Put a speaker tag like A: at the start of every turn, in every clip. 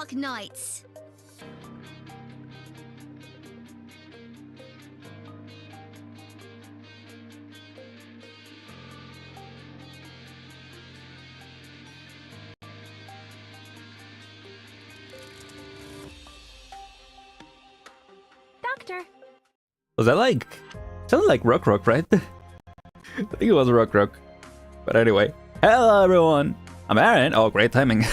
A: ARKNIGHTS. Doctor.
B: Was that like... Sounded like Rock, right? I think it was Rock. But anyway. Hello everyone! I'm Aren. Oh, great timing.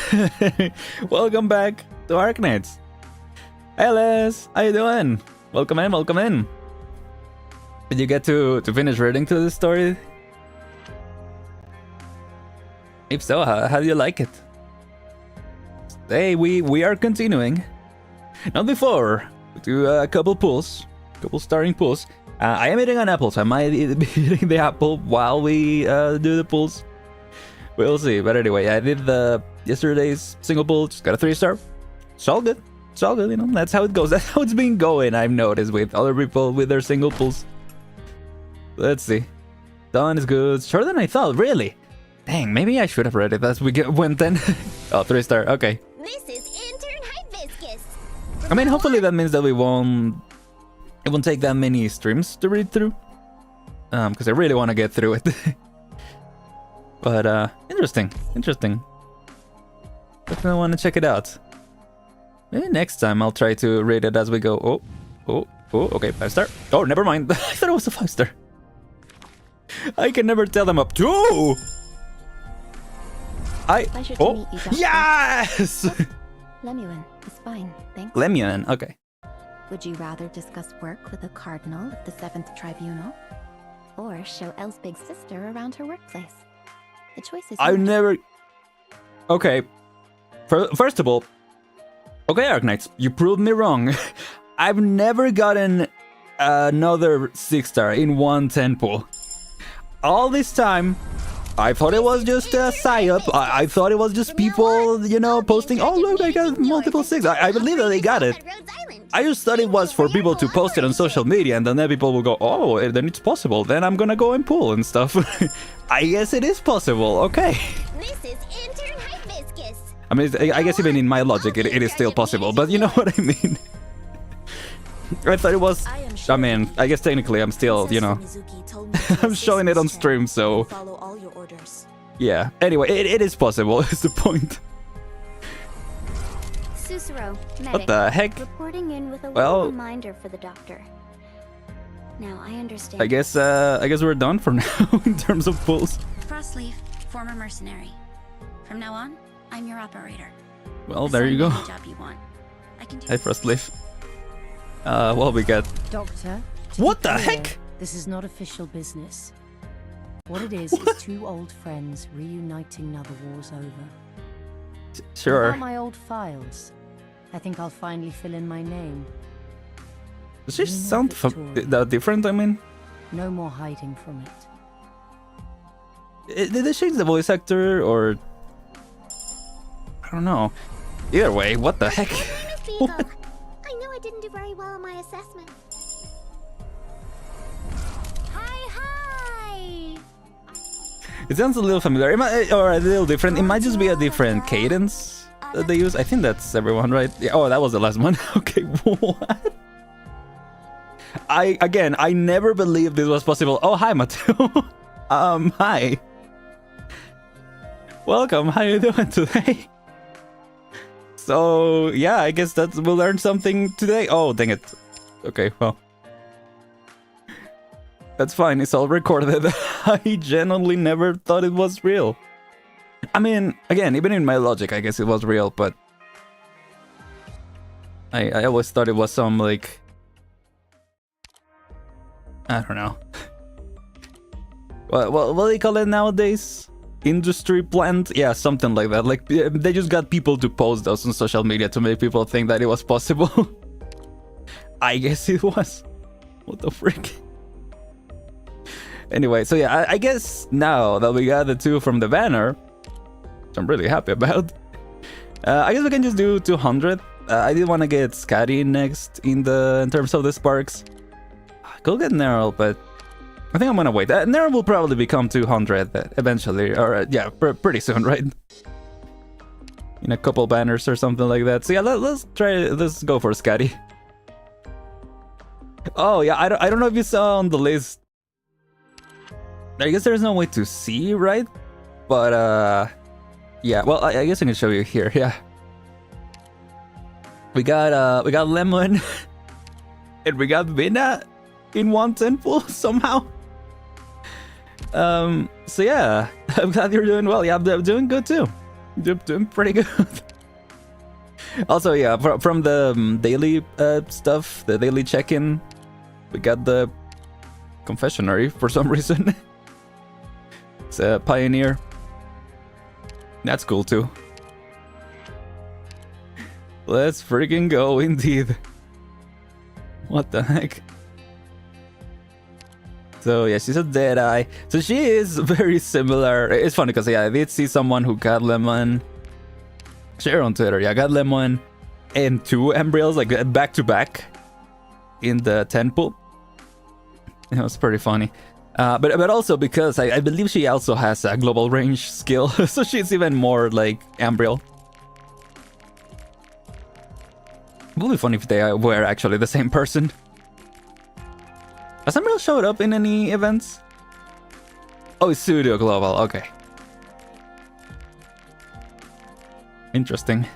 B: Welcome back to ARKNIGHTS. Hey Liz, how you doing? Welcome in. Did you get to finish reading to this story? If so, how do you like it? Hey, we are continuing. Now before we do a couple starting pulls. I am eating an apple, so I might be eating the apple while we do the pulls. We'll see. But anyway, I did the yesterday's single pull, just got a 3-star. It's all good, you know, that's how it goes. That's how it's been going, I've noticed, with other people with their single pulls. Let's see. Done is good. Shorter than I thought, really. Dang, maybe I should have read it as we went then. Oh, 3-star, okay.
A: This is intern hibiscus.
B: I mean, hopefully that means that it won't take that many streams to read through. Because I really want to get through it. But, interesting. Definitely want to check it out. Maybe next time I'll try to read it as we go. Oh, okay, 5-star. Oh, never mind. I thought it was a 5-star. I can never tell them up. Oh!
A: Pleasure to meet you, Doctor.
B: Yes!
A: Lemuel is fine, thanks.
B: Lemuel, okay.
A: Would you rather discuss work with a cardinal of the 7th Tribunal? Or show Elle's big sister around her workplace? The choice is
B: I've
A: yours.
B: never... Okay. First of all... Okay, ARKNIGHTS, you proved me wrong. I've never gotten another 6-star in one 10 pull. All this time, I thought it was just a psyop. I thought it was just people, you know, posting, oh look, I got multiple 6. I believe that they got it. I just thought it was for people to post it on social media, and then people will go, oh, then it's possible. Then I'm gonna go and pull and stuff. I guess it is possible, okay.
A: This is intern hibiscus.
B: I mean, I guess even in my logic, it is still possible, but you know what I mean. I thought it was, I mean, I guess technically I'm still, you know, I'm showing it on stream, so... Yeah, anyway, it is possible, is the point.
A: Cicero, medic.
B: What the heck?
A: Reporting in with a
B: Well,
A: little reminder for the doctor. Now I understand.
B: I guess we're done for now in terms of pulls.
C: Frostleaf, former mercenary. From now on, I'm your operator.
B: Well, there you go.
C: Assign me any job you want. I can do
B: Hi, Frostleaf. What we got?
D: Doctor,
B: What the heck?
D: This is not official business. What it is two old friends reuniting now the war's over.
B: Sure.
D: About my old files. I think I'll finally fill in my name.
B: Does she
D: Nina
B: sound
D: Victoria.
B: different, I mean?
D: No more hiding from it.
B: Did they change the voice actor, or... I don't know. Either way, what the heck? What?
A: I know I didn't do very well on my assessment. Hi!
B: It sounds a little familiar, or a little different. It might just be a different cadence that they use. I think that's everyone, right? Yeah, oh, that was the last one. Okay, what? I never believed this was possible. Oh, hi, Mateo. Hi. Welcome. How you doing today? So, yeah, I guess we'll learn something today. Oh, dang it. Okay, well. That's fine, it's all recorded. I genuinely never thought it was real. I mean, again, even in my logic, I guess it was real, but... I always thought it was some, like... I don't know. What do they call it nowadays? Industry plant? Yeah, something like that. Like, they just got people to post those on social media to make people think that it was possible. I guess it was. What the frick? Anyway, so yeah, I guess now that we got the 2 from the banner, which I'm really happy about, I guess we can just do 200. I did want to get Scotty next in terms of the sparks. I could get Nerl, but I think I'm gonna wait. Nerl will probably become 200 eventually, or yeah, pretty soon, right? in a couple banners or something like that. So yeah, let's go for Scotty. Oh yeah, I don't know if you saw on the list. I guess there's no way to see, right? But yeah, well, I guess I can show you here. Yeah, we got Lemon and we got Vina in one temple somehow. So yeah, I'm glad you're doing well. Yeah, I'm doing good too. Doing pretty good. Also, yeah, from the daily stuff, the daily check-in, we got the confessionary for some reason. It's a Pioneer. That's cool too. Let's freaking go, indeed. What the heck? So yeah, she's a Deadeye. So she is very similar. It's funny because yeah, I did see someone who got Lemon. Share on Twitter. Yeah, I got Lemon and 2 Embryos like back to back in the 10 pool. It was pretty funny. But also because I believe she also has a global range skill, so she's even more like Embryo. It would be funny if they were actually the same person. Has Embryo showed up in any events? Oh, it's Studio Global, okay. Interesting.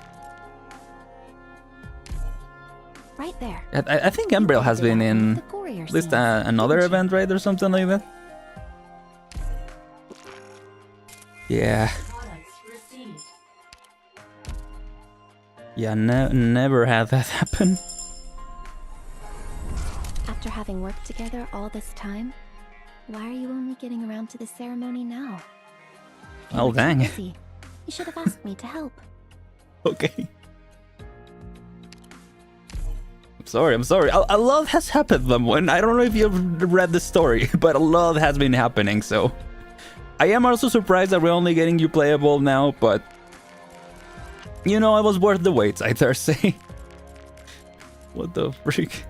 A: Right there.
B: I think Embryo has been in at least another event, right? Or something like that. Yeah. Yeah, never had that happen.
A: After having worked together all this time, why are you only getting around to the ceremony now? You
B: Oh,
A: were too
B: dang.
A: busy. You should have asked me to help.
B: Okay. I'm sorry. A lot has happened, Lemon. I don't know if you've read the story, but a lot has been happening, so... I am also surprised that we're only getting you playable now, but... You know, it was worth the wait, I dare say. What the freak?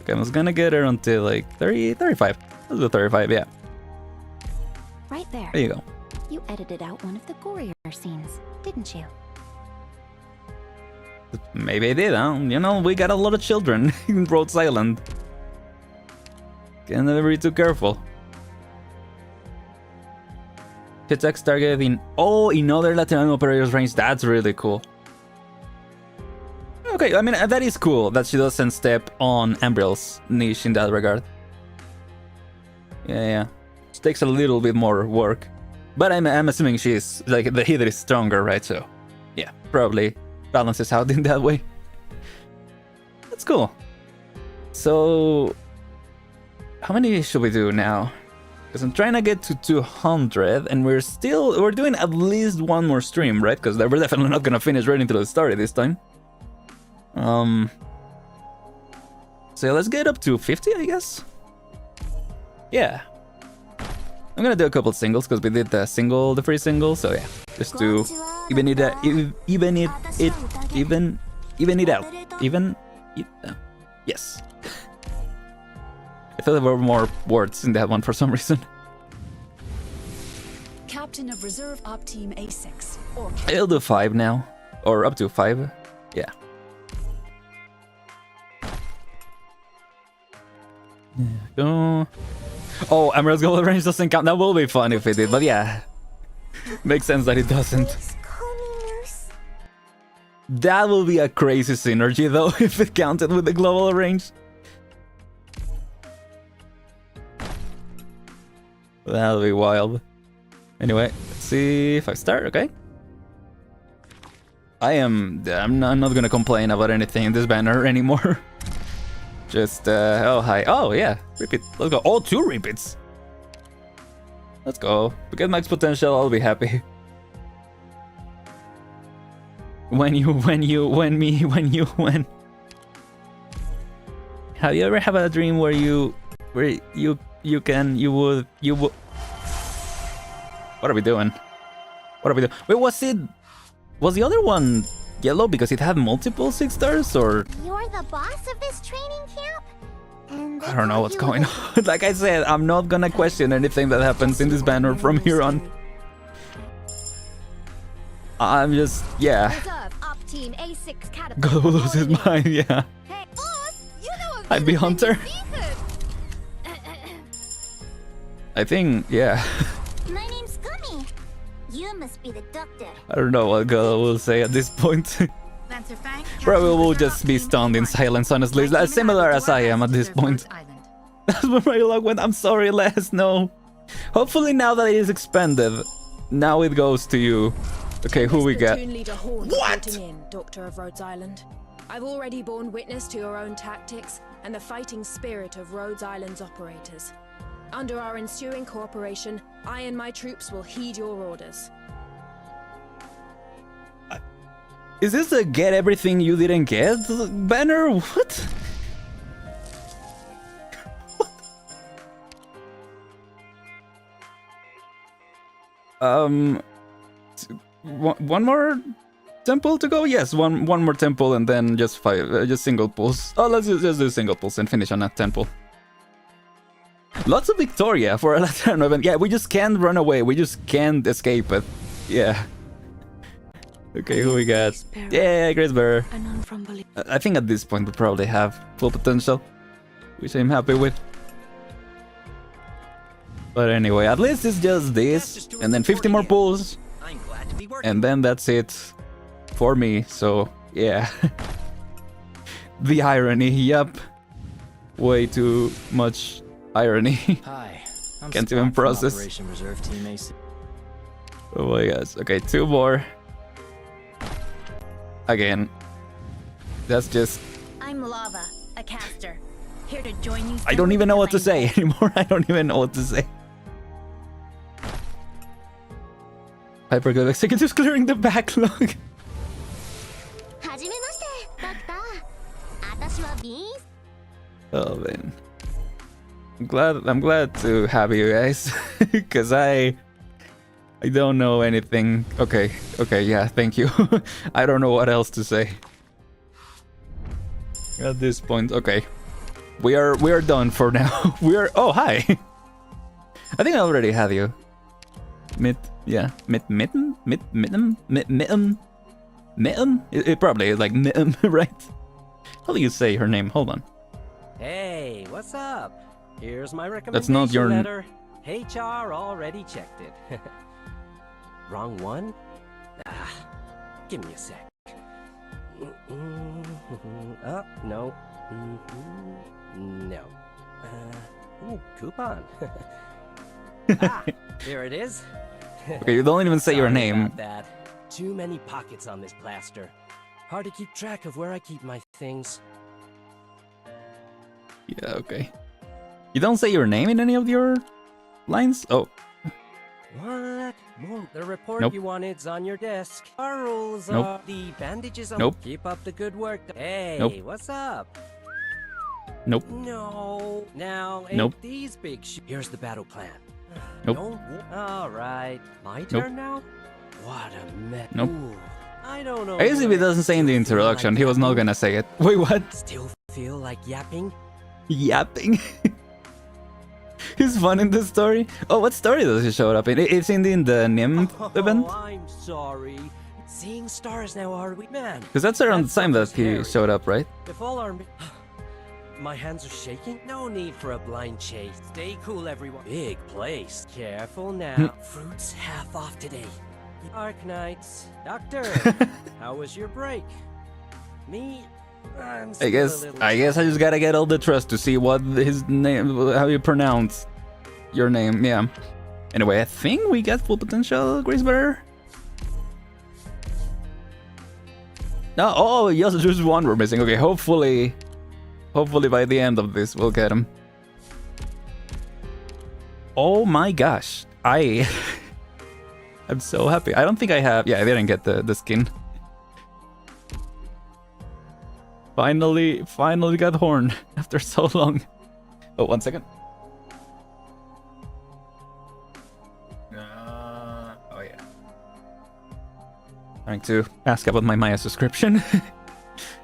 B: Okay, I was gonna get her until like 35. Let's do 35, yeah.
A: Right there.
B: There you go.
A: You edited out one of the gorier scenes, didn't you?
B: Maybe I did, huh? You know, we got a lot of children in Rhodes Island. Can never be too careful. Hitchcock's target in other Latin operators range. That's really cool. Okay, I mean that is cool that she doesn't step on Embryos' niche in that regard. Yeah. It takes a little bit more work, but I'm assuming she's like the hit is stronger, right? So yeah, probably balances out in that way. That's cool. So how many should we do now? Because I'm trying to get to 200, and we're doing at least one more stream, right? Because we're definitely not gonna finish right until the story this time. So let's get up to 50, I guess. Yeah. I'm gonna do a couple singles because we did the free single. So yeah, just to even it out. Yes. I thought there were more words in that one for some reason.
E: Captain of Reserve Op Team A6.
B: I'll do 5 now, or up to 5. Yeah. Go. Oh, Emerald's Global Range doesn't count. That will be fun if it did, but yeah. Makes sense that it doesn't. That will be a crazy synergy though, if it counted with the global range. That'll be wild. Anyway, let's see if I start, okay? I'm not gonna complain about anything in this banner anymore. Just, oh, hi. Oh, yeah. Repeat. Let's go. Oh, 2 repeats. Let's go. If we get max potential, I'll be happy. When. Have you ever had a dream where you would... What are we doing? Wait, was the other one yellow because it had multiple 6 stars, or...
F: You're the boss of this training camp? And
B: I don't know what's going on. Like I said, I'm not gonna question anything that happens in this banner from here on. I'm just, yeah.
F: Reserve Op Team A6 catapult.
B: God will lose his mind, yeah.
F: Hey, boss, you know
B: I'd be Hunter. I think, yeah.
F: My name's Gummy. You must be the doctor.
B: I don't know what God will say at this point.
C: Lancer Fang,
B: Probably will
C: Captain
B: just be
C: Reserve
B: stunned in
C: Team A1.
B: silence, honestly.
C: My team
B: Similar
C: and I
B: as I am at this
C: Reserve
B: point.
C: Rhodes Island.
B: That's where my luck went. I'm sorry, Les. No. Hopefully now that it is expanded, now it goes to you. Okay, who we got?
G: Platoon Leader Horn
B: What?
G: reporting in, Doctor of Rhodes Island. I've already borne witness to your own tactics and the fighting spirit of Rhodes Island's operators. Under our ensuing cooperation, I and my troops will heed your orders.
B: Is this a get everything you didn't get banner? What? One more temple to go? Yes, one more temple and then just just single pulls. Oh, let's just do single pulls and finish on that temple. Lots of Victoria for a Latin event. Yeah, we just can't run away. We just can't escape it. Yeah. Okay, who we got? Yeah, Grace Bearer. I think at this point we probably have full potential, which I'm happy with. But anyway, at least it's just this, and then 50 more pulls, and then that's it for me. So yeah, the irony. Yup, way too much irony.
H: Hi, I'm
B: Can't
H: Scott
B: even
H: from
B: process.
H: Operation Reserve Team AC.
B: Oh my gosh. Okay, 2 more. Again, that's just.
C: I'm Lava, a caster. Here to join you.
B: I don't even know what to say anymore. I don't even know what to say. Hyper good executives clearing the backlog.
F: はじめまして、ドクター。私はビーン。
B: Oh man, I'm glad to have you guys, because I don't know anything. Okay, yeah, thank you. I don't know what else to say at this point. Okay, we are done for now. Oh hi. I think I already have you. Mitten. It probably is like Mitten, right? How do you say her name? Hold on.
I: Hey, what's up? Here's my recommendation
B: That's not your
I: letter. HR already checked it. Wrong one? Ah, give me a sec. Oh, no. No. Ooh, coupon. Ah, here it is.
B: Okay, you don't even say your
I: Sorry
B: name.
I: about that. Too many pockets on this plaster. Hard to keep track of where I keep my things.
B: Yeah, okay. You don't say your name in any of your lines? Oh.
I: What? Whoa, the report
B: Nope.
I: you wanted's on your desk. Our rules
B: Nope.
I: are the bandages on.
B: Nope.
I: Keep up the good work. Hey,
B: Nope.
I: what's up?
B: Nope.
I: No. Now, ain't
B: Nope.
I: these big Here's the battle plan.
B: Nope.
I: All right. My
B: Nope.
I: turn now? What a mess.
B: Nope.
I: I don't know.
B: I guess if he
I: where-
B: doesn't say in the
I: Still feel
B: introduction,
I: like
B: he was not
I: yapping?
B: gonna say it. Wait, what?
I: Still feel like yapping?
B: Yapping? He's fun in this story. Oh, what story does he show up in? It's in the NIM event?
I: Oh, I'm sorry. Seeing stars now, are we? Man.
B: Because that's around the
I: that
B: time that
I: stuff is
B: he
I: hairy.
B: showed up, right?
I: If all our... My hands are shaking? No need for a blind chase. Stay cool, everyone. Big place. Careful now. Fruits half off today. ARKNIGHTS. Doctor, how was your break? Me? I'm
B: I
I: still a
B: guess
I: little
B: I just gotta get all the trust to see what his name, how you pronounce your name. Yeah. Anyway, I think we got full potential, Grace Bearer. No, oh, yes, just one we're missing. Okay, hopefully by the end of this we'll get him. Oh my gosh, I'm so happy. I don't think I have. Yeah, I didn't get the skin. Finally got Horn after so long. Oh, 1 second. Oh yeah. Trying to ask about my Maya subscription.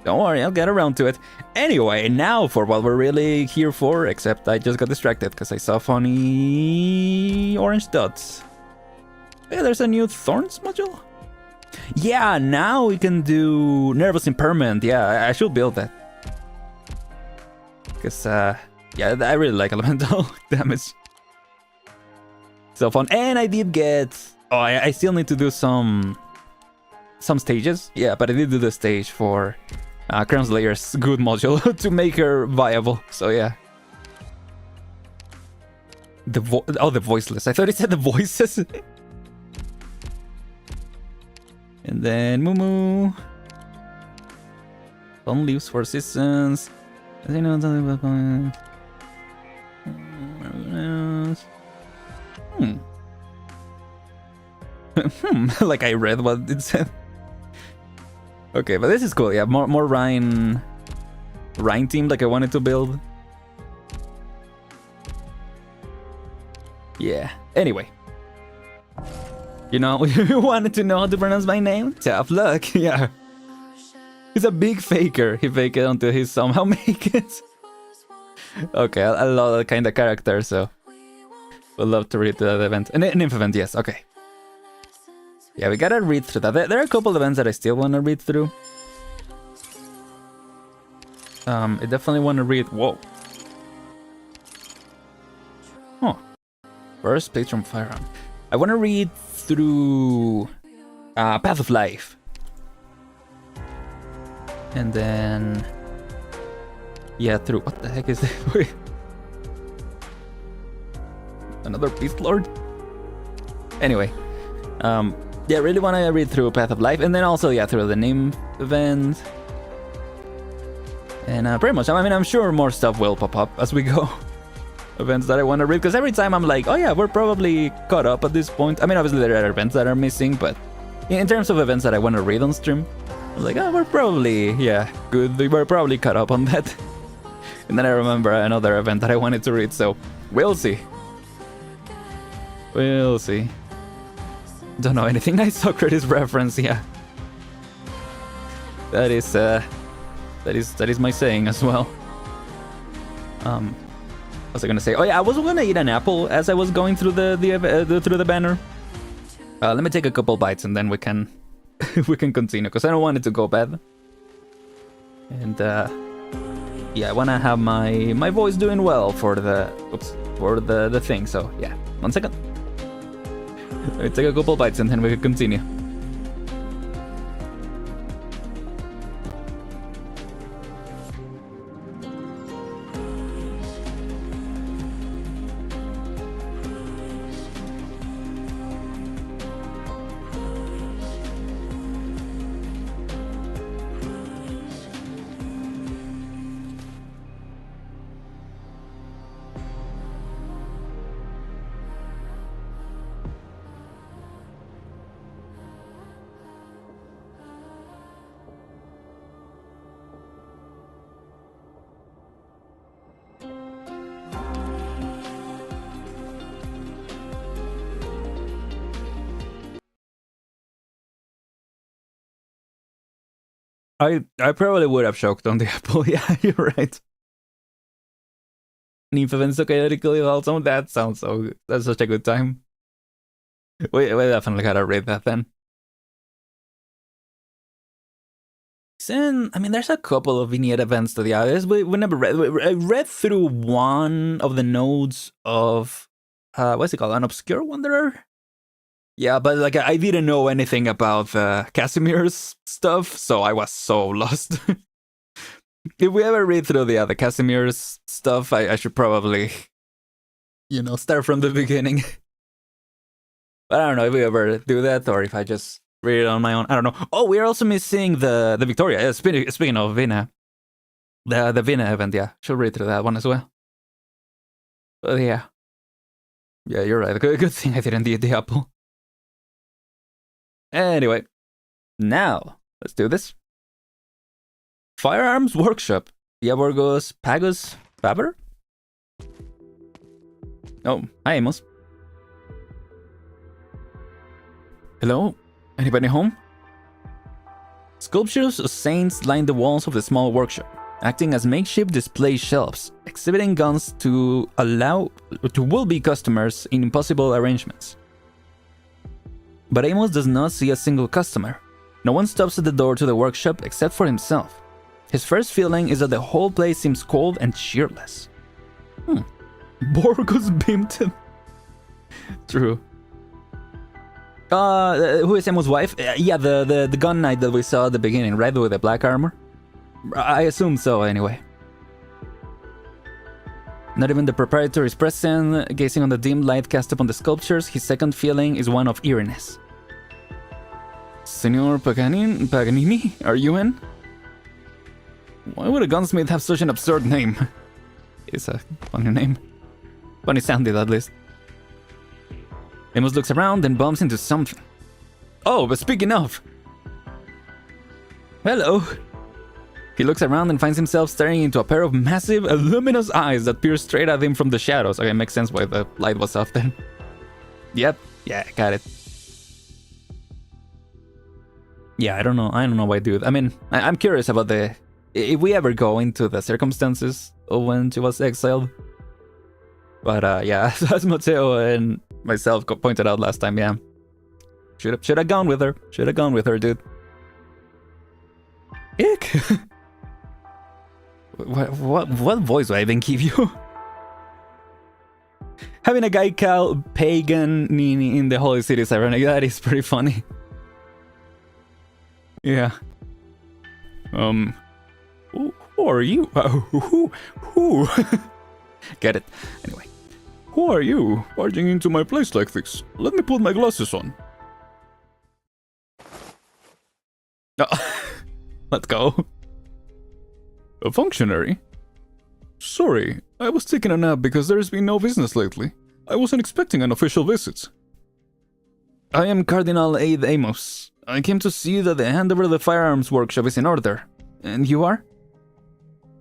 B: Don't worry, I'll get around to it. Anyway, now for what we're really here for, except I just got distracted because I saw funny orange dots. Yeah, there's a new Thorns module. Yeah, now we can do nervous impairment. Yeah, I should build that. Because, yeah, I really like elemental damage. So fun. And I did get... Oh, I still need to do some stages. Yeah, but I did do the stage for Crown Slayer's good module to make her viable. So, yeah. The voiceless. I thought it said the voices. And then Mumu. Some leaves for seasons. Like I read what it said. Okay, but this is cool. Yeah, more Rhine team like I wanted to build. Yeah. Anyway. You know, you wanted to know how to pronounce my name? Tough luck, yeah. He's a big faker. He faked it until he somehow make it. Okay, I love that kind of character, so... Would love to read that event. An Nymph event, yes, okay. Yeah, we gotta read through that. There are a couple events that I still want to read through. I definitely want to read... Whoa. Huh. First page from Firearm. I want to read through Path of Life. And then... Yeah, through... What the heck is this? Another Beast Lord? Anyway. Yeah, really want to read through Path of Life. And then also, yeah, through the Nymph event. And pretty much, I mean, I'm sure more stuff will pop up as we go. Events that I want to read, because every time I'm like, oh yeah, we're probably caught up at this point. I mean, obviously there are events that are missing, but in terms of events that I want to read on stream, I'm like, oh, we're probably, yeah, good. We're probably caught up on that. And then I remember another event that I wanted to read, so we'll see. We'll see. Don't know anything. Nice Socrates reference, yeah. That is my saying as well. What was I gonna say? Oh yeah, I was gonna eat an apple as I was going through the banner. Let me take a couple bites and then we can we can continue, because I don't want it to go bad. And yeah, I wanna have my voice doing well for the thing. So yeah, 1 second. Let me take a couple bites and then we can continue. I probably would have choked on the apple. Yeah, you're right. Nymph events chaotically also. That sounds so good. That's such a good time. We definitely gotta read that then. Then, I mean, there's a couple of vignette events to the others. We never read. I read through one of the nodes of what's it called? An Obscure Wanderer? Yeah, but like I didn't know anything about Casimir's stuff, so I was so lost. If we ever read through the other Casimir's stuff, I should probably, you know, start from the beginning. But I don't know if we ever do that or if I just read it on my own. I don't know. Oh, we're also missing the Victoria. Yeah, speaking of Vina, the Vina event. Yeah, should read through that one as well. But yeah, you're right. Good thing I didn't eat the apple. Anyway, now, let's do this. Firearms Workshop. Diaborgos Pagus Faber? Oh, hi Amos. Hello? Anybody home? Sculptures of saints line the walls of the small workshop, acting as makeshift display shelves, exhibiting guns to allow to will-be customers in impossible arrangements. But Amos does not see a single customer. No one stops at the door to the workshop except for himself. His first feeling is that the whole place seems cold and cheerless. Borgus beamed. True. Who is Emu's wife? Yeah, the gun knight that we saw at the beginning, right? With the black armor? I assume so, anyway. Not even the proprietor is present. Gazing on the dim light cast upon the sculptures, his second feeling is one of eeriness. Senor Paganini, are you in? Why would a gunsmith have such an absurd name? It's a funny name. Funny sounded, at least. Amos looks around and bumps into something. Oh, but speaking of... Hello! He looks around and finds himself staring into a pair of massive, luminous eyes that peer straight at him from the shadows. Okay, makes sense why the light was off then. Yep, yeah, got it. Yeah, I don't know why, dude. I mean, I'm curious about the... If we ever go into the circumstances of when she was exiled. But yeah, as Mateo and myself pointed out last time, yeah. Should have gone with her. Should have gone with her, dude. Ick! What voice do I even give you? Having a guy called Paganini in the Holy City is ironic. That is pretty funny. Yeah. Who are you? Who? Get it. Anyway. Who are you? Barging into my place like this? Let me put my glasses on. No. Let's go. A functionary? Sorry, I was taking a nap because there's been no business lately. I wasn't expecting an official visit. I am Cardinal Aid Amos. I came to see that the handover of the firearms workshop is in order. And you are?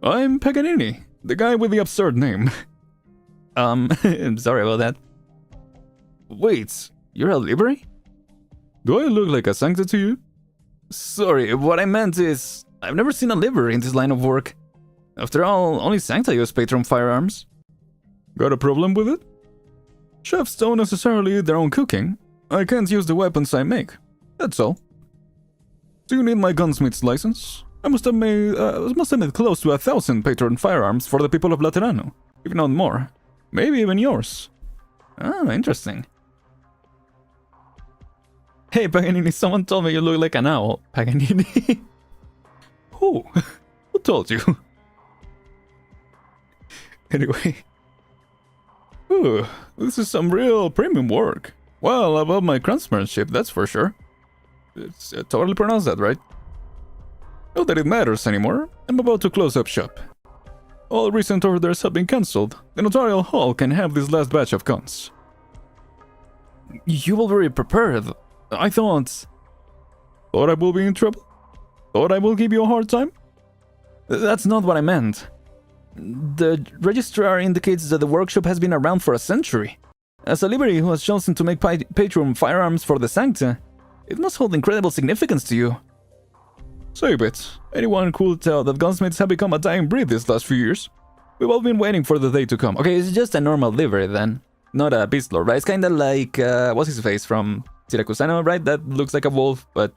B: I'm Paganini, the guy with the absurd name. I'm sorry about that. Wait, you're a livery? Do I look like a sancta to you? Sorry, what I meant is, I've never seen a livery in this line of work. After all, only sancta use patron firearms. Got a problem with it? Chefs don't necessarily eat their own cooking. I can't use the weapons I make. That's all. Do you need my gunsmith's license? I must have made close to 1,000 patron firearms for the people of Laterano, if not more. Maybe even yours. Ah, interesting. Hey, Paganini, someone told me you look like an owl. Paganini? Who? Who told you? Anyway. Ooh, this is some real premium work. Well, above my craftsmanship, that's for sure. It's totally pronounced that, right? Not that it matters anymore. I'm about to close up shop. All recent orders have been cancelled. The notarial hall can have this last batch of guns. You already prepared. I thought I will be in trouble? Thought I will give you a hard time? That's not what I meant. The registrar indicates that the workshop has been around for a century. As a livery who has chosen to make patron firearms for the Sancta, it must hold incredible significance to you. Save it. Anyone could tell that gunsmiths have become a dying breed these last few years. We've all been waiting for the day to come. Okay, it's just a normal livery then. Not a beast lord, right? It's kinda like, what's his face from Siracusano, right? That looks like a wolf, but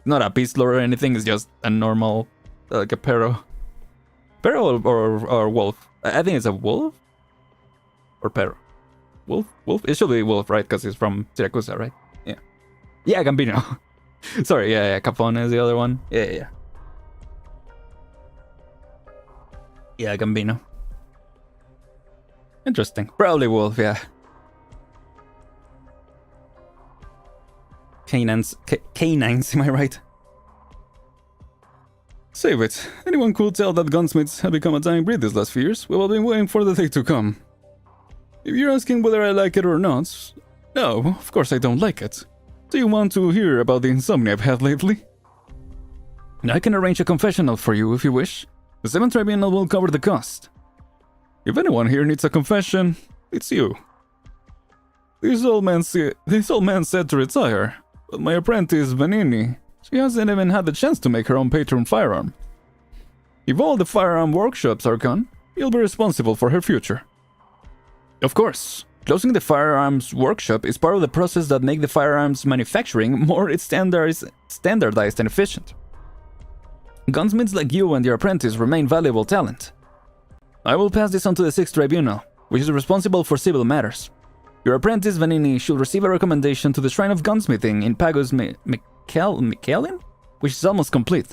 B: not a beast lord or anything. It's just a normal, like a perro. Perro or wolf? I think it's a wolf? Or perro? Wolf? Wolf? It should be wolf, right? Because he's from Siracusa, right? Yeah. Yeah, Gambino. Sorry, yeah, Capone is the other one. Yeah. Yeah, Gambino. Interesting. Probably wolf, yeah. Canines, am I right? Save it. Anyone could tell that gunsmiths have become a dying breed these last few years. We've all been waiting for the day to come. If you're asking whether I like it or not, no, of course I don't like it. Do you want to hear about the insomnia I've had lately? I can arrange a confessional for you if you wish. The 7th Tribunal will cover the cost. If anyone here needs a confession, it's you. This old man said to retire, but my apprentice Vanini, she hasn't even had the chance to make her own patron firearm. If all the firearm workshops are gone, you'll be responsible for her future. Of course, Closing the firearms workshop is part of the process that make the firearms manufacturing more standardized and efficient. Gunsmiths like you and your apprentice remain valuable talent. I will pass this on to the 6th Tribunal, which is responsible for civil matters. Your apprentice Vanini should receive a recommendation to the Shrine of Gunsmithing in Pagos Michelin, which is almost complete.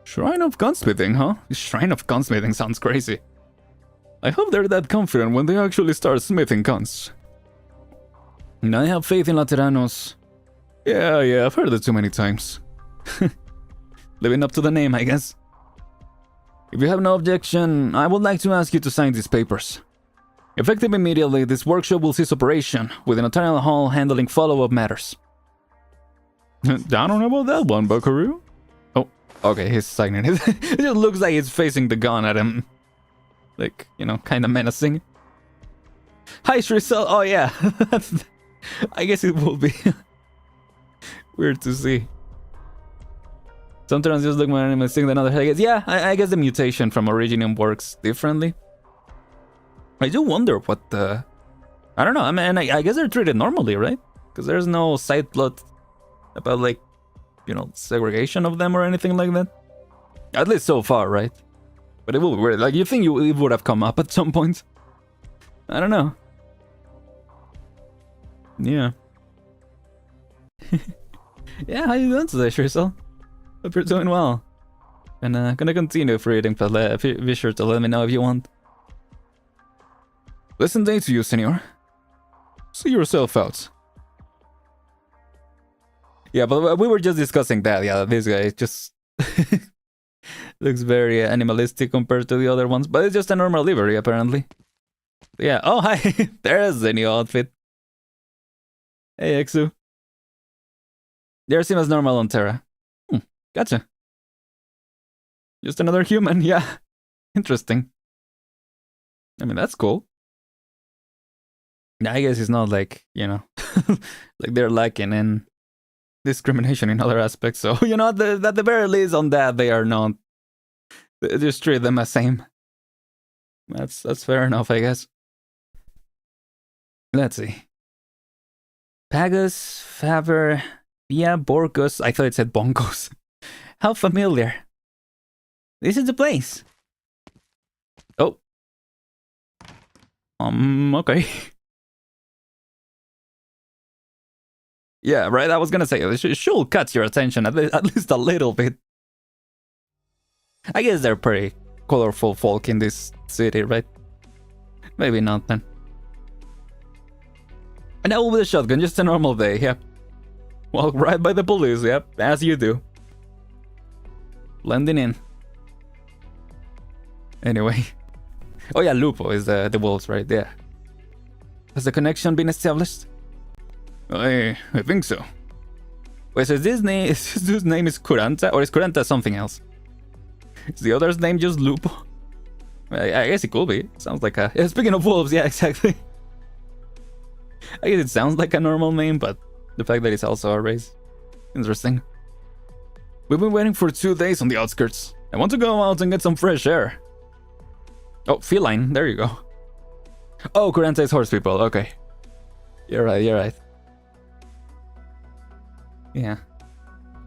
B: Shrine of Gunsmithing, huh? Shrine of Gunsmithing sounds crazy. I hope they're that confident when they actually start smithing guns. And I have faith in Lateranos. Yeah, I've heard it too many times. Living up to the name, I guess. If you have no objection, I would like to ask you to sign these papers. Effective immediately, this workshop will cease operation, with the Notarial Hall handling follow-up matters. I don't know about that one, Buckaroo. Oh, okay, he's signing it. It just looks like he's facing the gun at him. Like, you know, kind of menacing. Hi, Shrisel. Oh, yeah. I guess it will be weird to see. Sometimes just look more animalistic than others. I guess, yeah, I guess the mutation from Originium works differently. I do wonder what the... I don't know, I mean, I guess they're treated normally, right? Because there's no side plot about, like, you know, segregation of them or anything like that. At least so far, right? But it will be weird. Like, you think it would have come up at some point? I don't know. Yeah. Yeah, how you doing today, Shrisel? Hope you're doing well. And gonna continue reading, but be sure to let me know if you want. Pleasant day to you, senor. See yourself out. Yeah, but we were just discussing that. Yeah, this guy just looks very animalistic compared to the other ones, but it's just a normal livery, apparently. Yeah. Oh, hi. There's the new outfit. Hey, Exu. They seem as normal on Terra. Gotcha. Just another human, yeah. Interesting. I mean, that's cool. I guess it's not like, you know, like they're lacking in discrimination in other aspects. So, you know, at the very least on that, they are not. They just treat them as same. That's fair enough, I guess. Let's see. Pagus, Faber, Via, Borcos. I thought it said Boncos. How familiar. This is the place. Oh. Okay. Yeah, right, I was gonna say, it should catch your attention at least a little bit. I guess they're pretty colorful folk in this city, right? Maybe not then. And now with a shotgun, just a normal day, yep. Walk right by the police, yep, as you do. Blending in. Anyway. Oh yeah, Lupo is the wolves, right? Yeah. Has the connection been established? I think so. Wait, so this name is Curanta, or is Curanta something else? Is the other's name just Lupo? I guess it could be. Sounds like a... Yeah, speaking of wolves, yeah, exactly. I guess it sounds like a normal name, but the fact that it's also a race. Interesting. We've been waiting for 2 days on the outskirts. I want to go out and get some fresh air. Oh, feline, there you go. Oh, Curanta is horse people, okay. You're right. Yeah.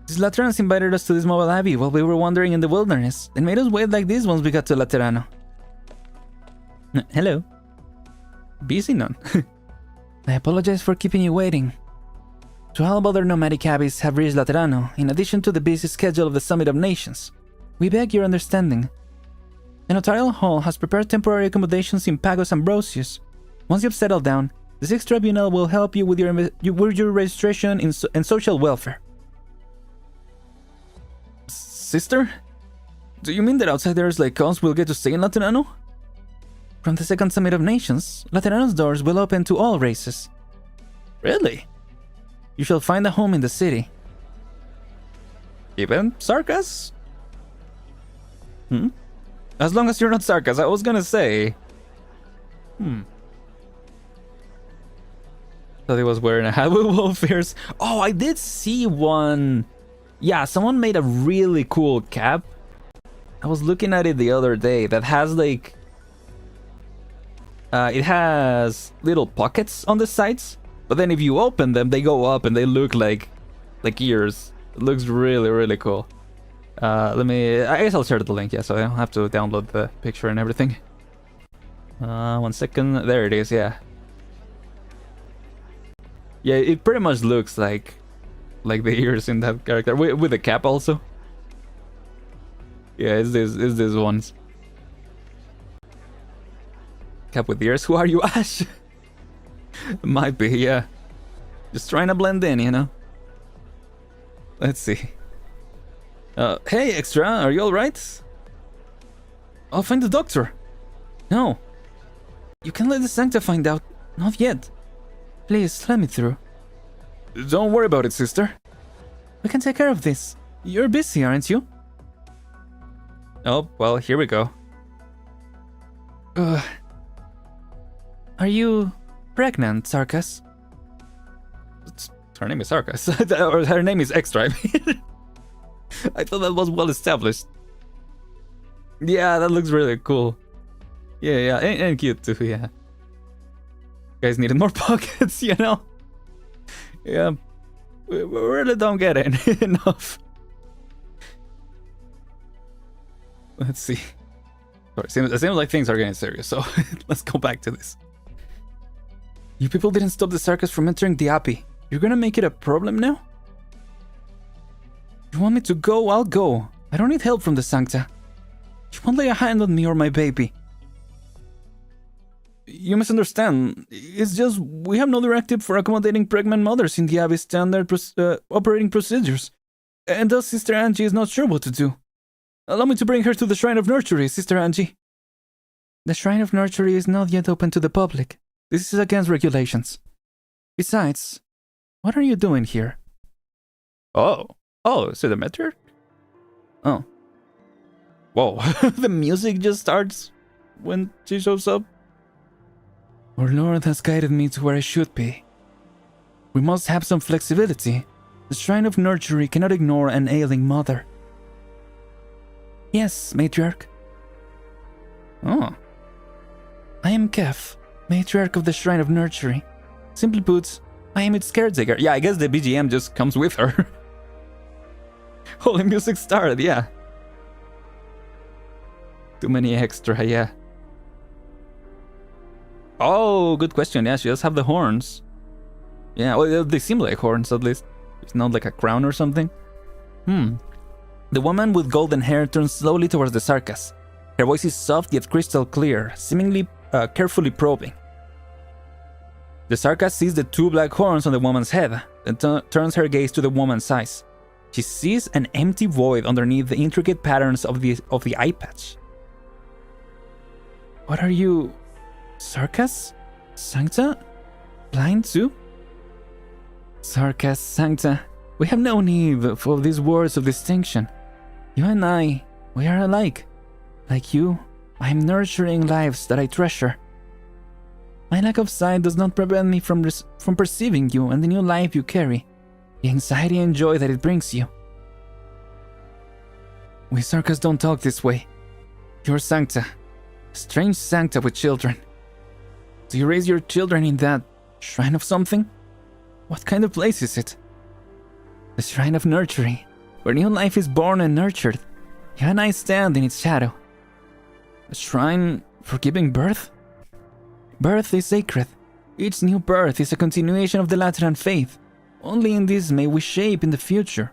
B: These Laterans invited us to this mobile abbey while we were wandering in the wilderness and made us wait like this once we got to Laterano. Hello. Busy none. I apologize for keeping you waiting. 12 other nomadic abbeys have reached Laterano, in addition to the busy schedule of the Summit of Nations. We beg your understanding. The Notarial Hall has prepared temporary accommodations in Pagos Ambrosius. Once you've settled down, the 6th Tribunal will help you with your registration and social welfare. Sister? Do you mean that outsiders like us will get to stay in Laterano? From the Second Summit of Nations, Laterano's doors will open to all races. Really? You shall find a home in the city. Even Sarkas? As long as you're not Sarkas, I was gonna say. Thought he was wearing a hat with wolf ears. Oh, I did see one. Yeah, someone made a really cool cap. I was looking at it the other day that has like it has little pockets on the sides, but then if you open them, they go up and they look like ears. It looks really, really cool. I guess I'll share the link, yeah, so I don't have to download the picture and everything. 1 second, there it is, yeah. Yeah, it pretty much looks like the ears in that character, with the cap also. Yeah, it's this ones. Cap with ears, who are you, Ash? Might be, yeah. Just trying to blend in, you know? Let's see. Hey, Extra, are you alright? I'll find the doctor. No. You can let the Sancta find out. Not yet. Please, let me through. Don't worry about it, sister. We can take care of this. You're busy, aren't you? Oh, well, here we go. Are you pregnant, Sarkas? Her name is Sarkas. Or her name is Extra, I mean. I thought that was well established. Yeah, that looks really cool. Yeah, and cute too, yeah. Guys needed more pockets, you know? Yeah, we really don't get it enough. Let's see. Sorry, it seems like things are getting serious, so let's go back to this. You people didn't stop the Sarkas from entering the Abbey. You're gonna make it a problem now? You want me to go? I'll go. I don't need help from the Sancta. You won't lay a hand on me or my baby. You misunderstand. It's just we have no directive for accommodating pregnant mothers in the Abbey's standard operating procedures. And thus Sister Angie is not sure what to do. Allow me to bring her to the Shrine of Nurtury, Sister Angie. The Shrine of Nurtury is not yet open to the public. This is against regulations. Besides, what are you doing here? Oh, is it a matriarch? Oh. Whoa, the music just starts when she shows up. Our Lord has guided me to where I should be. We must have some flexibility. The Shrine of Nurtury cannot ignore an ailing mother. Yes, matriarch. Oh. I am Kef, matriarch of the Shrine of Nurtury. Simply put, I am its caretaker. Yeah, I guess the BGM just comes with her. Holy music started, yeah. Too many extra, yeah. Oh, good question. Yeah, she does have the horns. Yeah, well, they seem like horns at least. It's not like a crown or something. The woman with golden hair turns slowly towards the Sarkas. Her voice is soft yet crystal clear, seemingly carefully probing. The Sarkas sees the two black horns on the woman's head, and turns her gaze to the woman's eyes. She sees an empty void underneath the intricate patterns of the eye patch. What are you... Sarkas? Sancta? Blind too? Sarkas, Sancta, we have no need for these words of distinction. You and I, we are alike. Like you, I am nurturing lives that I treasure. My lack of sight does not prevent me from perceiving you and the new life you carry, the anxiety and joy that it brings you. We Sarkas don't talk this way. You're Sancta, a strange Sancta with children. Do you raise your children in that shrine of something? What kind of place is it? The Shrine of Nurturing, where new life is born and nurtured. You and I stand in its shadow. A shrine for giving birth? Birth is sacred. Each new birth is a continuation of the Lateran faith. Only in this may we shape in the future.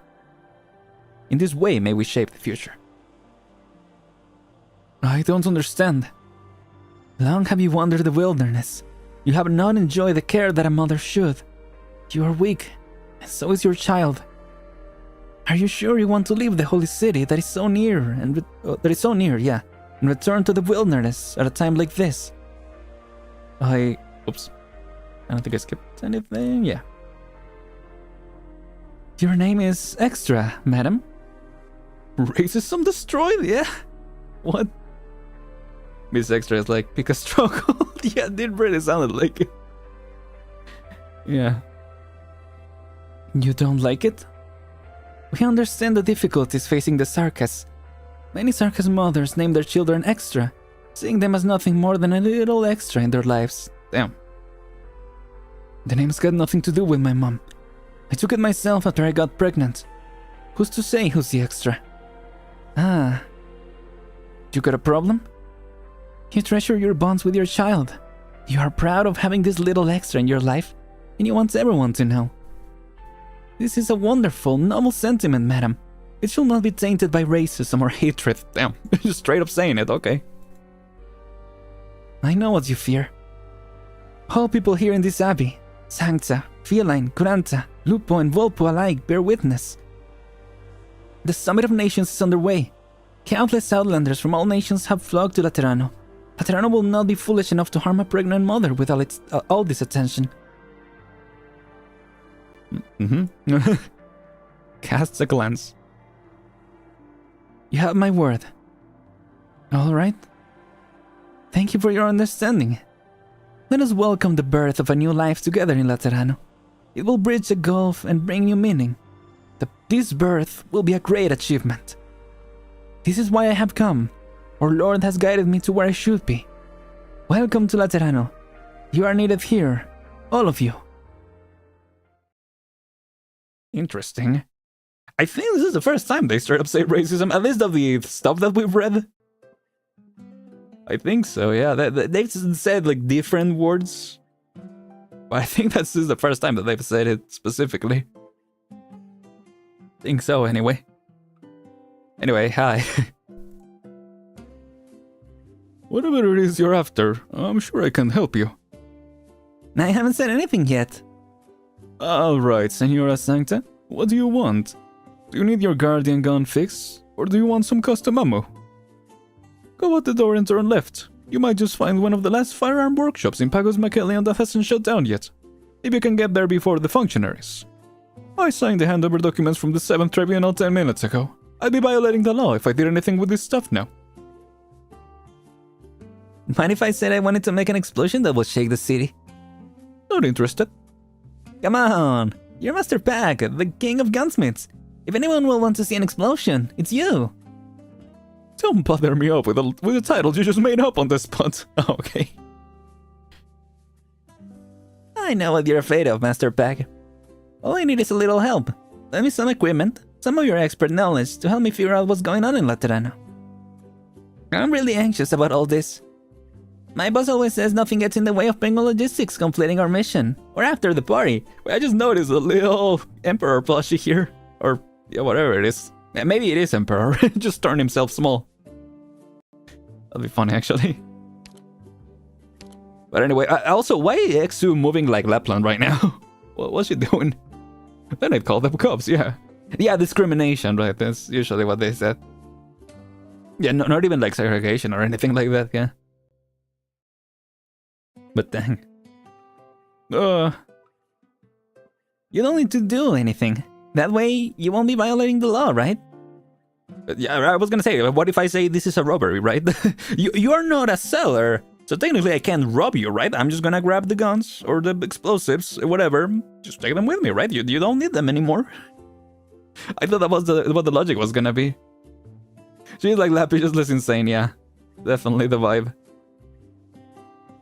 B: In this way may we shape the future. I don't understand. Long have you wandered the wilderness. You have not enjoyed the care that a mother should. You are weak, and so is your child. Are you sure you want to leave the holy city that is so near and return to the wilderness at a time like this? Oops. I don't think I skipped anything. Yeah. Your name is Extra, madam. Racism destroyed? Yeah. What? Miss Extra is like, pick a struggle. Yeah, it did really sound like it. Yeah. You don't like it? We understand the difficulties facing the Sarkas. Many Sarkas mothers name their children Extra, seeing them as nothing more than a little extra in their lives. Damn. The name's got nothing to do with my mom. I took it myself after I got pregnant. Who's to say who's the extra? Ah. You got a problem? You treasure your bonds with your child. You are proud of having this little extra in your life, and you want everyone to know. This is a wonderful, noble sentiment, madam. It should not be tainted by racism or hatred. Damn, just straight up saying it, okay. I know what you fear. All people here in this abbey, Sancta, Feline, Curanta, Lupo, and Volpo alike bear witness. The Summit of Nations is underway. Countless outlanders from all nations have flocked to Laterano. Laterano will not be foolish enough to harm a pregnant mother with all this attention. Casts a glance. You have my word. All right. Thank you for your understanding. Let us welcome the birth of a new life together in Laterano. It will bridge the gulf and bring new meaning. This birth will be a great achievement. This is why I have come. Our Lord has guided me to where I should be. Welcome to Laterano. You are needed here, all of you. Interesting. I think this is the first time they straight up say racism, at least of the stuff that we've read. I think so, yeah. They've said like different words. But I think this is the first time that they've said it specifically. Think so, anyway. Anyway, hi. Whatever it is you're after, I'm sure I can help you. I haven't said anything yet. Alright, Senora Sancta. What do you want? Do you need your guardian gun fixed? Or do you want some custom ammo? Go out the door and turn left. You might just find one of the last firearm workshops in Pagos Macellion that hasn't shut down yet. If you can get there before the functionaries. I signed the handover documents from the 7th Tribunal 10 minutes ago. I'd be violating the law if I did anything with this stuff now. Mind if I said I wanted to make an explosion that will shake the city? Not interested. Come on! You're Master Pack, the king of gunsmiths. If anyone will want to see an explosion, it's you. Don't bother me up with a title you just made up on the spot. Oh, okay. I know what you're afraid of, Master Pack. All I need is a little help. Lend me some equipment, some of your expert knowledge to help me figure out what's going on in Laterano. I'm really anxious about all this. My boss always says nothing gets in the way of Penguin Logistics completing our mission, or after the party. I just noticed a little Emperor plushie here. Or, yeah, whatever it is. Maybe it is Emperor, just turned himself small. That'd be funny, actually. But anyway, also, why is Exu moving like Lapland right now? What's she doing? Then I'd call them cops, yeah. Yeah, discrimination, right? That's usually what they said. Yeah, not even like segregation or anything like that, yeah. But dang. You don't need to do anything. That way, you won't be violating the law, right? Yeah, I was gonna say, what if I say this is a robbery, right? you are not a seller, so technically I can't rob you, right? I'm just gonna grab the guns, or the explosives, whatever. Just take them with me, right? You don't need them anymore. I thought that was what the logic was gonna be. She's like, Lappy just looks insane, yeah. Definitely the vibe.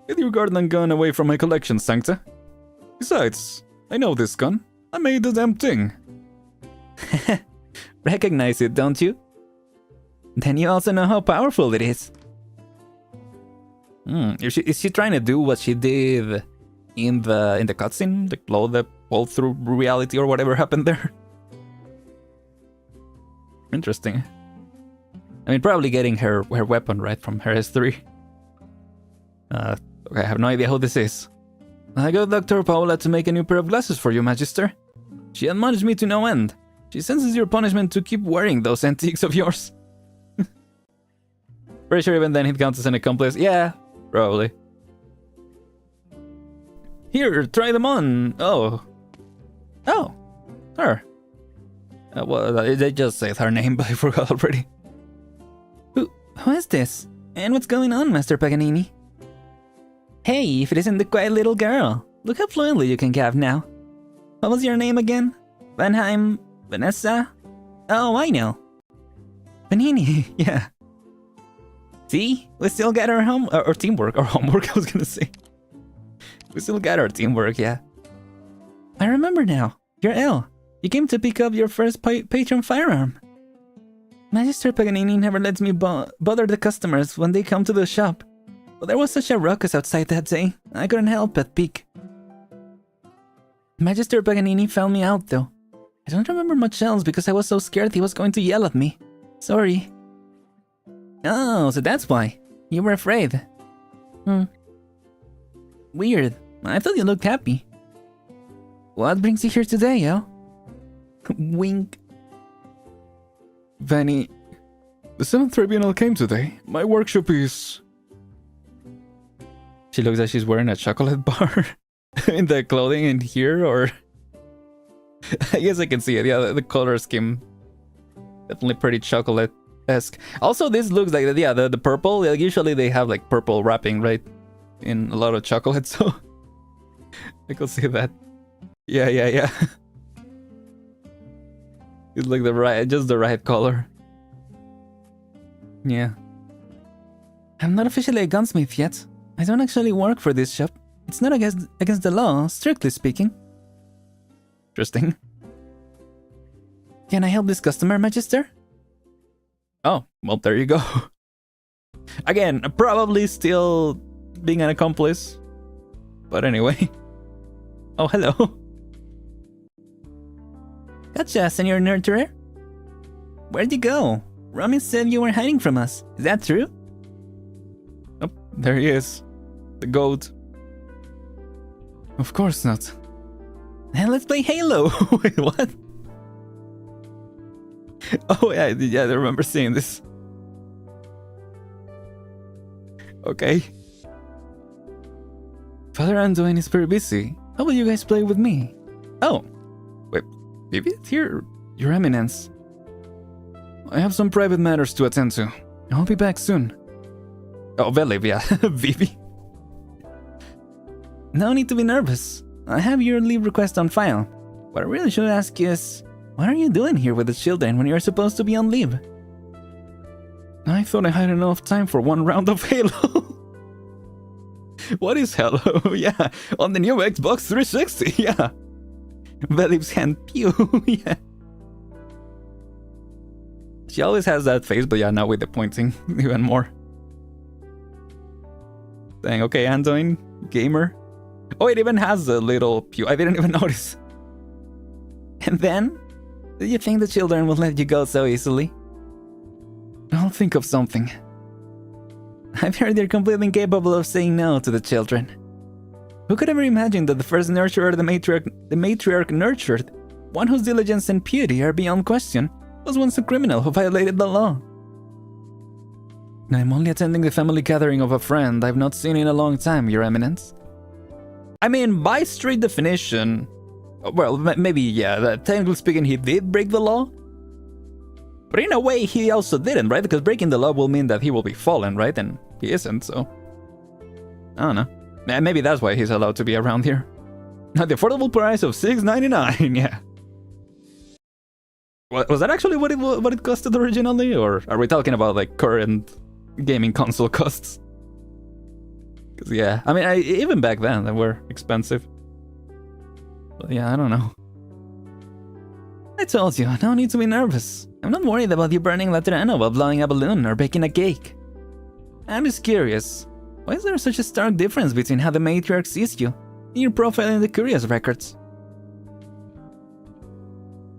B: Get your garden gun away from my collection, Sancta. Besides, I know this gun. I made the damn thing. Recognize it, don't you? Then you also know how powerful it is. Is she trying to do what she did in the cutscene? Like blow the hole through reality or whatever happened there? Interesting. I mean, probably getting her weapon, right, from her S3. Okay, I have no idea who this is. I got Dr. Paola to make a new pair of glasses for you, Magister. She admonished me to no end. She senses your punishment to keep wearing those antiques of yours. Pretty sure even then he'd count as an accomplice. Yeah, probably. Here, try them on. Oh, her. Well, they just said her name, but I forgot already. Who is this? And what's going on, Master Paganini? Hey, if it isn't the quiet little girl. Look how fluently you can gab now. What was your name again? Vanheim? Vanessa? Oh, I know. Panini, yeah. See? We still got our our teamwork. Our homework, I was gonna say. We still got our teamwork, yeah. I remember now. You're L. You came to pick up your first patron firearm. Magister Paganini never lets me bother the customers when they come to the shop. But there was such a ruckus outside that day, I couldn't help but peek. Magister Paganini found me out, though. I don't remember much else because I was so scared he was going to yell at me. Sorry. Oh, so that's why. You were afraid. Weird. I thought you looked happy. What brings you here today, yo? Wink.
J: Vanny, the 7th Tribunal came today. My workshop is...
B: She looks like she's wearing a chocolate bar in the clothing in here, or... I guess I can see it. Yeah, the color scheme. Definitely pretty chocolate-esque. Also, this looks like, yeah, the purple. Like, usually they have like purple wrapping, right? In a lot of chocolate, so... I could see that. Yeah. It's like just the right color. Yeah. I'm not officially a gunsmith yet. I don't actually work for this shop. It's not against the law, strictly speaking. Interesting. Can I help this customer, Magister? Oh, well, there you go. Again, probably still being an accomplice. But anyway. Oh, hello. Gotcha, Senor Nurturer. Where'd you go? Rami said you were hiding from us. Is that true? Oh, there he is. The goat.
J: Of course not.
B: Then let's play Halo. Wait, what? Oh, yeah, I remember seeing this. Okay.
J: Father Anduin is very busy. How will you guys play with me?
B: Oh. Wait, Vivi? Here?
J: Your Eminence. I have some private matters to attend to. I'll be back soon.
B: Oh, Veliv, yeah. Vivi. No need to be nervous. I have your leave request on file. What I really should ask is, what are you doing here with the children when you're supposed to be on leave?
J: I thought I had enough time for one round of Halo.
B: What is Halo? Yeah, on the new Xbox 360, yeah. Veliv's hand, pew, yeah. She always has that face, but yeah, now with the pointing, even more. Dang, okay, Anduin, gamer. Oh, it even has a little pew. I didn't even notice. And then? Do you think the children will let you go so easily?
J: I'll think of something.
B: I've heard you're completely incapable of saying no to the children. Who could ever imagine that the first nurturer the matriarch nurtured, one whose diligence and piety are beyond question, was once a criminal who violated the law?
J: I'm only attending the family gathering of a friend I've not seen in a long time, Your Eminence.
B: I mean, by straight definition, well, maybe, yeah, technically speaking, he did break the law. But in a way, he also didn't, right? Because breaking the law will mean that he will be fallen, right? And he isn't, so... I don't know. Maybe that's why he's allowed to be around here. At the affordable price of $6.99, yeah. Was that actually what it costed originally? Or are we talking about, like, current gaming console costs? Because, yeah, I mean, even back then, they were expensive. But yeah, I don't know. I told you, no need to be nervous. I'm not worried about you burning Laterano while blowing a balloon or baking a cake. I'm just curious, why is there such a stark difference between how the matriarch sees you and your profile in the Curious records?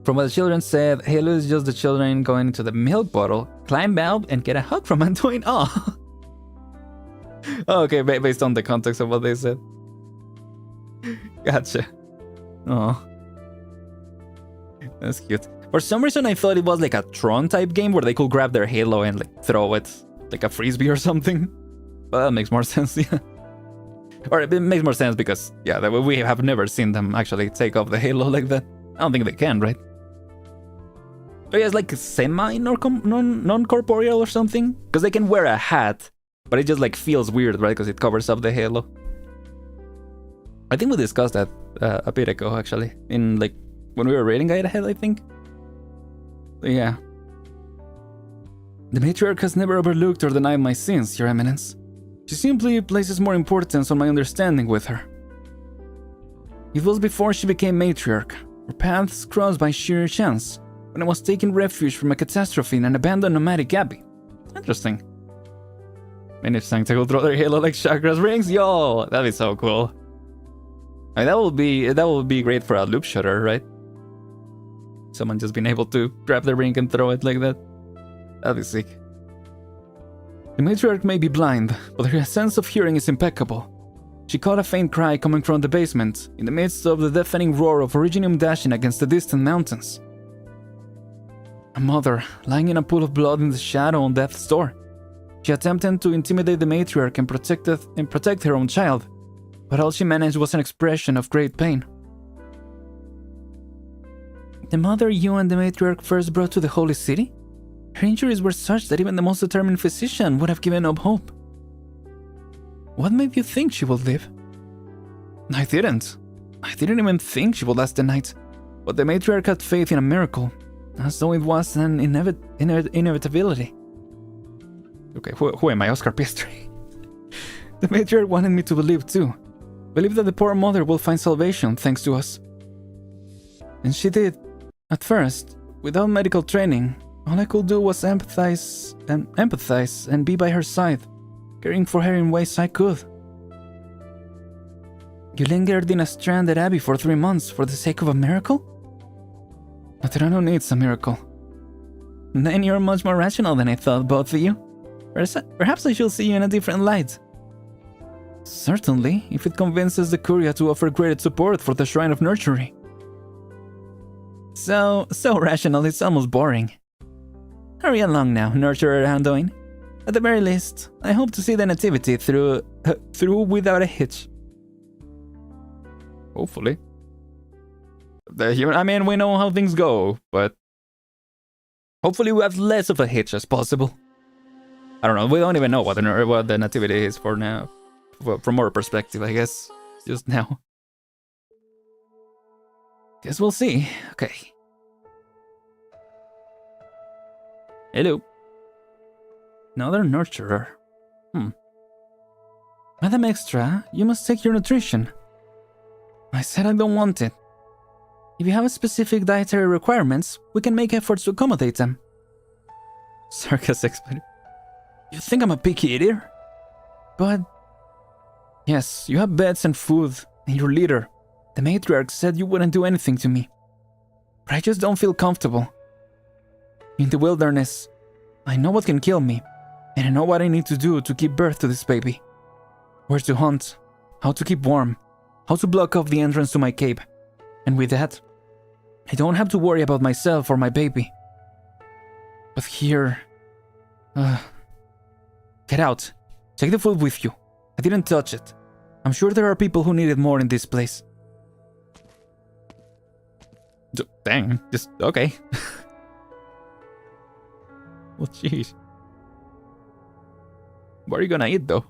B: From what the children said, Halo is just the children going into the milk bottle, climb out, and get a hug from Antoine. Oh, okay, based on the context of what they said. Gotcha. Oh, that's cute. For some reason, I thought it was like a Tron type game where they could grab their Halo and like throw it like a frisbee or something. But that makes more sense, yeah. Or it makes more sense because, yeah, we have never seen them actually take off the Halo like that. I don't think they can, right? But yeah, it's like semi non-corporeal or something. Because they can wear a hat, but it just like feels weird, right? Because it covers up the Halo. I think we discussed that a bit ago, actually, in like when we were rating Guide Ahead, I think. So, yeah.
J: The matriarch has never overlooked or denied my sins, Your Eminence. She simply places more importance on my understanding with her. It was before she became matriarch. Our paths crossed by sheer chance, when I was taking refuge from a catastrophe in an abandoned nomadic abbey. Interesting. And if Sancta will throw their halo like chakras rings, yo, that'd be so cool. I mean, that would be great for a loop shooter, right? Someone just being able to grab the ring and throw it like that. That'd be sick. The matriarch may be blind, but her sense of hearing is impeccable. She caught a faint cry coming from the basement, in the midst of the deafening roar of Originium dashing against the distant mountains. A mother, lying in a pool of blood in the shadow on death's door. She attempted to intimidate the matriarch and protect her own child, but all she managed was an expression of great pain. The mother you and the matriarch first brought to the Holy City? Her injuries were such that even the most determined physician would have given up hope. What made you think she would live? I didn't. I didn't even think she would last the night, but the matriarch had faith in a miracle, as though it was an inevitability. Okay, who am I, Oscar Piastri? The matriarch wanted me to believe too. Believe that the poor mother will find salvation thanks to us. And she did. At first, without medical training, all I could do was empathize and be by her side, caring for her in ways I could. You lingered in a stranded abbey for 3 months for the sake of a miracle? Materano needs a miracle. Then you're much more rational than I thought, both of you. Perhaps I should see you in a different light. Certainly, if it convinces the Curia to offer greater support for the Shrine of Nurturing. So rational, it's almost boring. Hurry along now, Nurturer Anduin. At the very least, I hope to see the nativity through without a hitch. Hopefully. I mean, we know how things go, but hopefully we have less of a hitch as possible. I don't know, we don't even know what the nativity is for now. From our perspective, I guess, just now. Guess we'll see. Okay. Hello. Another nurturer. Madam Extra, you must take your nutrition. I said I don't want it. If you have specific dietary requirements, we can make efforts to accommodate them. Circus expert. You think I'm a picky eater? But... yes, you have beds and food, and your leader, the matriarch, said you wouldn't do anything to me. But I just don't feel comfortable. In the wilderness, I know what can kill me, and I know what I need to do to give birth to this baby. Where to hunt, how to keep warm, how to block off the entrance to my cave. And with that, I don't have to worry about myself or my baby. But here... get out. Take the food with you. I didn't touch it. I'm sure there are people who need it more in this place. Dang, just okay. Well, jeez. What are you gonna eat, though?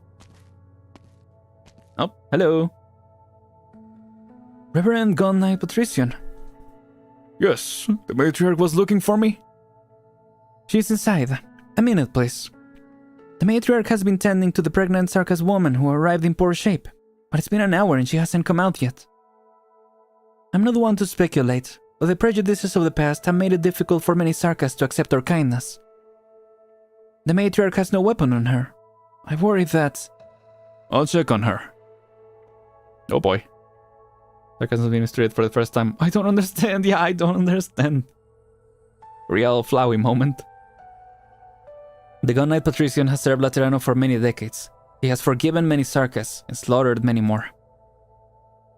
J: Oh, hello. Reverend Gun Knight Patrician. Yes, the matriarch was looking for me. She's inside. A minute, please. The matriarch has been tending to the pregnant Sarkas woman who arrived in poor shape, but it's been an hour and she hasn't come out yet. I'm not one to speculate, but the prejudices of the past have made it difficult for many Sarkas to accept our kindness. The matriarch has no weapon on her. I worry that... I'll check on her. Oh boy. Sarkas has been straight for the first time. I don't understand. Yeah, I don't understand. Real Flowey moment. The Gun Knight Patrician has served Laterano for many decades. He has forgiven many Sarkas and slaughtered many more.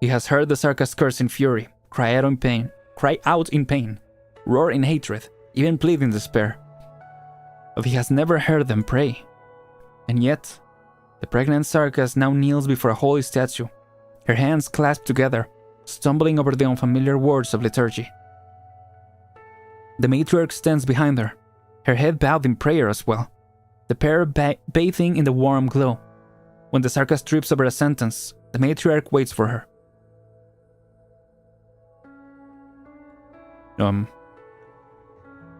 J: He has heard the Sarkas curse in fury, cry out in pain, roar in hatred, even plead in despair. But he has never heard them pray. And yet, the pregnant Sarkas now kneels before a holy statue, her hands clasped together, stumbling over the unfamiliar words of liturgy. The matriarch stands behind her, her head bowed in prayer as well, the pair bathing in the warm glow. When the Sarkas trips over a sentence, the matriarch waits for her.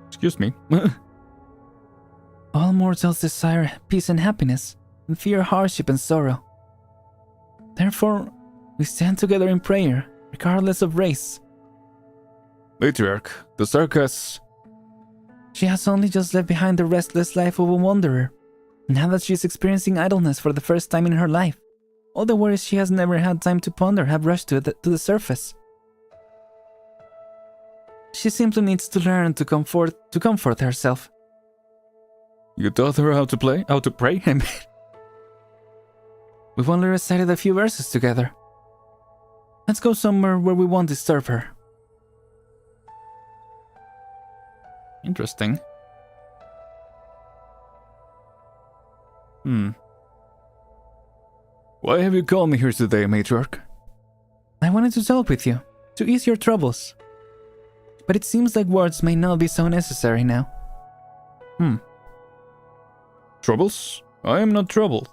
J: Excuse me. All mortals desire peace and happiness, and fear hardship and sorrow. Therefore, we stand together in prayer, regardless of race.
B: Matriarch, the Sarkas...
J: She has only just left behind the restless life of a wanderer. Now that she is experiencing idleness for the first time in her life, all the worries she has never had time to ponder have rushed to the surface. She simply needs to learn to comfort herself.
B: You taught her how to pray? I mean...
J: We've only recited a few verses together. Let's go somewhere where we won't disturb her.
B: Interesting. Why have you called me here today, Matriarch?
J: I wanted to talk with you, to ease your troubles. But it seems like words may not be so necessary now.
B: Troubles? I am not troubled.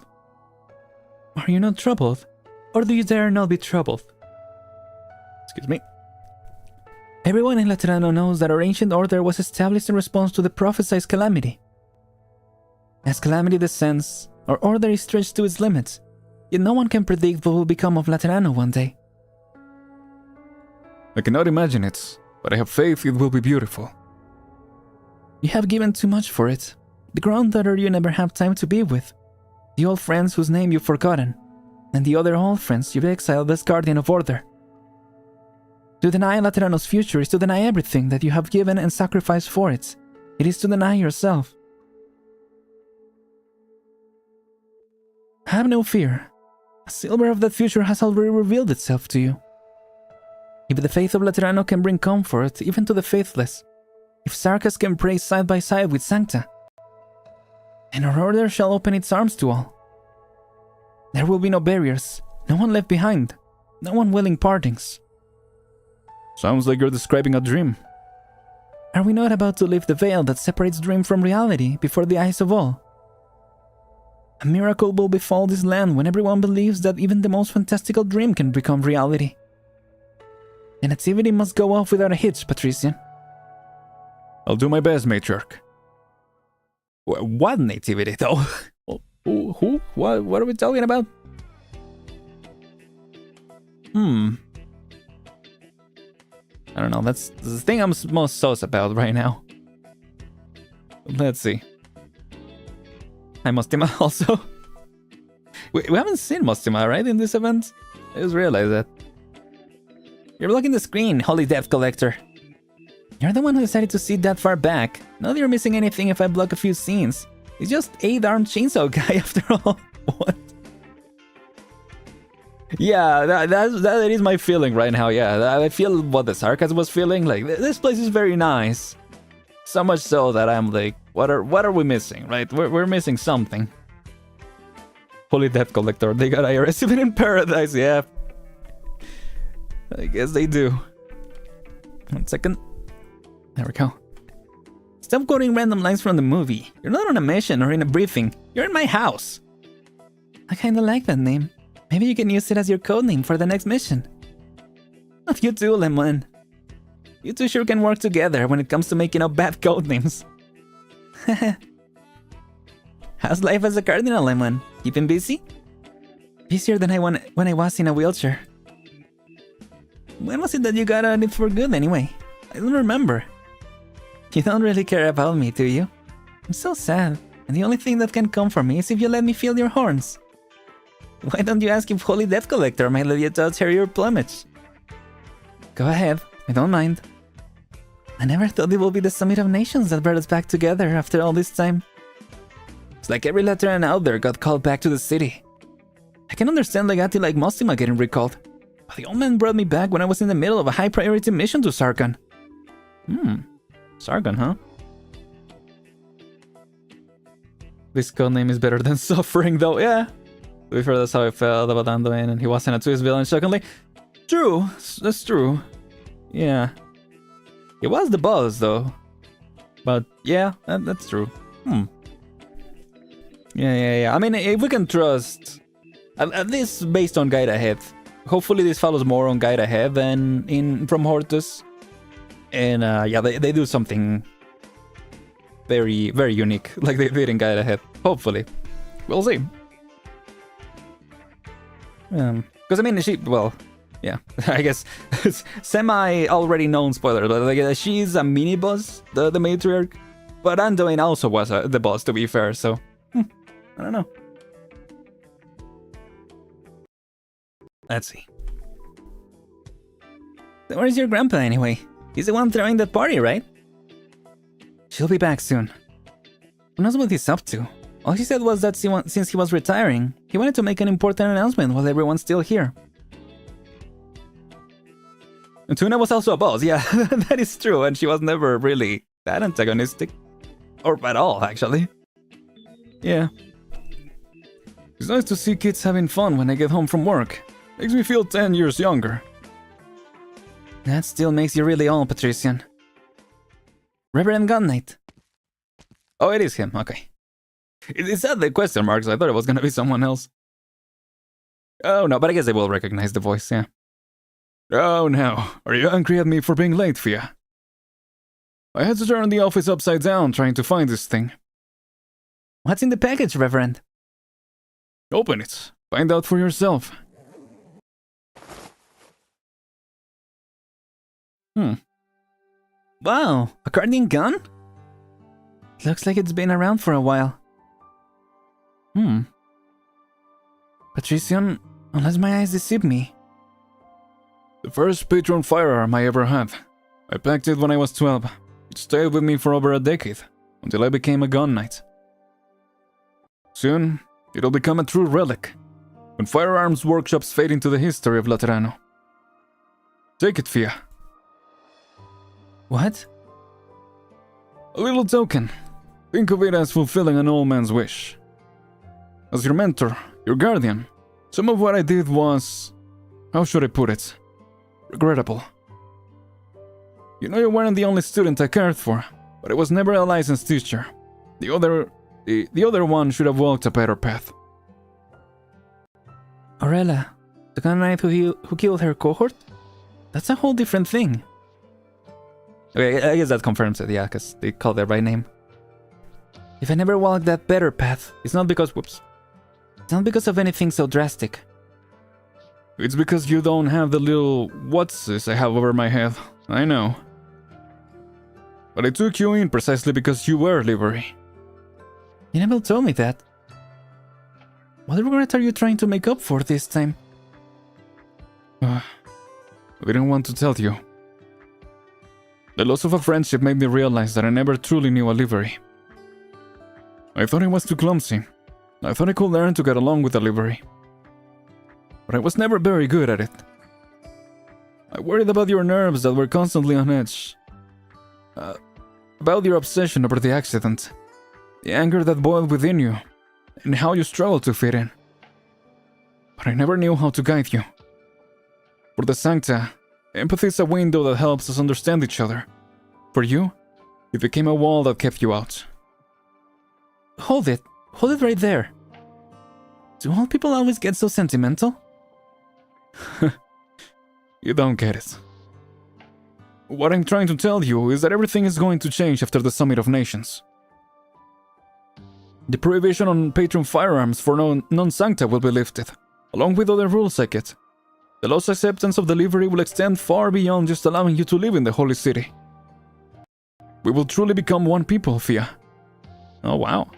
J: Are you not troubled? Or do you dare not be troubled?
B: Excuse me.
J: Everyone in Laterano knows that our ancient order was established in response to the prophesied calamity. As calamity descends, our order is stretched to its limits, yet no one can predict what will become of Laterano one day.
B: I cannot imagine it, but I have faith it will be beautiful.
J: You have given too much for it. The granddaughter you never have time to be with, the old friends whose name you've forgotten, and the other old friends you've exiled as guardian of order. To deny Laterano's future is to deny everything that you have given and sacrificed for it. It is to deny yourself. Have no fear. A silver of that future has already revealed itself to you. If the faith of Laterano can bring comfort even to the faithless, if Sarkas can pray side by side with Sancta, and our order shall open its arms to all. There will be no barriers, no one left behind, no unwilling partings.
B: Sounds like you're describing a dream.
J: Are we not about to lift the veil that separates dream from reality before the eyes of all? A miracle will befall this land when everyone believes that even the most fantastical dream can become reality. The nativity must go off without a hitch, Patrician.
B: I'll do my best, Matriarch.
J: What nativity, though? Who? What are we talking about?
B: I don't know, that's the thing I'm most sauce about right now. Let's see. Hi, Mostima, also. We haven't seen Mostima, right, in this event? I just realized that.
J: You're blocking the screen, Holy Death Collector. You're the one who decided to sit that far back. Not that you're missing anything if I block a few scenes. It's just 8-armed chainsaw guy after all. What?
B: Yeah, that is my feeling right now, yeah. I feel what the Sarkas was feeling. Like, this place is very nice. So much so that I'm like, what are we missing, right? We're missing something. Holy Death Collector, they got IRS even in paradise, yeah. I guess they do. 1 second. There we go.
J: Stop quoting random lines from the movie. You're not on a mission or in a briefing. You're in my house. I kinda like that name. Maybe you can use it as your codename for the next mission. You too, Lemon. You two sure can work together when it comes to making up bad codenames. How's life as a cardinal, Lemon? Keeping busy? Busier than when I was in a wheelchair. When was it that you got out of it for good, anyway? I don't remember. You don't really care about me, do you? I'm so sad, and the only thing that can come for me is if you let me feel your horns. Why don't you ask if Holy Death Collector might let you touch her your plumage? Go ahead, I don't mind. I never thought it would be the Summit of Nations that brought us back together after all this time. It's like every Lateran out there got called back to the city. I can understand Legati like Mostima getting recalled, but the old man brought me back when I was in the middle of a high-priority mission to Sargon.
B: Sargon, huh? This codename is better than Suffering, though, yeah. To be fair, that's how I felt about Anduin, and he wasn't a twist villain, shockingly. True, that's true. Yeah. He was the boss, though. But, yeah, that's true. Yeah. I mean, if we can trust... At least based on Guide Ahead. Hopefully this follows more on Guide Ahead than from Hortus. And, yeah, they do something very, very unique, like they did in Guide Ahead. Hopefully. We'll see. Because I mean, well, yeah, I guess it's semi already known spoiler, but like, she's a mini boss, the matriarch, but Anduin also was the boss, to be fair, so I don't know. Let's see. Where's your grandpa anyway? He's the one throwing that party, right? She'll be back soon. Who knows what he's up to? All he said was that since he was retiring, he wanted to make an important announcement while everyone's still here. And Tuna was also a boss, yeah, that is true, and she was never really that antagonistic. Or at all, actually. Yeah. It's nice to see kids having fun when I get home from work. Makes me feel 10 years younger. That still makes you really old, Patrician. Reverend Gunnight. Oh, it is him, okay. It said the question marks, I thought it was gonna be someone else. Oh no, but I guess they will recognize the voice, yeah. Oh no, are you angry at me for being late, Fia? I had to turn the office upside down trying to find this thing. What's in the package, Reverend? Open it. Find out for yourself. Wow, a Guardian gun? Looks like it's been around for a while. Patrician, unless my eyes deceive me. The first patron firearm I ever had. I packed it when I was 12. It stayed with me for over a decade, until I became a gun knight. Soon, it'll become a true relic, when firearms workshops fade into the history of Laterano. Take it, Fia. What? A little token. Think of it as fulfilling an old man's wish. As your mentor, your guardian, some of what I did was... how should I put it? Regrettable. You know, you weren't the only student I cared for, but I was never a licensed teacher. The other one should have walked a better path. Aurela, the gun knight who killed her cohort? That's a whole different thing. Okay, I guess that confirms it, yeah, because they called her by name. If I never walked that better path, it's not because... whoops. It's not because of anything so drastic. It's because you don't have the little what's-this I have over my head. I know. But I took you in precisely because you were livery. You never told me that. What regret are you trying to make up for this time? I didn't want to tell you. The loss of a friendship made me realize that I never truly knew a livery. I thought I was too clumsy. I thought I could learn to get along with a livery. But I was never very good at it. I worried about your nerves that were constantly on edge. About your obsession over the accident. The anger that boiled within you. And how you struggled to fit in. But I never knew how to guide you. For the Sancta, empathy is a window that helps us understand each other. For you, it became a wall that kept you out. Hold it right there. Do all people always get so sentimental? You don't get it. What I'm trying to tell you is that everything is going to change after the Summit of Nations. The prohibition on patron firearms for non-sancta will be lifted, along with other rules like it. The lost acceptance of delivery will extend far beyond just allowing you to live in the Holy City. We will truly become one people, Fia. Oh wow.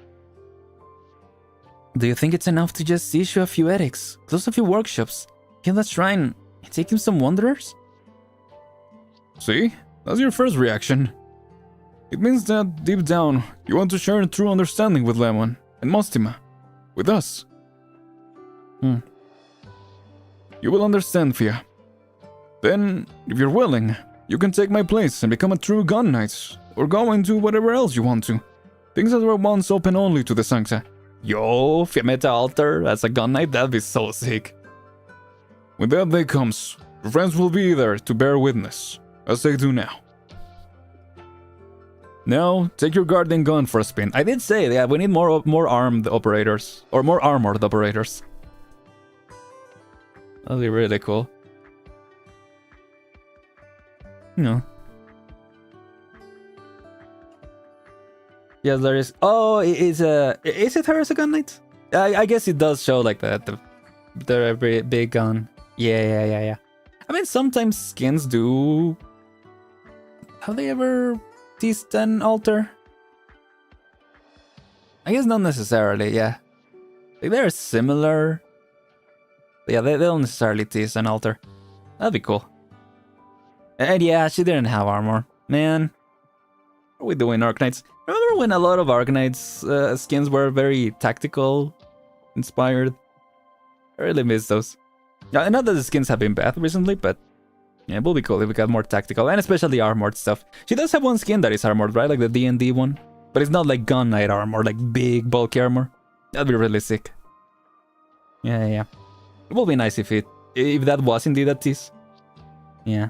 B: Do you think it's enough to just issue a few edicts, close a few workshops, kill a shrine, and take in some wanderers? See? That's your first reaction. It means that, deep down, you want to share a true understanding with Lemon and Mostima. With us. You will understand, Fia. Then, if you're willing, you can take my place and become a true gun knight, or go and do whatever else you want to. Things that were once open only to the Sancta. Yo, Fiametta Altar as a gun knight, that'd be so sick. When that day comes, your friends will be there to bear witness, as they do now. Now, take your guardian gun for a spin. I did say, yeah, we need more armed operators, or more armored operators. That'd be really cool. No. Yes, there is. Oh, is it her as a gun knight? I guess it does show like the very big gun. Yeah. I mean, sometimes skins do. Have they ever teased an altar? I guess not necessarily. Yeah, like they're similar. But yeah, they don't necessarily tease an altar. That'd be cool. And yeah, she didn't have armor. Man, what are we doing, Arknights? Remember when a lot of Arknights skins were very tactical inspired? I really miss those. Yeah, not that the skins have been bad recently, but yeah, it will be cool if we got more tactical, and especially armored stuff. She does have one skin that is armored, right? Like the D&D one. But it's not like gun knight armor, like big bulky armor. That'd be really sick. Yeah. It would be nice if that was indeed a tease. Yeah.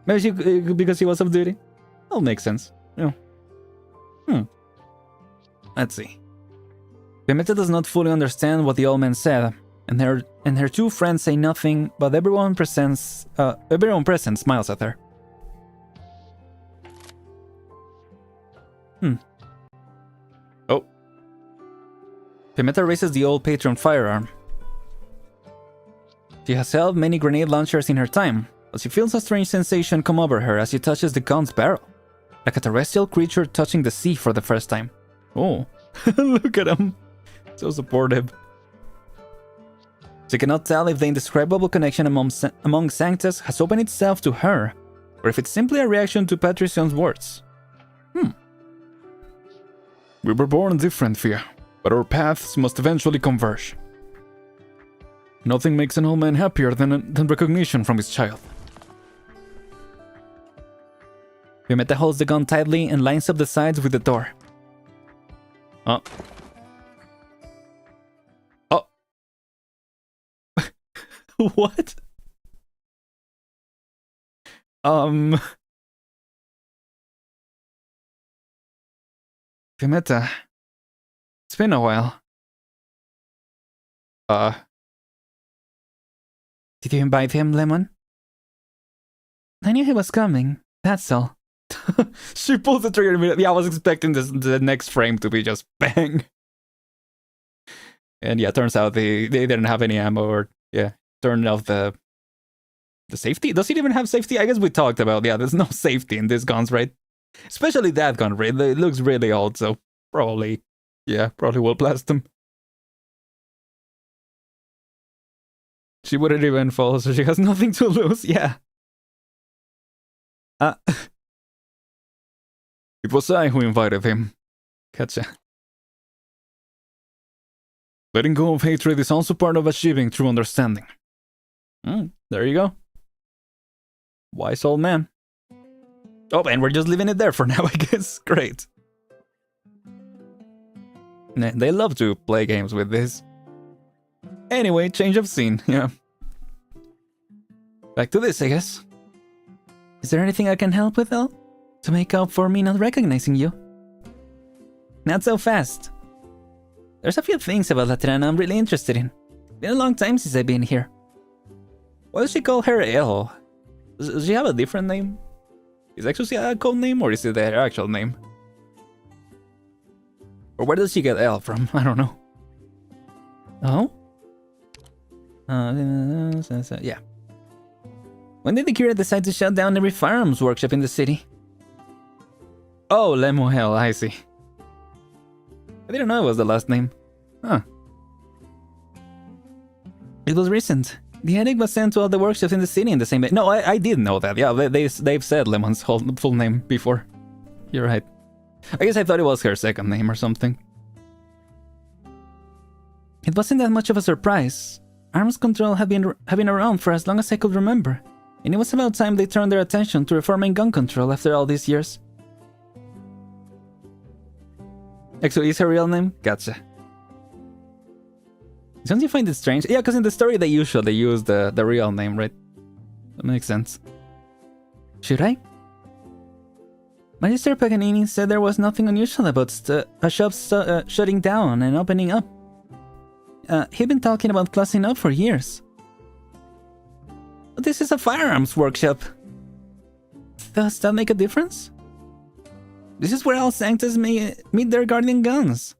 B: Maybe she, because she was off duty? That'll make sense. Yeah. Let's see. Pimenta does not fully understand what the old man said, and her two friends say nothing, but everyone present smiles at her. Oh. Pimenta raises the old patron firearm. She has held many grenade launchers in her time, but she feels a strange sensation come over her as she touches the gun's barrel, like a terrestrial creature touching the sea for the first time. Oh, look at him. So supportive. She cannot tell if the indescribable connection among Sanctus has opened itself to her, or if it's simply a reaction to Patrician's words. We were born different, Fia, but our paths must eventually converge. Nothing makes an old man happier than recognition from his child. Pimenta holds the gun tightly and lines up the sides with the door. Oh. What? Pimenta. It's been a while. Did you invite him, Lemon? I knew he was coming, that's all. She pulls the trigger immediately. Yeah, I was expecting the next frame to be just bang. And yeah, turns out they didn't have any ammo, or yeah, turned off the safety. Does it even have safety? I guess we talked about, yeah, there's no safety in these guns, right? Especially that gun, right? It looks really old, so probably will blast them. She wouldn't even fall, so she has nothing to lose, yeah. It was I who invited him. Gotcha. Letting go of hatred is also part of achieving true understanding. There you go. Wise old man. Oh, and we're just leaving it there for now, I guess. Great. They love to play games with this. Anyway, change of scene, yeah. Back to this, I guess. Is there anything I can help with, El? To make up for me not recognizing you? Not so fast. There's a few things about Latrana I'm really interested in. Been a long time since I've been here. Why does she call her El? Does she have a different name? Is it actually a code name, or is it her actual name? Or where does she get El from? I don't know. Oh? Yeah. When did the Kira decide to shut down every firearms workshop in the city? Oh, Lemuel, I see. I didn't know it was the last name. Huh. It was recent. The edict was sent to all the workshops in the city in the same day. No, I did know that. Yeah, they've said Lemon's full name before. You're right. I guess I thought it was her second name or something. It wasn't that much of a surprise. Arms control had been around for as long as I could remember, and it was about time they turned their attention to reforming gun control after all these years. Actually, is her real name? Gotcha. Don't you find it strange? Yeah, because in the story they usually use the real name, right? That makes sense. Should I? Magister Paganini said there was nothing unusual about a shop shutting down and opening up. He'd been talking about closing up for years. But this is a firearms workshop. Does that make a difference?
J: This is where all Sanctus meet their guardian guns.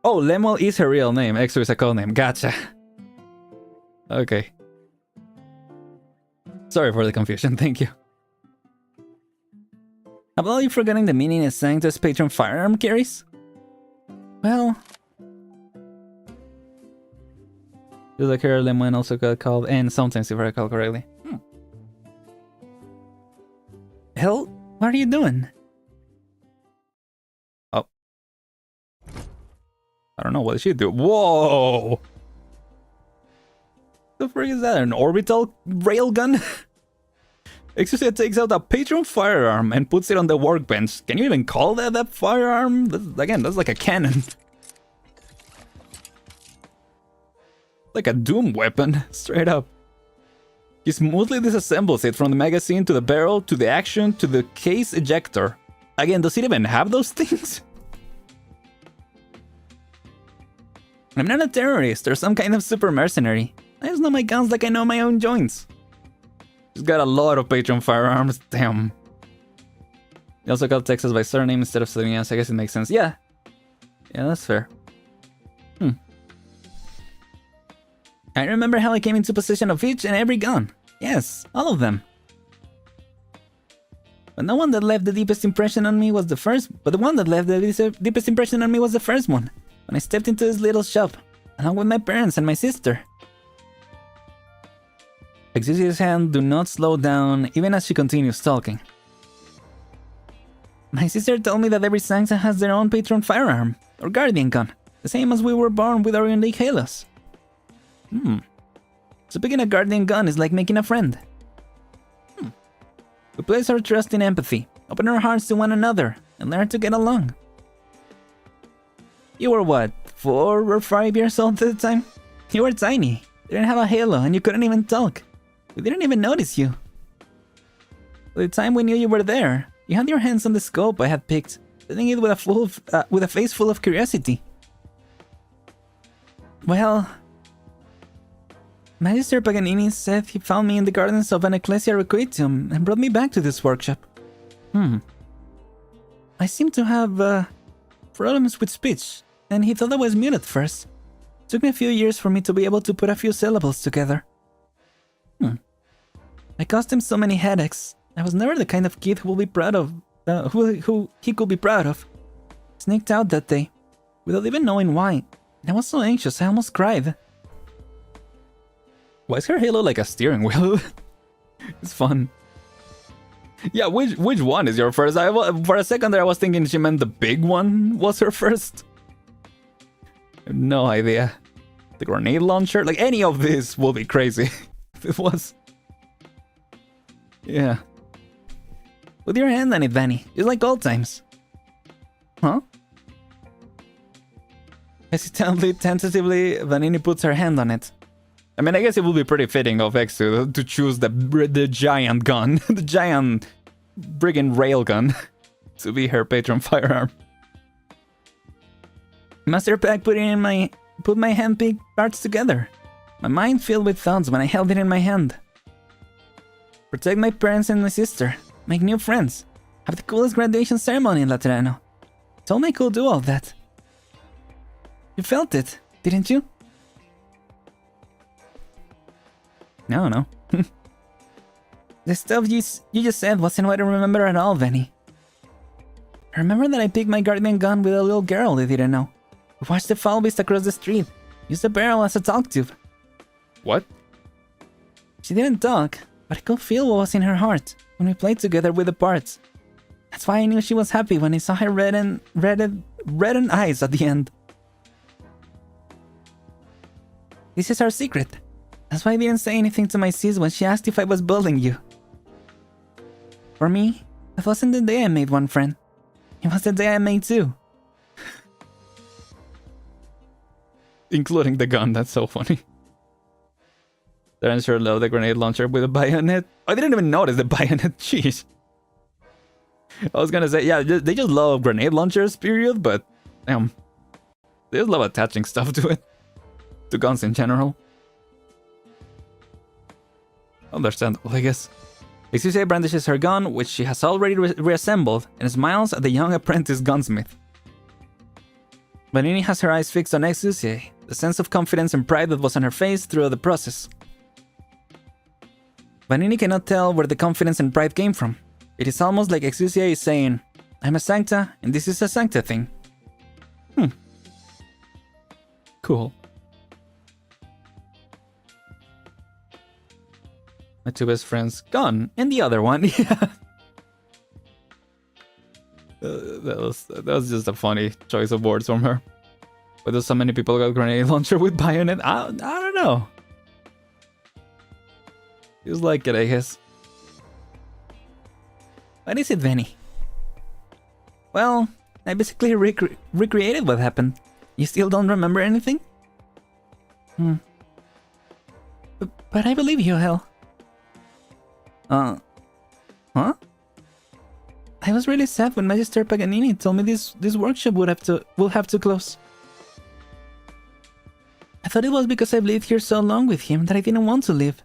J: Oh, Lemuel is her real name. Exo is a code name. Gotcha. Okay. Sorry for the confusion. Thank you. Have all you forgotten the meaning of Sanctus' patron firearm carries? Well... You like her, Lemuel also got called N sometimes if I recall correctly. Hell, what are you doing? Oh. I don't know, what did she do? Whoa! The frick is that? An orbital railgun? Exosia takes out a patron firearm and puts it on the workbench. Can you even call that a firearm? Again, that's like a cannon. Like a doom weapon, straight up. He smoothly disassembles it from the magazine to the barrel to the action to the case ejector. Again, does it even have those things? I'm not a terrorist or some kind of super mercenary. I just know my guns like I know my own joints. She's got a lot of patron firearms, damn. He also called Texas by surname instead of something else. I guess it makes sense. Yeah. Yeah, that's fair. I remember how I came into possession of each and every gun. Yes, all of them. But the one that left the deepest impression on me was the first. But the one that left the deepest impression on me was the first one. When I stepped into this little shop, along with my parents and my sister. Exosia's hand do not slow down, even as she continues talking. My sister told me that every Sancta has their own patron firearm, or guardian gun, the same as we were born with our unique halos. So picking a guardian gun is like making a friend. We place our trust in empathy, open our hearts to one another, and learn to get along. You were what, 4 or 5 years old at the time? You were tiny, didn't have a halo, and you couldn't even talk. We didn't even notice you. By the time we knew you were there, you had your hands on the scope I had picked, filling it with a face full of curiosity. Well... Magister Paganini said he found me in the gardens of an Ecclesia Requiem and brought me back to this workshop. I seem to have problems with speech, and he thought I was mute at first. It took me a few years for me to be able to put a few syllables together. I caused him so many headaches. I was never the kind of kid who will be proud of, who he could be proud of. Sneaked out that day, without even knowing why. And I was so anxious, I almost cried. Why is her halo like a steering wheel? It's fun. Yeah, which one is your first? For a second there I was thinking she meant the big one was her first. I have no idea. The grenade launcher? Like, any of this will be crazy. If it was. Yeah. With your hand on it, Vanny. Just like old times. Huh? Hesitantly, tentatively, Vanini puts her hand on it. I mean, I guess it would be pretty fitting of Exu to choose the giant gun, the giant brigand railgun, to be her patron firearm. Master Pack put my hand-picked parts together. My mind filled with thoughts when I held it in my hand. Protect my parents and my sister, make new friends, have the coolest graduation ceremony in Laterano. Told me I could do all that. You felt it, didn't you? No. The stuff you just said wasn't what I remember at all, Venny. I remember that I picked my guardian gun with a little girl I didn't know. We watched the foul beast across the street, used the barrel as a talk tube. What? She didn't talk, but I could feel what was in her heart when we played together with the parts. That's why I knew she was happy when I saw her reddened eyes at the end. This is our secret. That's why I didn't say anything to my sis when she asked if I was bullying you. For me, that wasn't the day I made one friend. It was the day I made two. Including the gun, that's so funny. Darren sure loved the grenade launcher with a bayonet. I didn't even notice the bayonet, jeez. I was gonna say, yeah, they just love grenade launchers, period, but damn. They just love attaching stuff to it. To guns in general. Understandable, I guess.
B: Exusia brandishes her gun, which she has already reassembled, and smiles at the young apprentice gunsmith. Vanini has her eyes fixed on Exusia, the sense of confidence and pride that was on her face throughout the process. Vanini cannot tell where the confidence and pride came from. It is almost like Exusia is saying, I'm a Sancta, and this is a Sancta thing. Cool. My two best friends gone, and the other one, yeah. That was just a funny choice of words from her. Whether so many people got grenade launcher with bayonet, I don't know. Feels like it, I guess. What is it, Venny? Well, I basically recreated what happened. You still don't remember anything? But I believe you, Hel. Huh? I was really sad when Magister Paganini told me this workshop will have to close. I thought it was because I've lived here so long with him that I didn't want to leave.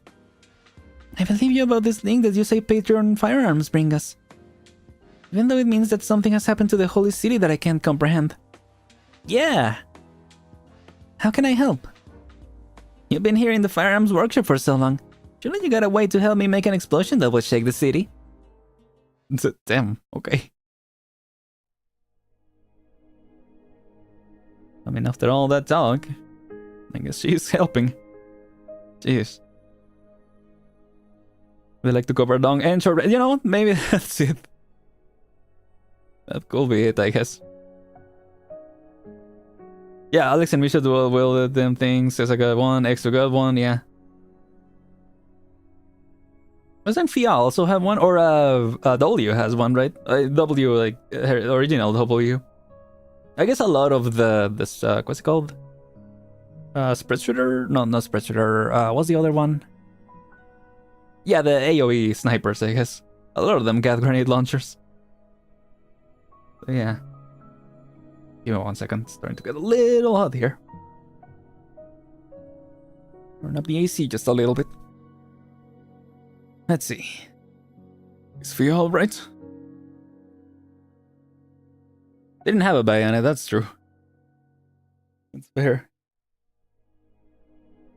B: I believe you about this thing that you say Patreon firearms bring us. Even though it means that something has happened to the holy city that I can't comprehend. Yeah! How can I help? You've been here in the firearms workshop for so long. Surely you got a way to help me make an explosion that will shake the city? Damn, okay. I mean, after all that talk, I guess she's helping. Jeez. We like to cover long and short. You know what? Maybe that's it. That could be it, I guess. Yeah, Alex and Misha will them things. Says I got one, extra got one, yeah. Doesn't Fia also have one? Or W has one, right? W, like her original W. I guess a lot of this what's it called? Spread shooter? No, not spread shooter. What's the other one? Yeah, the AoE snipers, I guess. A lot of them got grenade launchers. So yeah. Give me 1 second. It's starting to get a little hot here. Turn up the AC just a little bit. Let's see. Is Fia alright? Didn't have a bayonet, that's true. That's fair.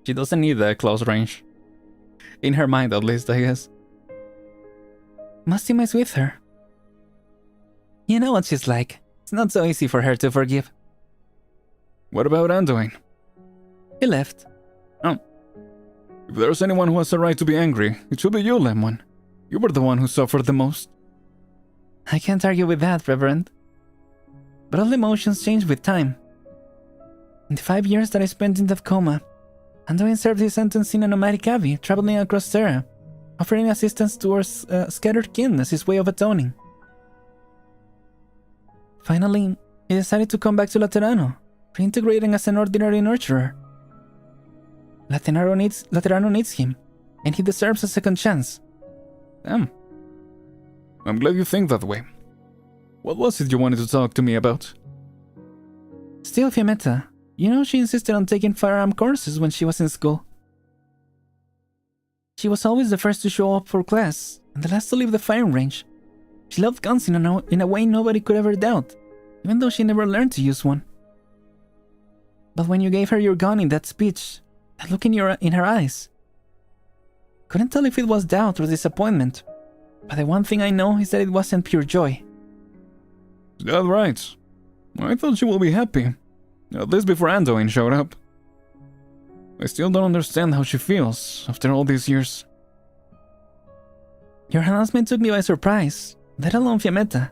B: She doesn't need the close range. In her mind, at least, I guess. Must mess with her. You know what she's like. It's not so easy for her to forgive. What about Anduin? He left. Oh. If there's anyone who has a right to be angry, it should be you, Lemon. You were the one who suffered the most. I can't argue with that, Reverend. But all emotions change with time. In the 5 years that I spent in that coma, Anduin served his sentence in a nomadic abbey, traveling across Terra, offering assistance towards scattered kin as his way of atoning. Finally, he decided to come back to Laterano, reintegrating as an ordinary nurturer. Laterano needs him, and he deserves a second chance. Damn. I'm glad you think that way. What was it you wanted to talk to me about? Still, Fiametta, you know she insisted on taking firearm courses when she was in school. She was always the first to show up for class, and the last to leave the firing range. She loved guns in a way nobody could ever doubt, even though she never learned to use one. But when you gave her your gun in that speech, that look in her eyes, couldn't tell if it was doubt or disappointment, but the one thing I know is that it wasn't pure joy. Is that right? I thought she will be happy, at least before Anduin showed up. I still don't understand how she feels after all these years. Your announcement took me by surprise, let alone Fiametta.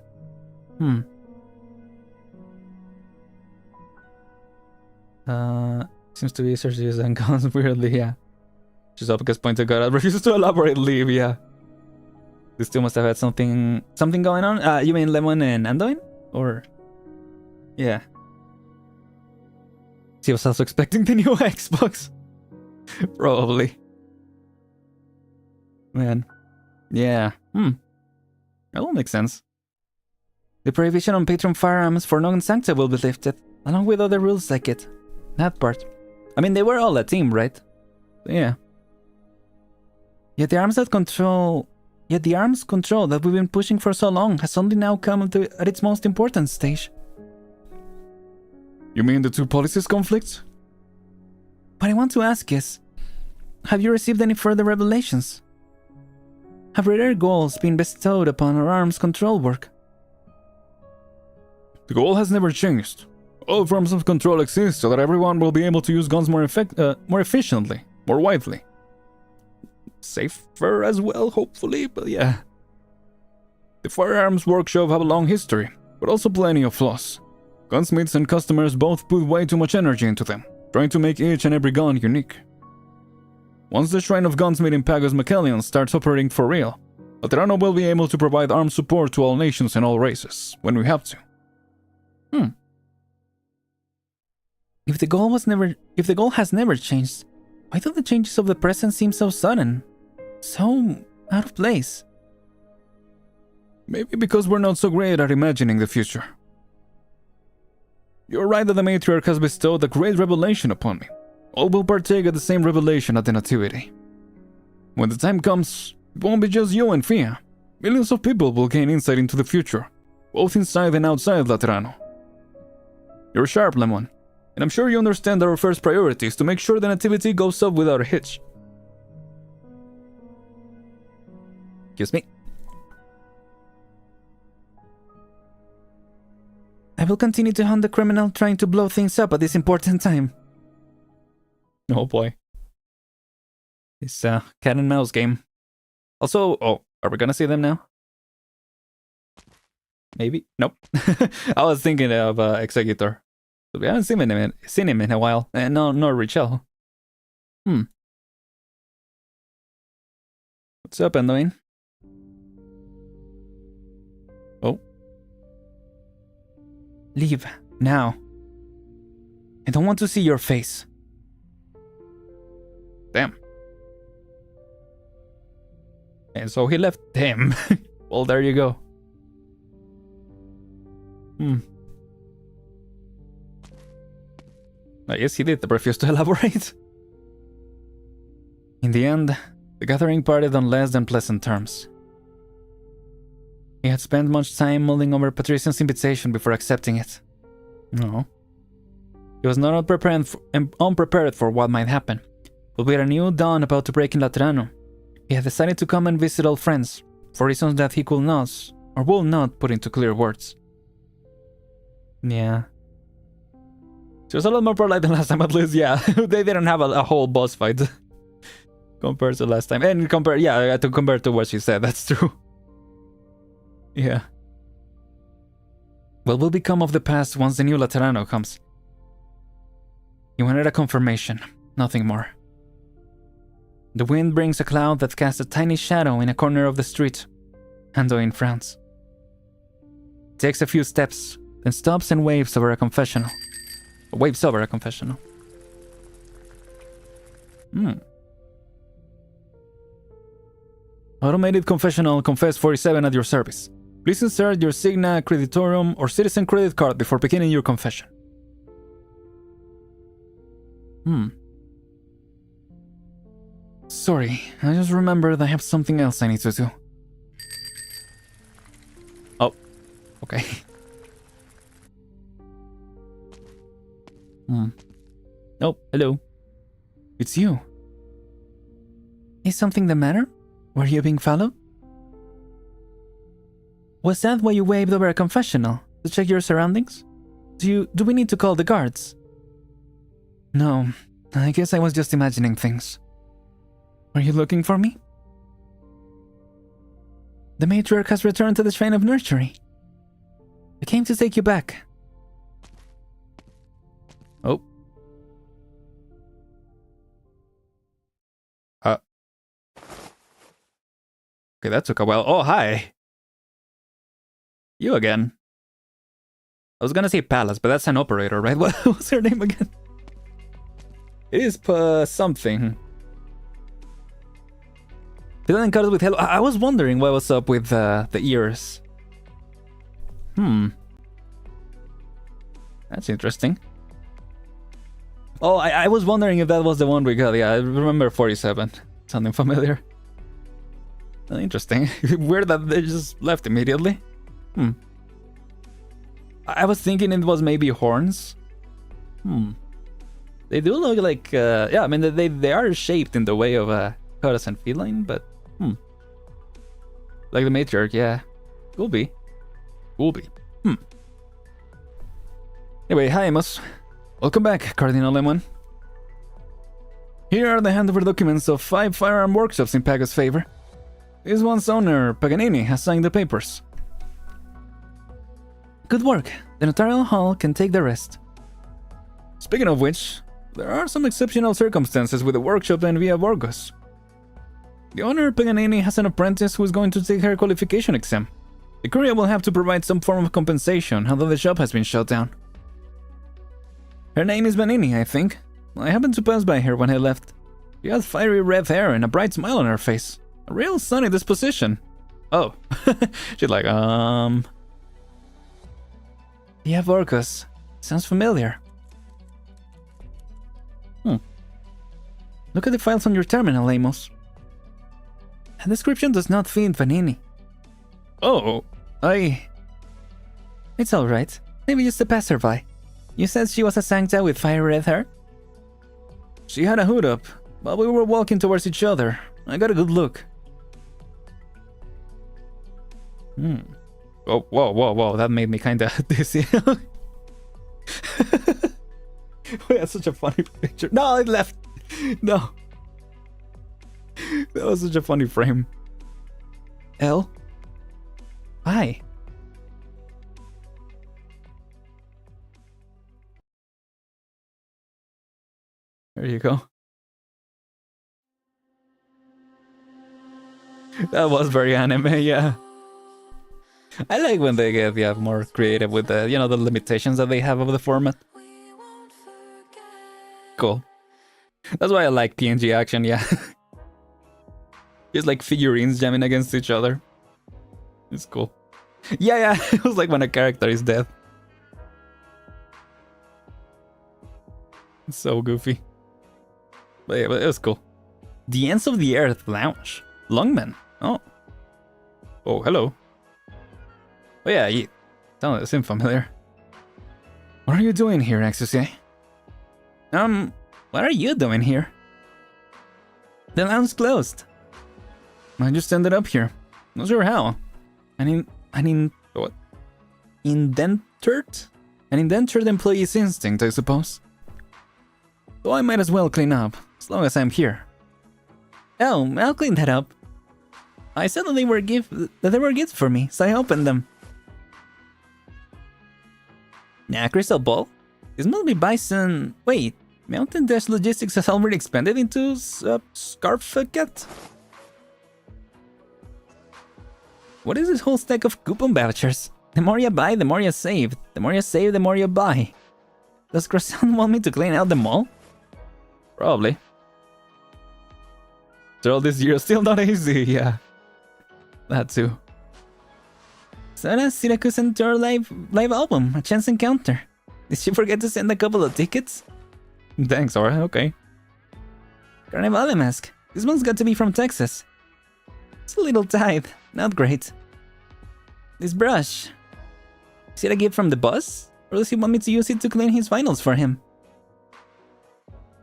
B: Seems to be searches and guns weirdly, yeah. Shizuka's pointed God refuses to elaborate, leave, yeah. These two must have had something going on. You mean Lemon and Anduin? Or... yeah. She was also expecting the new Xbox. Probably. Man. Yeah. That will make sense. The prohibition on patron firearms for non-sancta will be lifted, along with other rules like it. That part. I mean, they were all a team, right? So, yeah. Yet the arms that control
J: Yet the arms control that we've been pushing for so long has only now come at its most important stage.
B: You mean the two policies conflict?
J: What I want to ask is, have you received any further revelations? Have rare goals been bestowed upon our arms control work?
B: The goal has never changed. All forms of control exist so that everyone will be able to use guns more efficiently, more widely. Safer as well, hopefully, but yeah. The firearms workshop have a long history, but also plenty of flaws. Gunsmiths and customers both put way too much energy into them, trying to make each and every gun unique. Once the Shrine of Gunsmith in Pagos Macallion starts operating for real, Laterano will be able to provide armed support to all nations and all races, when we have to.
J: If the goal has never changed, why do the changes of the present seem so sudden? So out of place?
B: Maybe because we're not so great at imagining the future. You're right that the matriarch has bestowed a great revelation upon me. All will partake of the same revelation at the Nativity. When the time comes, it won't be just you and Fia. Millions of people will gain insight into the future, both inside and outside Laterano. You're sharp, Lemon, and I'm sure you understand that our first priority is to make sure the Nativity goes up without a hitch.
J: Excuse me. I will continue to hunt the criminal trying to blow things up at this important time.
B: Oh boy.
J: This cat and mouse game.
B: Also, are we gonna see them now?
J: Maybe?
B: Nope. I was thinking of Executor. We haven't seen him in a while. And no, nor Richelle.
J: What's up, Anduin?
B: Oh.
J: Leave, now. I don't want to see your face.
B: Damn. And so he left him. Well, there you go. I guess he did refuse to elaborate.
J: In the end, the gathering parted on less than pleasant terms. He had spent much time mulling over Patrician's invitation before accepting it.
B: No.
J: He was not unprepared for what might happen, but with a new dawn about to break in Laterano, he had decided to come and visit old friends, for reasons that he could not, or will not, put into clear words.
B: Yeah. She was a lot more polite than last time, at least, yeah. They didn't have a whole boss fight compared to last time. And compared to what she said, that's true. Yeah.
J: What will become of the past once the new Laterano comes? He wanted a confirmation, nothing more. The wind brings a cloud that casts a tiny shadow in a corner of the street. Anduin frowns. He takes a few steps, then stops and waves over a confessional.
B: Automated confessional confess 47 at your service. Please insert your Signa, Creditorum, or Citizen credit card before beginning your confession.
J: Sorry, I just remembered I have something else I need to do.
B: Oh, okay.
J: Oh, hello. It's you. Is something the matter? Were you being followed? Was that why you waved over a confessional? To check your surroundings? Do we need to call the guards? No, I guess I was just imagining things. Are you looking for me? The matriarch has returned to the Shrine of Nurturing. I came to take you back.
B: Oh. Okay, that took a while. Oh, hi. You again. I was gonna say Palace, but that's an operator, right? What was her name again? It is something.
J: Fiddle and cuddle with hello. I was wondering what was up with the ears.
B: That's interesting.
J: Oh, I was wondering if that was the one we got. Yeah, I remember 47. Something familiar.
B: Interesting. Weird that they just left immediately. I was thinking it was maybe horns. They do look like, yeah, I mean, they are shaped in the way of a Horus and feline, but, like the matriarch, yeah. Could be. Anyway, hi, Amos. Welcome back, Cardinal Lemon. Here are the handover documents of 5 firearm workshops in Paga's favor. This one's owner, Paganini, has signed the papers. Good work. The notarial hall can take the rest. Speaking of which, there are some exceptional circumstances with the workshop and Via Burgos. The owner, Paganini, has an apprentice who is going to take her qualification exam. The courier will have to provide some form of compensation, although the shop has been shut down. Her name is Vanini, I think. I happened to pass by her when I left. She had fiery red hair and a bright smile on her face. A real sunny disposition. Oh. She's like, Via Burgos. Sounds familiar. Look at the files on your terminal, Amos. The description does not fit Vanini. Oh, It's alright. Maybe just a passerby. You said she was a sancta with fire red hair? She had a hood up, but we were walking towards each other. I got a good look. Oh, whoa, that made me kinda dizzy. We had such a funny picture. No, it left. No. That was such a funny frame. L? Hi. There you go. That was very anime, yeah. I like when they get more creative with the, the limitations that they have of the format. Cool. That's why I like PNG action, yeah. Just like figurines jamming against each other. It's cool. Yeah, it was like when a character is dead. It's so goofy. But yeah, but it was cool. The Ends of the Earth Lounge. Longman. Oh, hello. Oh yeah, you don't seem familiar. What are you doing here, Exusé? What are you doing here? The lounge closed. I just ended up here. Not sure how. What? Indentured? An indentured employee's instinct, I suppose. So I might as well clean up, as long as I'm here. Oh, I'll clean that up. I said that they were gifts for me, so I opened them. Nah, crystal ball? This must be Bison. Wait, Mountain Dash Logistics has already expanded into Scarfacat? What is this whole stack of coupon vouchers? The more you buy, the more you save. The more you save, the more you buy. Does Croissant want me to clean out the mall? Probably. After all this year, still not easy, yeah. That too. Sara Syracuse sent her live album, A Chance Encounter. Did she forget to send a couple of tickets? Thanks, Sora, okay. Carnivale mask. This one's got to be from Texas. It's a little tight, not great. This brush. Is it a gift from the boss? Or does he want me to use it to clean his finals for him?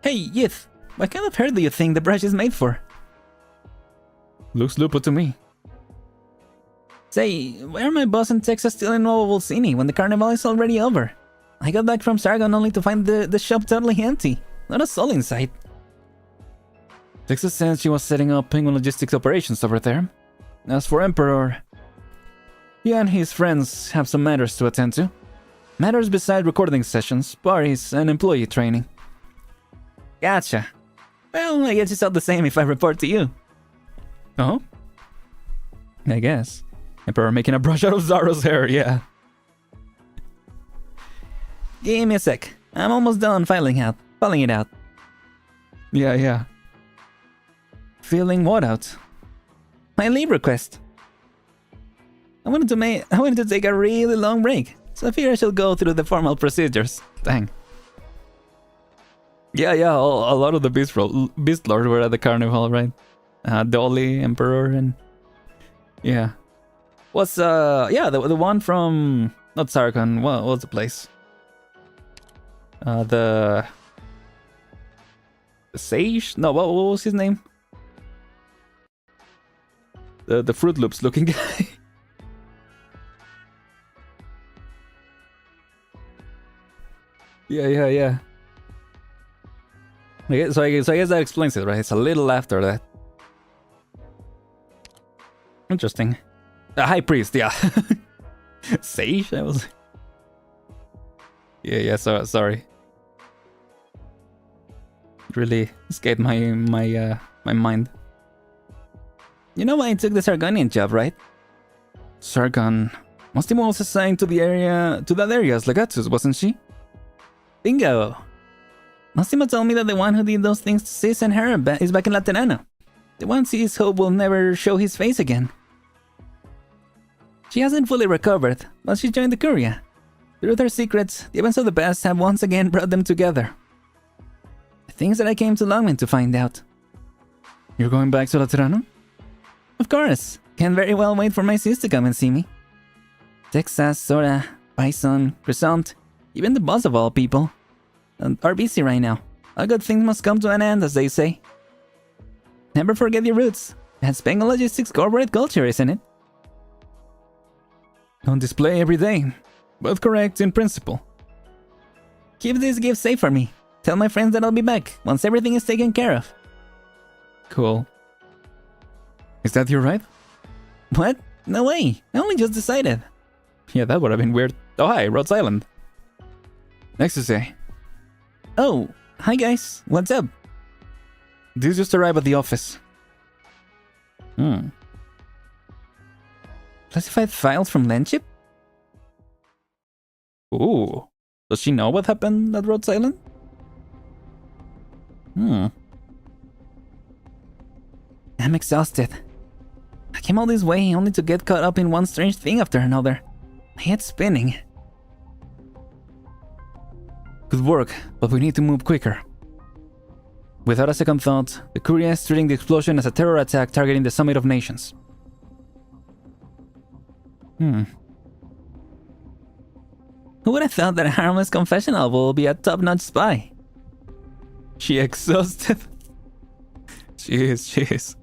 B: Hey, Yith, what kind of hair do you think the brush is made for? Looks lupo to me. Say, why are my boss and Texas still in Nuevo Volcini when the carnival is already over? I got back from Sargon only to find the shop totally empty. Not a soul inside. Texas said she was setting up Penguin Logistics operations over there. As for Emperor, he and his friends have some matters to attend to. Matters beside recording sessions, parties, and employee training. Gotcha. Well, I guess it's all the same if I report to you. Oh? I guess. Emperor making a brush out of Zaro's hair, yeah. Give me a sec. I'm almost done filing it out. Yeah. Filling what out? My leave request. I wanted to take a really long break, so I figured I should go through the formal procedures. Dang. Yeah, a lot of the Beast Lords were at the carnival, right? Dolly, Emperor, and Yeah. What's yeah, the one from not Sargon. What's the place? The Sage? No, what was his name? The Fruit Loops looking guy. Yeah. So I guess that explains it, right? It's a little after that. Interesting. The High Priest, yeah. Sage? I was... Yeah, so sorry. It really escaped my mind. You know why I took the Sargonian job, right? Sargon. Mostimo was assigned to that area as Legatus, wasn't she? Bingo! Mostimo told me that the one who did those things to Sis and her is back in Laterano. The one Sis hoped will never show his face again. She hasn't fully recovered, but she joined the Curia. Through their secrets, the events of the past have once again brought them together. Things that I came to Longman to find out. You're going back to Laterano? Of course. Can't very well wait for my sis to come and see me. Texas, Sora, Bison, Crescent, even the boss of all people, are busy right now. All good things must come to an end, as they say. Never forget your roots. That's Bengal Logistics corporate culture, isn't it? On display every day, but correct in principle. Keep this gift safe for me. Tell my friends that I'll be back once everything is taken care of. Cool. Is that your ride? What? No way. I only just decided. Yeah, that would have been weird. Oh, hi, Rhodes Island. Next to say. Oh, hi guys. What's up? This just arrived at the office. Classified files from Landship? Ooh. Does she know what happened at Rhodes Island? I'm exhausted. I came all this way only to get caught up in one strange thing after another. My head's spinning. Good work, but we need to move quicker. Without a second thought, the Curia is treating the explosion as a terror attack targeting the Summit of Nations. Who would have thought that a harmless confessional will be a top-notch spy? She exhausted. She is.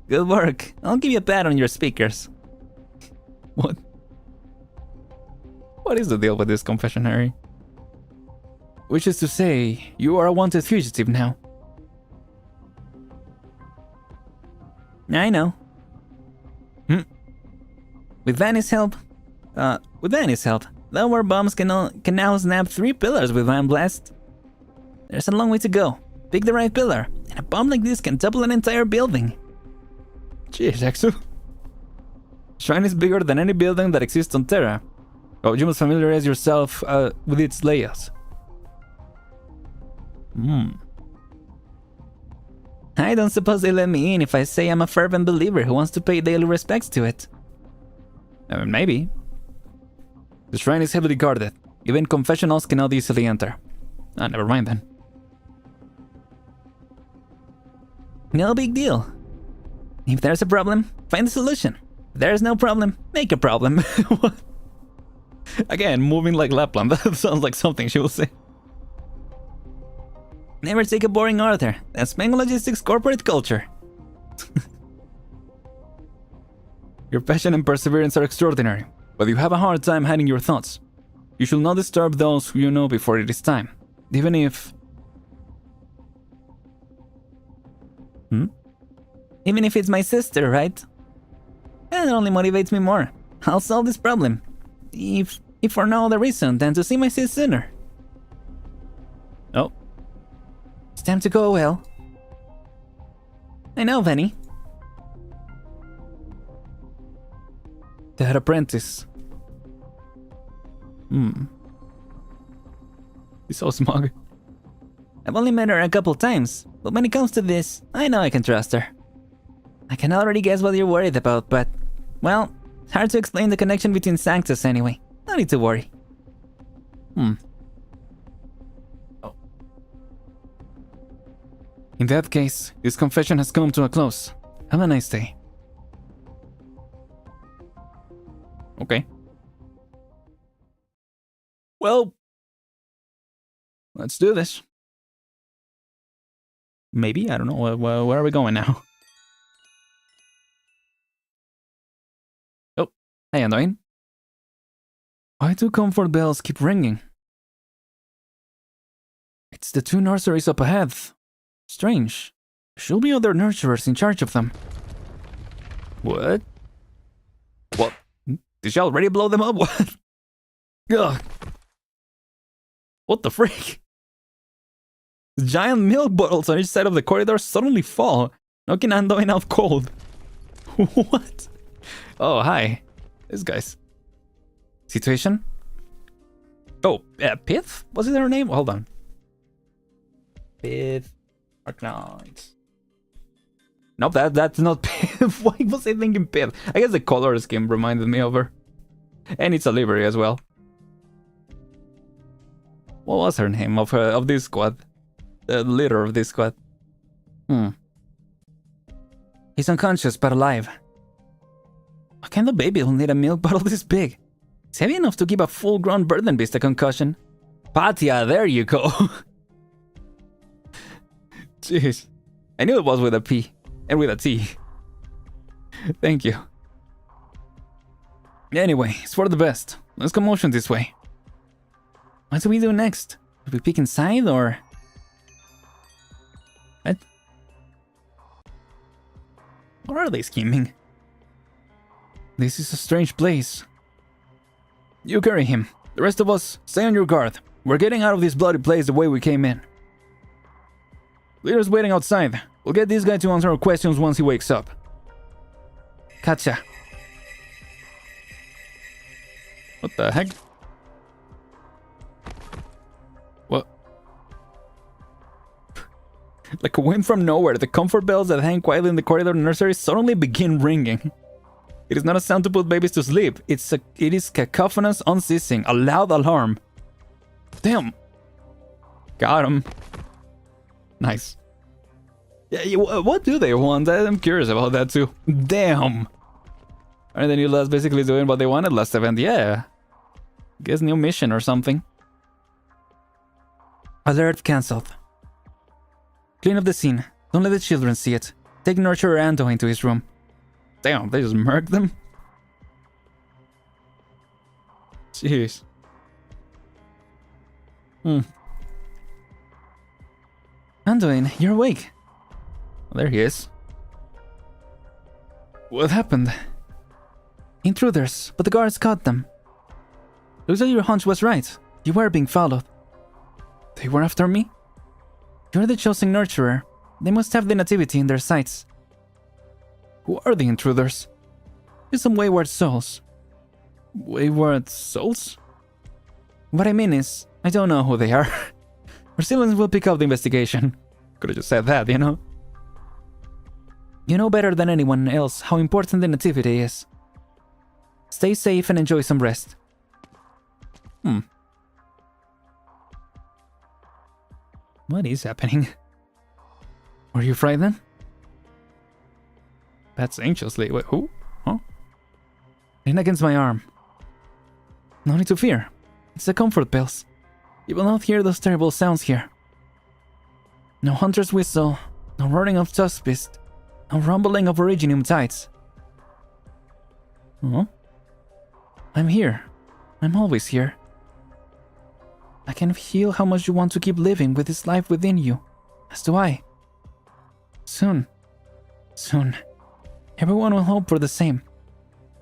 B: Good work. I'll give you a pat on your speakers. What? What is the deal with this confessionary? Which is to say, you are a wanted fugitive now. I know. With Vanny's help, the war bombs can now snap 3 pillars with one blast. There's a long way to go. Pick the right pillar, and a bomb like this can topple an entire building. Jeez, Exu. Shrine is bigger than any building that exists on Terra. Oh, you must familiarize yourself with its layouts. I don't suppose they let me in if I say I'm a fervent believer who wants to pay daily respects to it. Maybe. The shrine is heavily guarded. Even confessionals cannot easily enter. Never mind then. No big deal. If there's a problem, find a solution. If there's no problem, make a problem. What? Again, moving like Lapland. That sounds like something she will say. Never take a boring order. That's Bengal Logistics corporate culture. Your passion and perseverance are extraordinary, but you have a hard time hiding your thoughts. You should not disturb those who you know before it is time, even if... Even if it's my sister, right? That only motivates me more. I'll solve this problem. If for no other reason than to see my sis sooner. Oh. It's time to go, well. I know, Vanny. That apprentice. He's so smug. I've only met her a couple times, but when it comes to this, I know I can trust her. I can already guess what you're worried about, but... well, it's hard to explain the connection between Sanctus anyway. No need to worry. Oh. In that case, this confession has come to a close. Have a nice day. Let's do this. Maybe? I don't know. Where are we going now? Oh, hey, Annoying. Why do comfort bells keep ringing? It's the 2 nurseries up ahead. Strange. Should be other nurturers in charge of them. What? What? Did you already blow them up? What? Ugh. What the freak? Giant milk bottles on each side of the corridor suddenly fall, knocking Andoin out cold. What? Oh, hi. This guy's... Situation? Oh, Pith? Was it her name? Hold on. Pith. ARKNIGHTS. Nope, that's not Pith. Why was I thinking Pith? I guess the color scheme reminded me of her. And it's a livery as well. What was her name of this squad? The leader of this squad. He's unconscious but alive. What kind of baby will need a milk bottle this big? It's heavy enough to give a full-grown burden beast a concussion. Patia, there you go. Jeez. I knew it was with a P. And with a T. Thank you. Anyway, it's for the best. Let's go motion this way. What do we do next? Do we peek inside or... What? What are they scheming? This is a strange place. You carry him. The rest of us, stay on your guard. We're getting out of this bloody place the way we came in. Leader's waiting outside. We'll get this guy to answer our questions once he wakes up. Gotcha. What the heck? What? Like a wind from nowhere, the comfort bells that hang quietly in the corridor nursery suddenly begin ringing. It is not a sound to put babies to sleep. It is cacophonous, unceasing, a loud alarm. Damn. Got him. Nice. Yeah, what do they want? I'm curious about that too. Damn. And the new lads basically doing what they wanted last event. Yeah. Guess new mission or something. Alert cancelled. Clean up the scene. Don't let the children see it. Take Nurturer Ando into his room. Damn, they just murked them? Jeez. Anduin, you're awake. Well, there he is. What happened? Intruders, but the guards caught them. Looks like your hunch was right. You were being followed. They were after me? You're the chosen nurturer. They must have the nativity in their sights. Who are the intruders? They're some wayward souls. Wayward souls? What I mean is, I don't know who they are. Brazilians will pick up the investigation. Could've just said that, you know? You know better than anyone else how important the nativity is. Stay safe and enjoy some rest. What is happening? Were you frightened? That's anxiously. Wait, who? Huh? Lean against my arm. No need to fear. It's the comfort bells. You will not hear those terrible sounds here. No hunter's whistle, no roaring of tuskbeast, no rumbling of originium tides. Huh? I'm here. I'm always here. I can feel how much you want to keep living with this life within you. As do I. Soon. Everyone will hope for the same.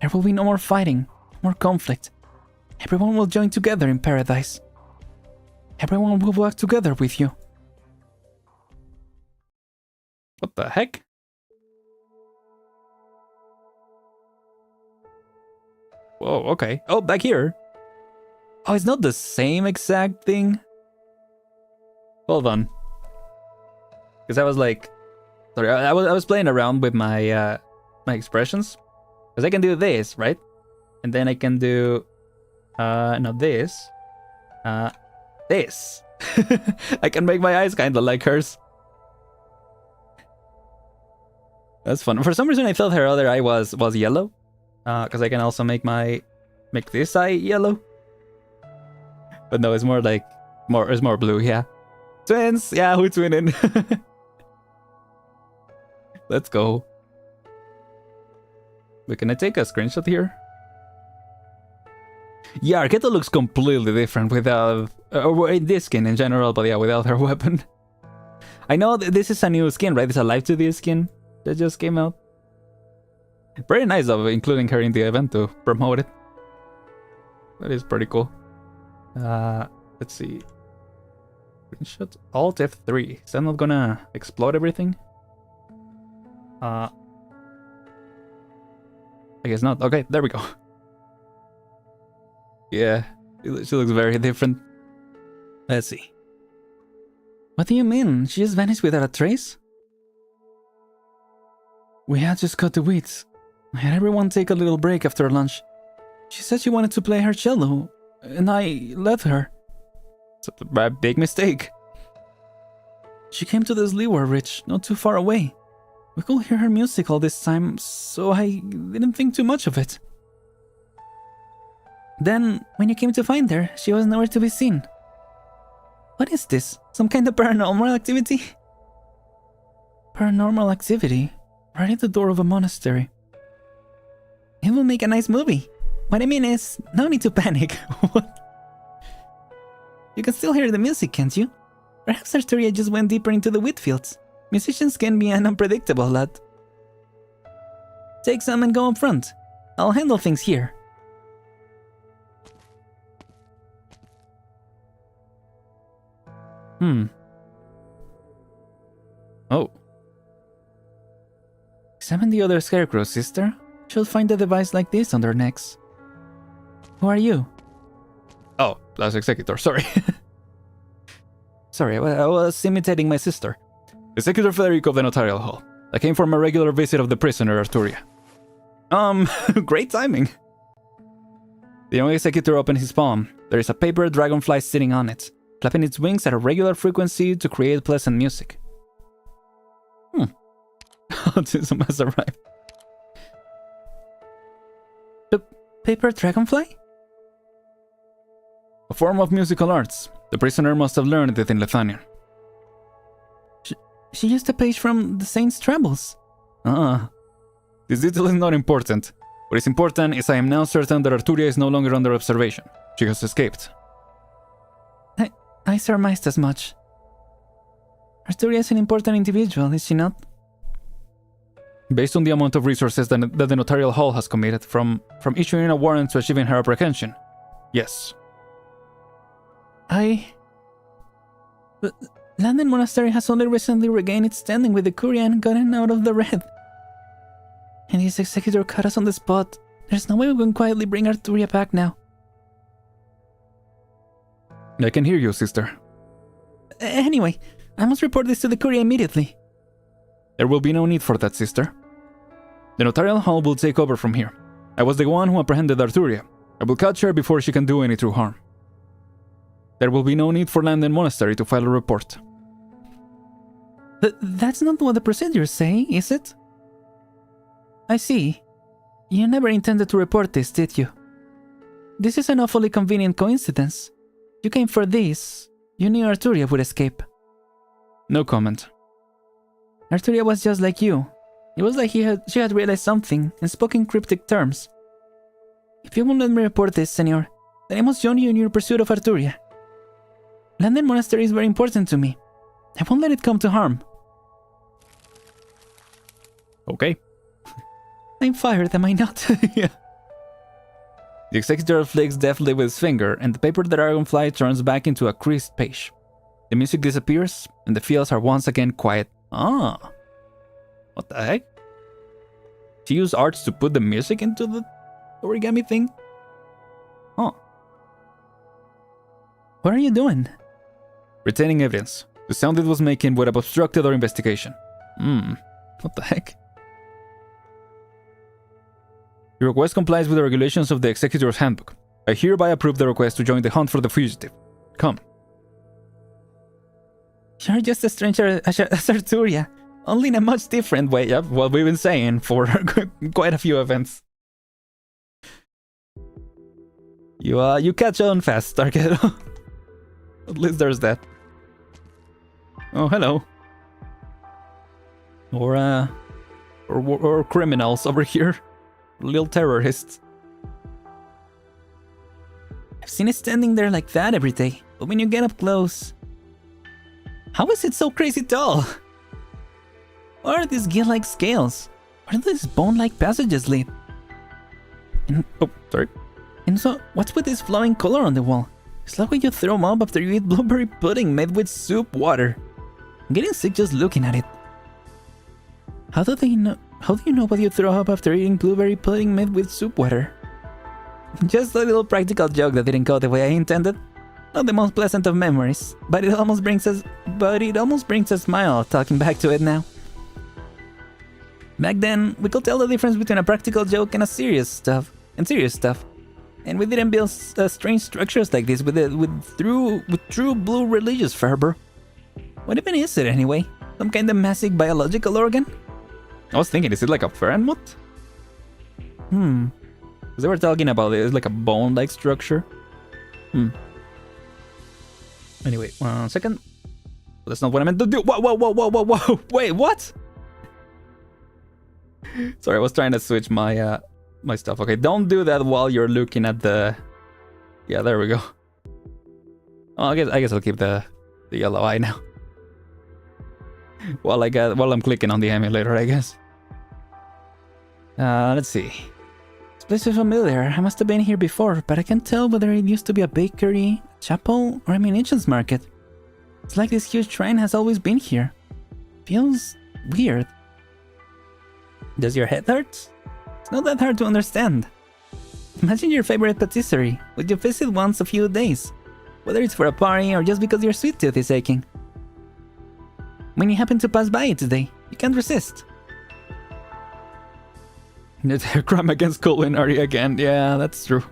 B: There will be no more fighting, more conflict. Everyone will join together in paradise. Everyone will walk together with you. What the heck? Whoa, okay. Oh, back here. Oh, it's not the same exact thing. Hold on. Because I was like... Sorry, I was playing around with my my expressions. Because I can do this, right? And then I can do... no, this. This. I can make my eyes kind of like hers. That's fun. For some reason I thought her other eye was yellow. Because I can also make this eye yellow. But no, it's more like It's more blue, yeah. Twins! Yeah, we're twinning. Let's go. Wait, can I take a screenshot here? Yeah, Arqueta looks completely different without... in this skin in general, but yeah, without her weapon. I know this is a new skin, right? It's a Live 2D skin that just came out. Very nice of including her in the event to promote it. That is pretty cool. Let's see. Screenshot Alt F3. Is that not gonna explode everything? I guess not. Okay, there we go. Yeah, she looks very different. Let's see. What do you mean? She just vanished without a trace? We had just cut the weeds. I had everyone take a little break after lunch. She said she wanted to play her cello, and I let her. It's a big mistake. She came to this leeward ridge, not too far away. We could hear her music all this time, so I didn't think too much of it. Then, when you came to find her, she was nowhere to be seen. What is this? Some kind of paranormal activity? Paranormal activity? Right at the door of a monastery. It will make a nice movie. What I mean is, no need to panic. What? You can still hear the music, can't you? Perhaps Arturia just went deeper into the wheat fields. Musicians can be an unpredictable lot. Take some and go up front. I'll handle things here. Oh. Examine the other scarecrows, sister. She'll find a device like this on their necks. Who are you? Oh, that's Executor, sorry. Sorry, I was imitating my sister. Executor Federico of the Notarial Hall. I came from a regular visit of the prisoner, Arturia. Great timing. The young Executor opened his palm. There is a paper dragonfly sitting on it, flapping its wings at a regular frequency to create pleasant music. Autism has arrived. The paper dragonfly? A form of musical arts. The prisoner must have learned it in Lethanian. She used a page from the Saint's Travels. This detail is not important. What is important is I am now certain that Arturia is no longer under observation. She has escaped. I surmised as much. Arturia is an important individual, is she not? Based on the amount of resources that the Notarial Hall has committed, from issuing a warrant to achieving her apprehension, yes. But Landen Monastery has only recently regained its standing with the Curia and gotten out of the red. And his executor caught us on the spot. There's no way we can quietly bring Arturia back now. I can hear you, sister. Anyway, I must report this to the Curia immediately. There will be no need for that, sister. The Notarial Hall will take over from here. I was the one who apprehended Arturia. I will catch her before she can do any true harm. There will be no need for Landen Monastery to file a report. That's not what the procedures say, is it? I see. You never intended to report this, did you? This is an awfully convenient coincidence. You came for this. You knew Arturia would escape. No comment. Arturia was just like you. It was like she had realized something and spoke in cryptic terms. If you won't let me report this, senor, then I must join you in your pursuit of Arturia. Landen Monastery is very important to me. I won't let it come to harm. Okay. I'm fired, am I not? Yeah. The executor flicks deftly with his finger, and the paper dragonfly turns back into a creased page. The music disappears, and the fields are once again quiet. Ah. What the heck? She used arts to put the music into the origami thing? Huh. What are you doing? Retaining evidence. The sound it was making would have obstructed our investigation. What the heck? Your request complies with the regulations of the Executor's Handbook. I hereby approve the request to join the hunt for the fugitive. Come. You're just as strange as Arturia, only in a much different way. Yep, what we've been saying for quite a few events. You catch on fast, Targeto. At least there's that. Oh, hello. Or criminals over here. Little terrorists.
J: I've seen it standing there like that every day, but when you get up close... How is it so crazy tall? What are these gill-like scales? Where do these bone-like passages lead? And,
B: oh, sorry.
J: And so, what's with this flowing color on the wall? It's like when you throw up after you eat blueberry pudding made with soup water. I'm getting sick just looking at it. How do you know what you throw up after eating blueberry pudding made with soup water? Just a little practical joke that didn't go the way I intended. Not the most pleasant of memories, but it almost brings a smile talking back to it now. Back then, we could tell the difference between a practical joke and serious stuff. And we didn't build strange structures like this with true blue religious fervor. What even is it anyway? Some kind of massive biological organ?
B: I was thinking, is it like a Ferenmut? Because they were talking about it, it's like a bone-like structure. Anyway, 1 second. That's not what I meant to do. Whoa. Wait, what? Sorry, I was trying to switch my my stuff. Okay, don't do that while you're looking at the... Yeah, there we go. Oh, I guess I'll keep the yellow eye now. While I'm clicking on the emulator, I guess. Let's see.
J: This place is familiar. I must have been here before, but I can't tell whether it used to be a bakery, a chapel, or a munitions market. It's like this huge shrine has always been here. Feels weird.
B: Does your head hurt?
J: It's not that hard to understand. Imagine your favorite patisserie, which you visit once a few days, whether it's for a party or just because your sweet tooth is aching. When you happen to pass by it today, you can't resist.
B: It's a crime against culinary again. Yeah, that's true.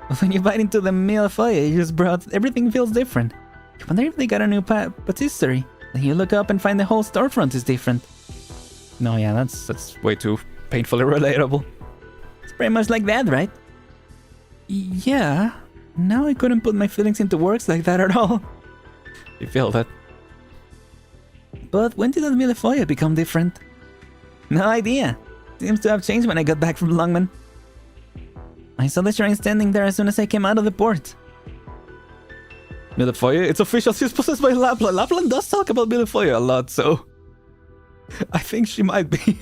J: But when you bite into the millefeuille you just brought, everything feels different. You wonder if they got a new patisserie. Then you look up and find the whole storefront is different.
B: No, yeah, that's way too painfully relatable.
J: It's pretty much like that, right? Yeah. Now I couldn't put my feelings into words like that at all.
B: You feel that?
J: But when did that millefeuille become different? No idea. Seems to have changed when I got back from Longman. I saw the shrine standing there as soon as I came out of the port.
B: Millefeuille? It's official, she's possessed by Lapland. Lapland does talk about Millefeuille a lot, so... I think she might be.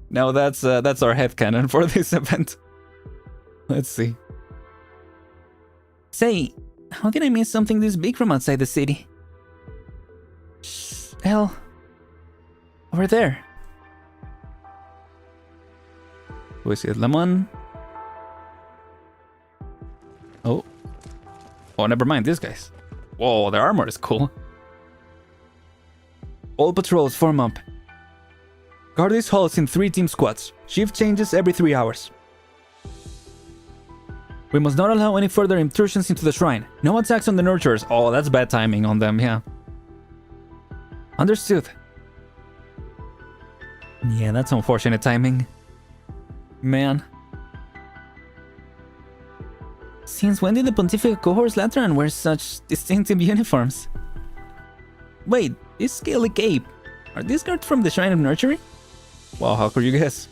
B: Now that's our headcanon for this event. Let's see.
J: Say, how did I miss something this big from outside the city? Hell. Over there.
B: Who is it? Lemon? Oh, never mind, these guys. Whoa, their armor is cool. All patrols form up. Guard these halls in 3-team squads. Shift changes every 3 hours. We must not allow any further intrusions into the shrine. No attacks on the nurturers. Oh, that's bad timing on them, yeah. Understood. Yeah, that's unfortunate timing. Man.
J: Since when did the Pontifical Cohorts Lateran wear such distinctive uniforms? Wait, this scaly cape. Are these guards from the Shrine of Nurturing?
B: Wow, how could you guess?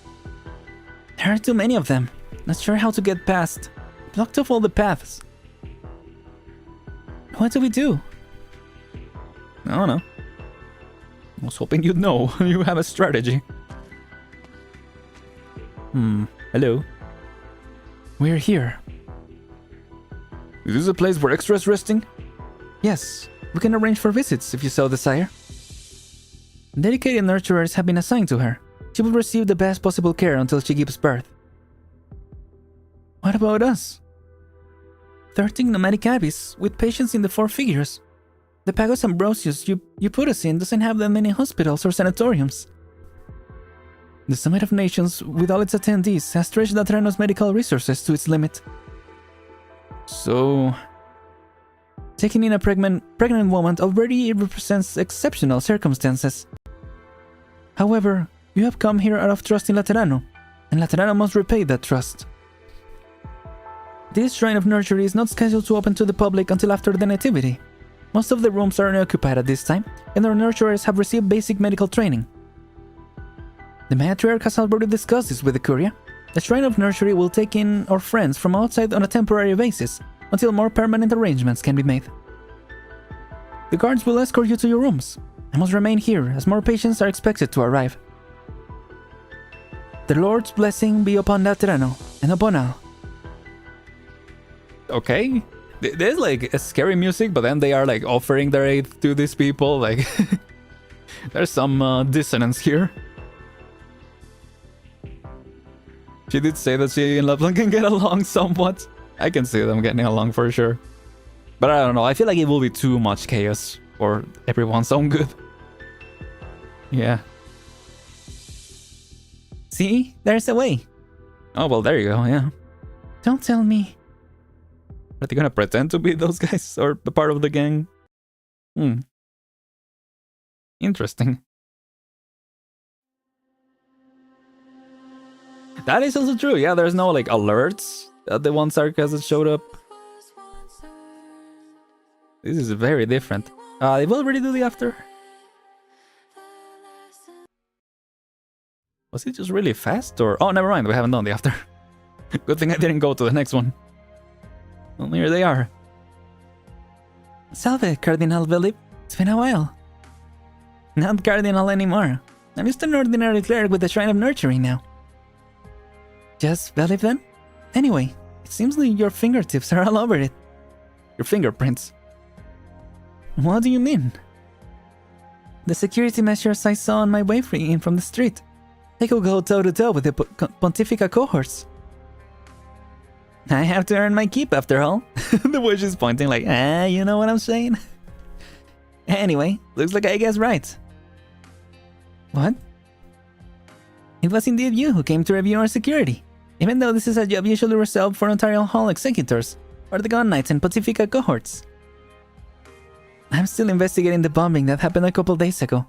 J: There are too many of them. Not sure how to get past. Blocked off all the paths. What do we do?
B: I don't know. I was hoping you'd know. You have a strategy. Hello.
J: We're here.
B: Is this a place where extras resting?
J: Yes, we can arrange for visits if you so desire. Dedicated nurturers have been assigned to her. She will receive the best possible care until she gives birth. What about us? 13 nomadic abbeys with patients in the 4 figures. The Pagos Ambrosius you put us in doesn't have that many hospitals or sanatoriums. The Summit of Nations, with all its attendees, has stretched Laterano's medical resources to its limit.
B: So...
J: taking in a pregnant woman already represents exceptional circumstances. However, you have come here out of trust in Laterano, and Laterano must repay that trust. This Shrine of Nursery is not scheduled to open to the public until after the Nativity. Most of the rooms are unoccupied at this time, and our nurturers have received basic medical training. The matriarch has already discussed this with the Curia. The Shrine of Nursery will take in our friends from outside on a temporary basis, until more permanent arrangements can be made. The guards will escort you to your rooms. I must remain here, as more patients are expected to arrive. The Lord's blessing be upon that Terreno, and upon all.
B: Okay. There's like a scary music, but then they are like offering their aid to these people. Like, there's some dissonance here. She did say that she and Lapland can get along somewhat. I can see them getting along for sure. But I don't know, I feel like it will be too much chaos for everyone's own good. Yeah.
J: See? There's a way.
B: Oh, well, there you go, yeah.
J: Don't tell me.
B: Are they gonna pretend to be those guys or the part of the gang? Interesting. That is also true, yeah, there's no like alerts that the one sarcasm showed up. This is very different. They will already do the after. Was it just really fast or... Oh, never mind, we haven't done the after. Good thing I didn't go to the next one. Well, here they are.
J: Salve, Cardinal Velip. It's been a while. Not Cardinal anymore. I'm just an ordinary cleric with the Shrine of Nurturing now. Just Velip then? Anyway, it seems like your fingertips are all over it.
B: Your fingerprints.
J: What do you mean? The security measures I saw on my way in from the street. They could go toe-to-toe with the Pontifica cohorts. I have to earn my keep after all.
B: The witch is pointing like,
J: you know what I'm saying? Anyway, looks like I guessed right. What? It was indeed you who came to review our security, even though this is a job usually reserved for Ontario Hall executors or the Gun Knights and Pacifica cohorts. I'm still investigating the bombing that happened a couple days ago.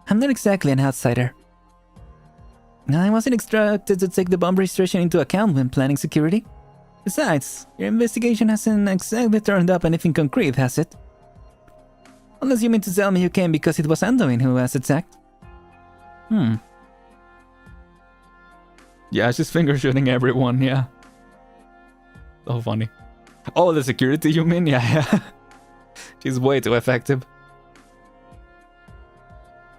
J: I'm not exactly an outsider. I wasn't instructed to take the bomb registration into account when planning security. Besides, your investigation hasn't exactly turned up anything concrete, has it? Unless you mean to tell me you came because it was Anduin who was attacked.
B: Yeah, she's finger shooting everyone, yeah. So funny. Oh, the security you mean? Yeah. She's way too effective.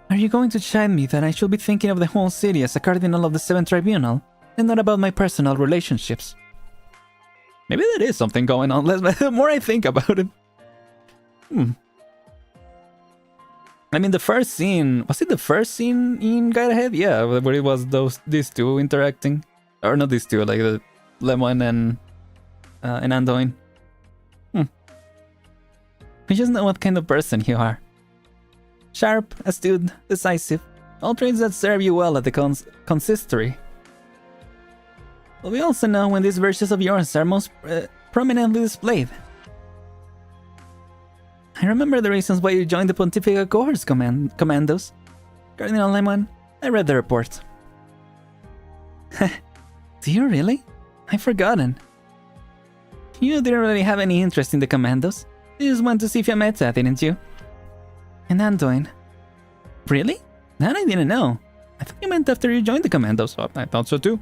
J: Are you going to chide me that I should be thinking of the whole city as a cardinal of the 7th Tribunal, and not about my personal relationships?
B: Maybe there is something going on. The more I think about it. I mean, the first scene... Was it the first scene in Guide Ahead? Yeah, where it was these two interacting. Or not these two, like the Lemon and Anduin.
J: I just know what kind of person you are. Sharp, astute, decisive. All traits that serve you well at the consistory. But we also know when these virtues of yours are most prominently displayed. I remember the reasons why you joined the Pontifica Cohorts Commandos. Cardinal Lemon, I read the report. Do you really? I've forgotten. You didn't really have any interest in the Commandos. You just went to see Fiammetta, didn't you? And Anduin. Really? That I didn't know. I thought you meant after you joined the Commandos.
B: Well, I thought so too.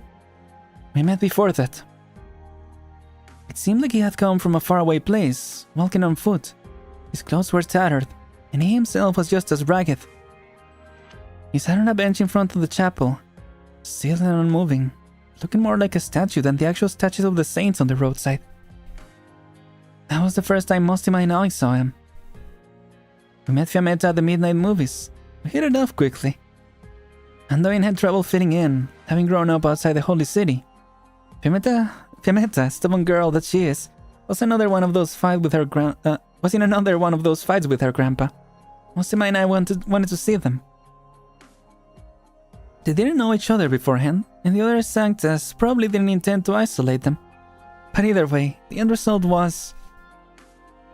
J: We met before that. It seemed like he had come from a faraway place, walking on foot. His clothes were tattered, and he himself was just as ragged. He sat on a bench in front of the chapel, still and unmoving, looking more like a statue than the actual statues of the saints on the roadside. That was the first time Mostima and I saw him. We met Fiammetta at the midnight movies. We hit it off quickly. Anduin had trouble fitting in, having grown up outside the holy city. Fiammetta, stubborn girl that she is, was in another one of those fights with her grandpa. Mostima and I wanted to see them. They didn't know each other beforehand, and the other Sanctas probably didn't intend to isolate them. But either way, the end result was...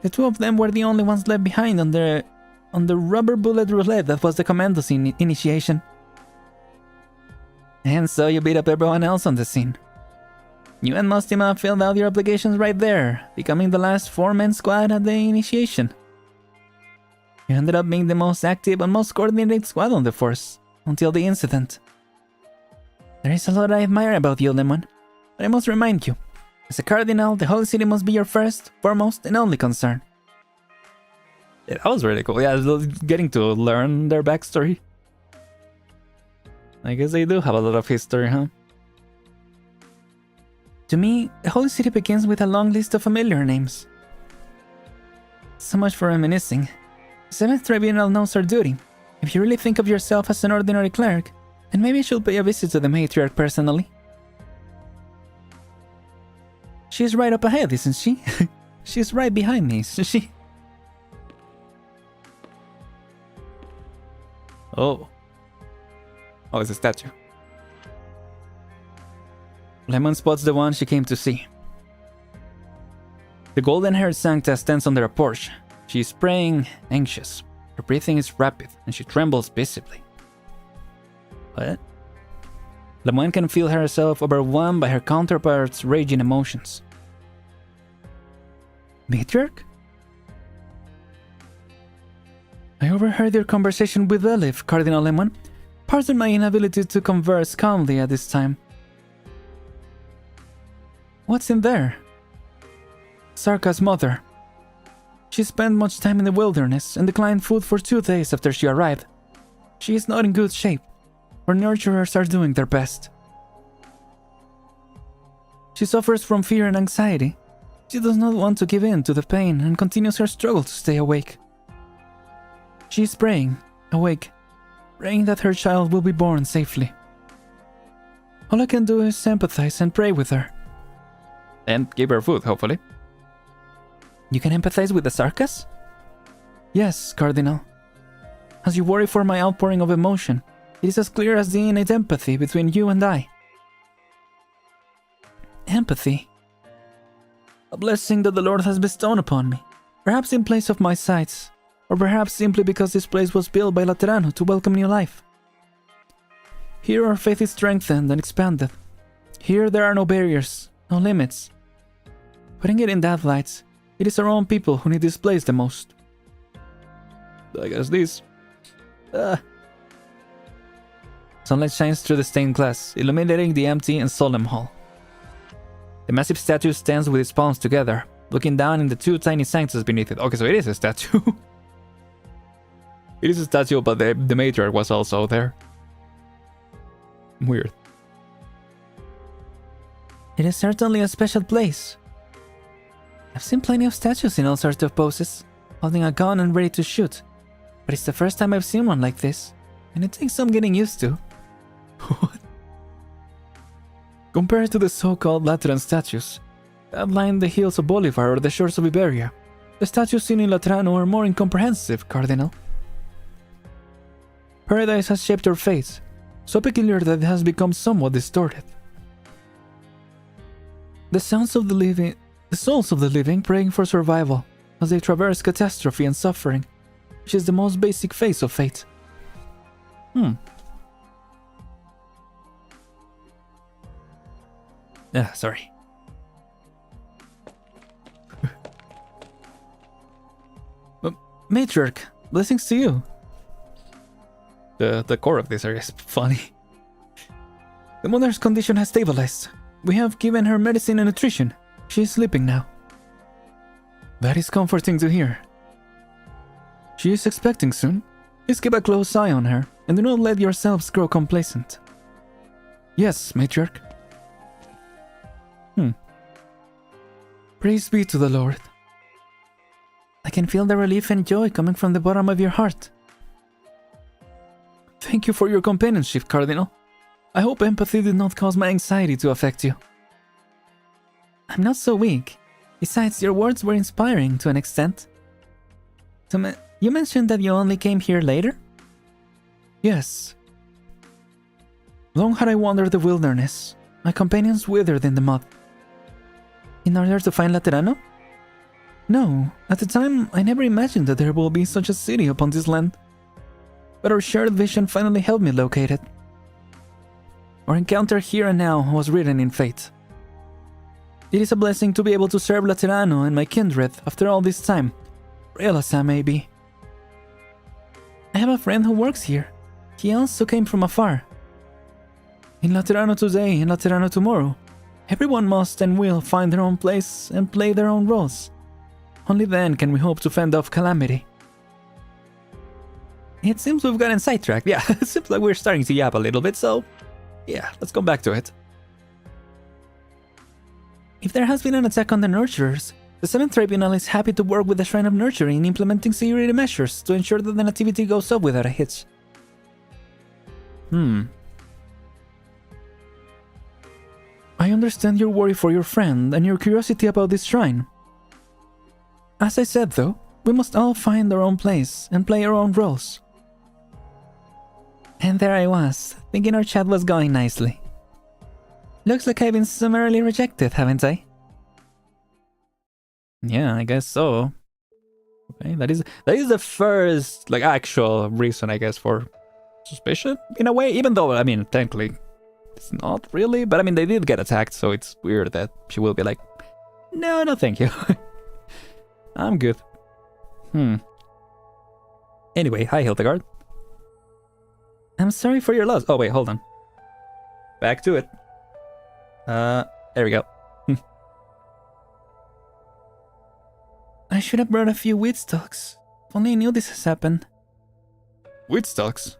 J: the two of them were the only ones left behind on the rubber bullet roulette that was the Commandos initiation. And so you beat up everyone else on the scene. You and Mostima filled out your obligations right there, becoming the last 4-man squad at the initiation. You ended up being the most active and most coordinated squad on the force, until the incident. There is a lot I admire about you, Lemon, but I must remind you, as a cardinal, the Holy City must be your first, foremost, and only concern.
B: Yeah, that was really cool. Yeah, getting to learn their backstory. I guess they do have a lot of history, huh?
J: To me, the Holy City begins with a long list of familiar names. So much for reminiscing. The 7th Tribunal knows our duty. If you really think of yourself as an ordinary cleric, then maybe I should pay a visit to the Matriarch personally. She's right up ahead, isn't she? She's right behind me, isn't she?
B: Oh. Oh, it's a statue.
J: Lemon spots the one she came to see. The golden-haired Sancta stands under a porch. She is praying, anxious. Her breathing is rapid, and she trembles visibly. What? Lemon can feel herself overwhelmed by her counterpart's raging emotions. Matriarch? I overheard your conversation with Elif, Cardinal Lemon. Pardon my inability to converse calmly at this time. What's in there? Sarka's mother. She spent much time in the wilderness and declined food for 2 days after she arrived. She is not in good shape. Her nurturers are doing their best. She suffers from fear and anxiety. She does not want to give in to the pain and continues her struggle to stay awake. She is praying, awake, praying that her child will be born safely. All I can do is sympathize and pray with her.
B: And give her food, hopefully.
J: You can empathize with the Sarkas? Yes, Cardinal. As you worry for my outpouring of emotion, it is as clear as the innate empathy between you and I. Empathy? A blessing that the Lord has bestowed upon me, perhaps in place of my sights, or perhaps simply because this place was built by Laterano to welcome new life. Here our faith is strengthened and expanded. Here there are no barriers, no limits. Putting it in that light, it is our own people who need this place the most.
B: I guess this.
J: Sunlight shines through the stained glass, illuminating the empty and solemn hall. The massive statue stands with its palms together, looking down in the 2 tiny sanctus beneath it. Okay, so it is a statue.
B: It is a statue, but the matriarch was also there. Weird.
J: It is certainly a special place. I've seen plenty of statues in all sorts of poses, holding a gun and ready to shoot, but it's the first time I've seen one like this, and it takes some getting used to.
B: What?
J: Compared to the so-called Lateran statues that line the hills of Bolivar or the shores of Iberia, the statues seen in Latrano are more incomprehensive, Cardinal. Paradise has shaped your face, so peculiar that it has become somewhat distorted. The souls of the living praying for survival as they traverse catastrophe and suffering, which is the most basic phase of fate.
B: Sorry.
J: Matriarch, blessings to you.
B: The core of this area is funny.
J: The mother's condition has stabilized. We have given her medicine and nutrition. She is sleeping now. That is comforting to hear. She is expecting soon. Please keep a close eye on her, and do not let yourselves grow complacent. Yes, Matriarch. Praise be to the Lord. I can feel the relief and joy coming from the bottom of your heart. Thank you for your companionship, Cardinal. I hope empathy did not cause my anxiety to affect you. I'm not so weak. Besides, your words were inspiring to an extent. You mentioned that you only came here later? Yes. Long had I wandered the wilderness, my companions withered in the mud. In order to find Laterano? No, at the time I never imagined that there will be such a city upon this land. But our shared vision finally helped me locate it. Our encounter here and now was written in fate. It is a blessing to be able to serve Laterano and my kindred after all this time. Real as I may be. I have a friend who works here. He also came from afar. In Laterano today and Laterano tomorrow, everyone must and will find their own place and play their own roles. Only then can we hope to fend off calamity. It seems we've gotten sidetracked. Yeah, it seems like we're starting to yap a little bit, so yeah, let's go back to it. If there has been an attack on the Nurturers, the 7th Tribunal is happy to work with the Shrine of Nurture in implementing security measures to ensure that the nativity goes up without a hitch. I understand your worry for your friend and your curiosity about this shrine. As I said though, we must all find our own place and play our own roles. And there I was, thinking our chat was going nicely. Looks like I've been summarily rejected, haven't I? Yeah, I guess so. Okay, that is the first, like, actual reason, I guess, for suspicion, in a way, even though, I mean, technically, it's not really, but I mean, they did get attacked, so it's weird that she will be like, no, thank you. I'm good. Anyway, hi, Hildegard. I'm sorry for your loss. Oh, wait, hold on. Back to it. There we go. I should have brought a few wheat stalks. If only I knew this has happened.
B: Wheat stalks?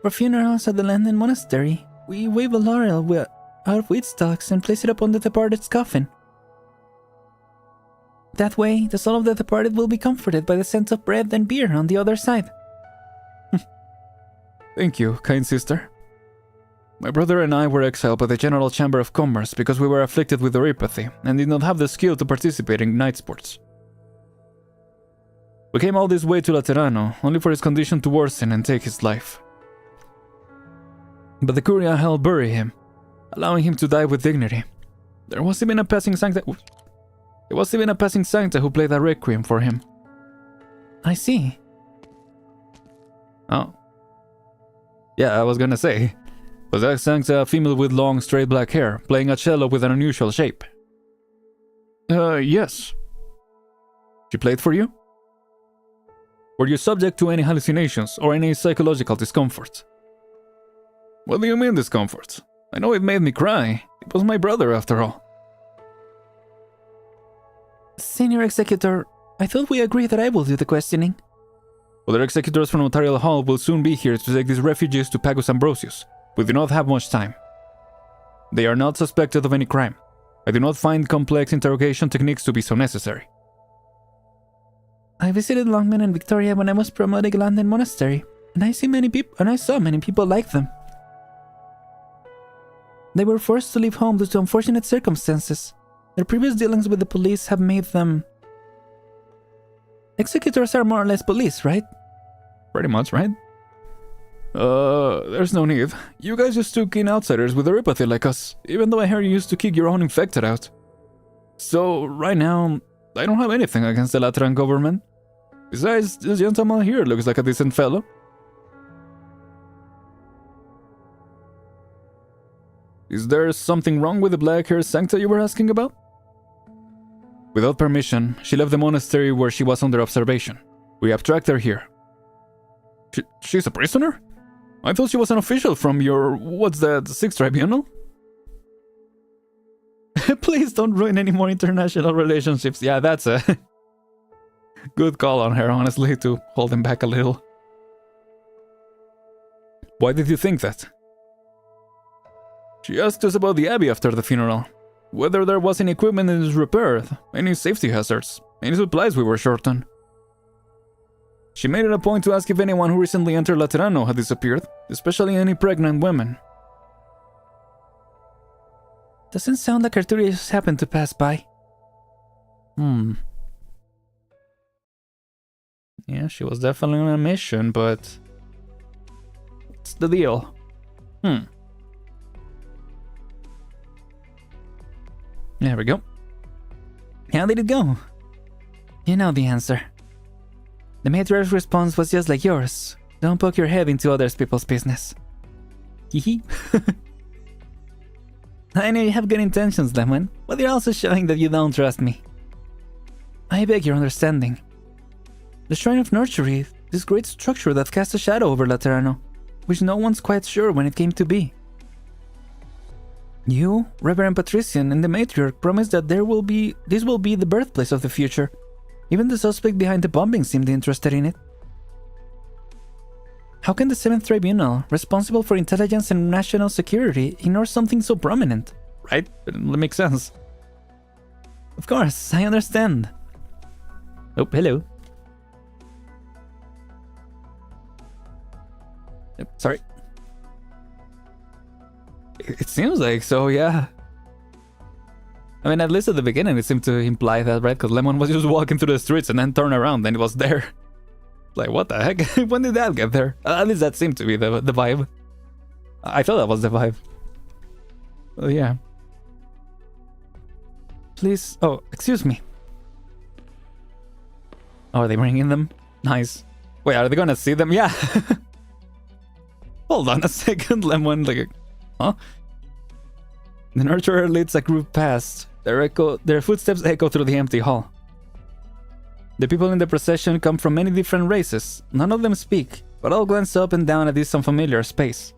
J: For funerals at the Landen Monastery, we wave a laurel out of wheat stalks and place it upon the departed's coffin. That way, the soul of the departed will be comforted by the scent of bread and beer on the other side.
B: Thank you, kind sister. My brother and I were exiled by the General Chamber of Commerce because we were afflicted with neuropathy and did not have the skill to participate in night sports. We came all this way to Laterano, only for his condition to worsen and take his life. But the Curia held bury him, allowing him to die with dignity. There was even a passing Sancta who played a requiem for him.
J: I see.
B: Oh. Yeah, I was gonna say. Was that Sancta a female with long, straight black hair, playing a cello with an unusual shape? Yes. She played for you? Were you subject to any hallucinations or any psychological discomfort? What do you mean discomfort? I know it made me cry. It was my brother after all.
J: Senior Executor, I thought we agreed that I will do the questioning.
B: Other executors from Notarial Hall will soon be here to take these refugees to Pagus Ambrosius. We do not have much time. They are not suspected of any crime. I do not find complex interrogation techniques to be so necessary.
J: I visited Longman and Victoria when I was promoting Landen Monastery, and I saw many people like them. They were forced to leave home due to unfortunate circumstances. Their previous dealings with the police have made them... Executors are more or less police, right?
B: Pretty much, right? There's no need. You guys just took in outsiders with neuropathy like us, even though I heard you used to kick your own infected out. So, right now, I don't have anything against the Lateran government. Besides, this gentleman here looks like a decent fellow. Is there something wrong with the black-haired Sancta you were asking about? Without permission, she left the monastery where she was under observation. We have tracked her here. She's a prisoner? I thought she was an official from your... what's that, 6th Tribunal?
J: Please don't ruin any more international relationships. Yeah, that's a... good call on her, honestly, to hold him back a little.
B: Why did you think that? She asked us about the Abbey after the funeral. Whether there was any equipment in its repair, any safety hazards, any supplies we were short on. She made it a point to ask if anyone who recently entered Laterano had disappeared, especially any pregnant women.
J: Doesn't sound like Arturia just happened to pass by.
B: Yeah, she was definitely on a mission, but... what's the deal?
J: There we go. How did it go? You know the answer. The matriarch's response was just like yours. Don't poke your head into other people's business. Hehe. I know you have good intentions, Lemon, but you're also showing that you don't trust me. I beg your understanding. The Shrine of Nurtury, this great structure that casts a shadow over Laterano, which no one's quite sure when it came to be. You, Reverend Patrician, and the Matriarch promised that this will be the birthplace of the future. Even the suspect behind the bombing seemed interested in it. How can the 7th Tribunal, responsible for intelligence and national security, ignore something so prominent? Right? That makes sense. Of course, I understand. Oh, hello. Sorry. It seems like so, yeah. I mean, at least at the beginning it seemed to imply that, right? Because Lemon was just walking through the streets and then turned around and it was there. Like, what the heck? When did that get there? At least that seemed to be the vibe. I thought that was the vibe. Oh, yeah. Please. Oh, excuse me. Oh, are they bringing them? Nice. Wait, are they gonna see them? Yeah. Hold on a second, Lemon. Like, huh? The Nurturer leads a group past. Their footsteps echo through the empty hall. The people in the procession come from many different races. None of them speak, but all glance up and down at this unfamiliar space.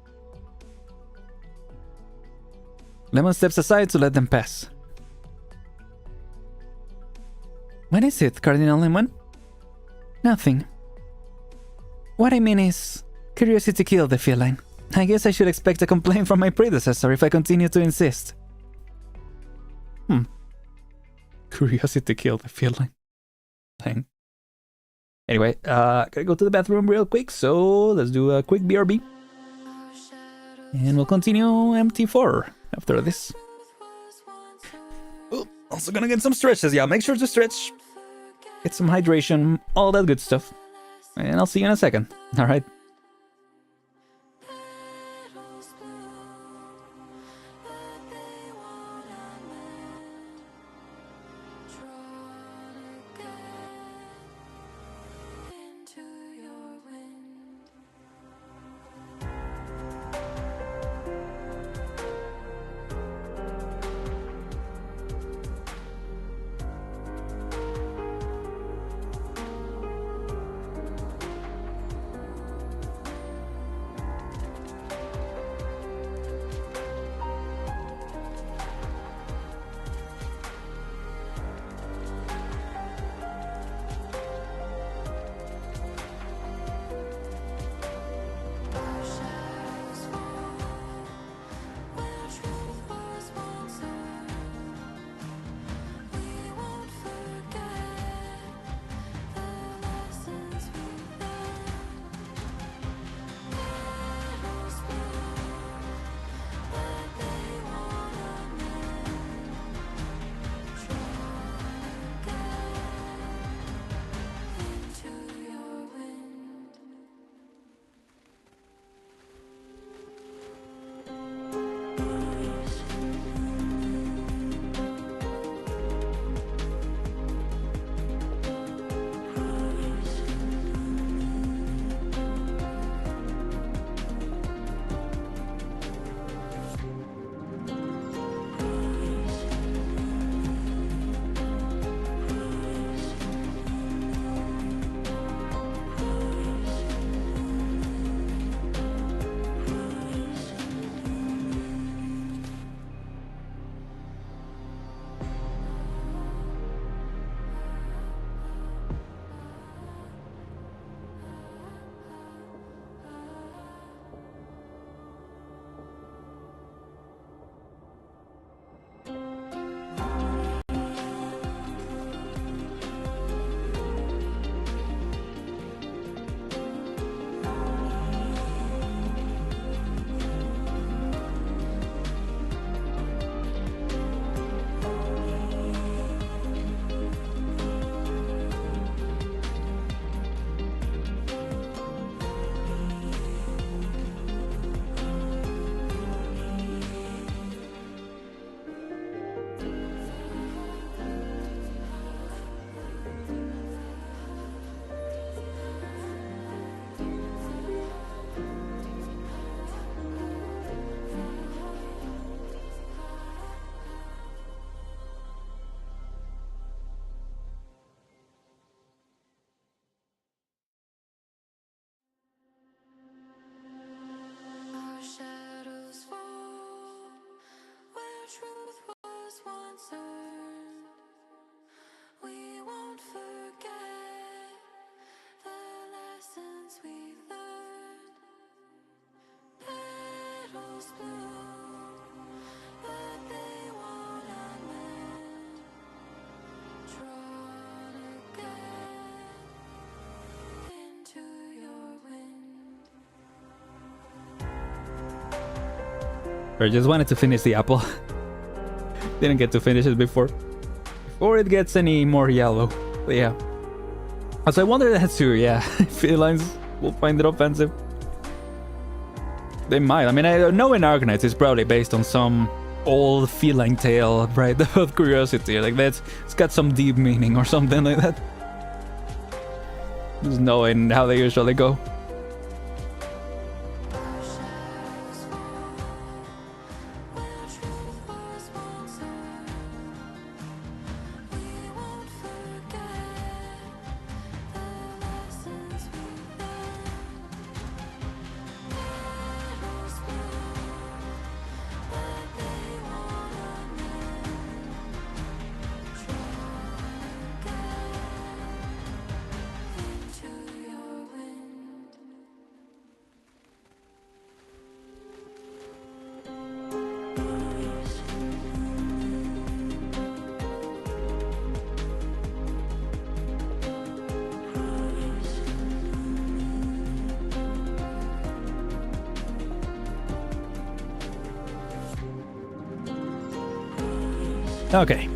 J: Lemon steps aside to let them pass. What is it, Cardinal Lemon? Nothing. What I mean is, curiosity killed the feline. I guess I should expect a complaint from my predecessor if I continue to insist. Curiosity killed the feline. Dang. Anyway, gotta go to the bathroom real quick, so let's do a quick BRB. And we'll continue MT4 after this. Oh, also gonna get some stretches, yeah, make sure to stretch. Get some hydration, all that good stuff. And I'll see you in a second, alright?
B: I just wanted to finish the apple. Didn't get to finish it before it gets any more yellow. But yeah. Also, I wonder that too, yeah. Felines will find it offensive. They might. I mean, I know in ARKNIGHTS it's probably based on some old feline tale, right? Of curiosity. Like, it's got some deep meaning or something like that. Just knowing how they usually go. Okay,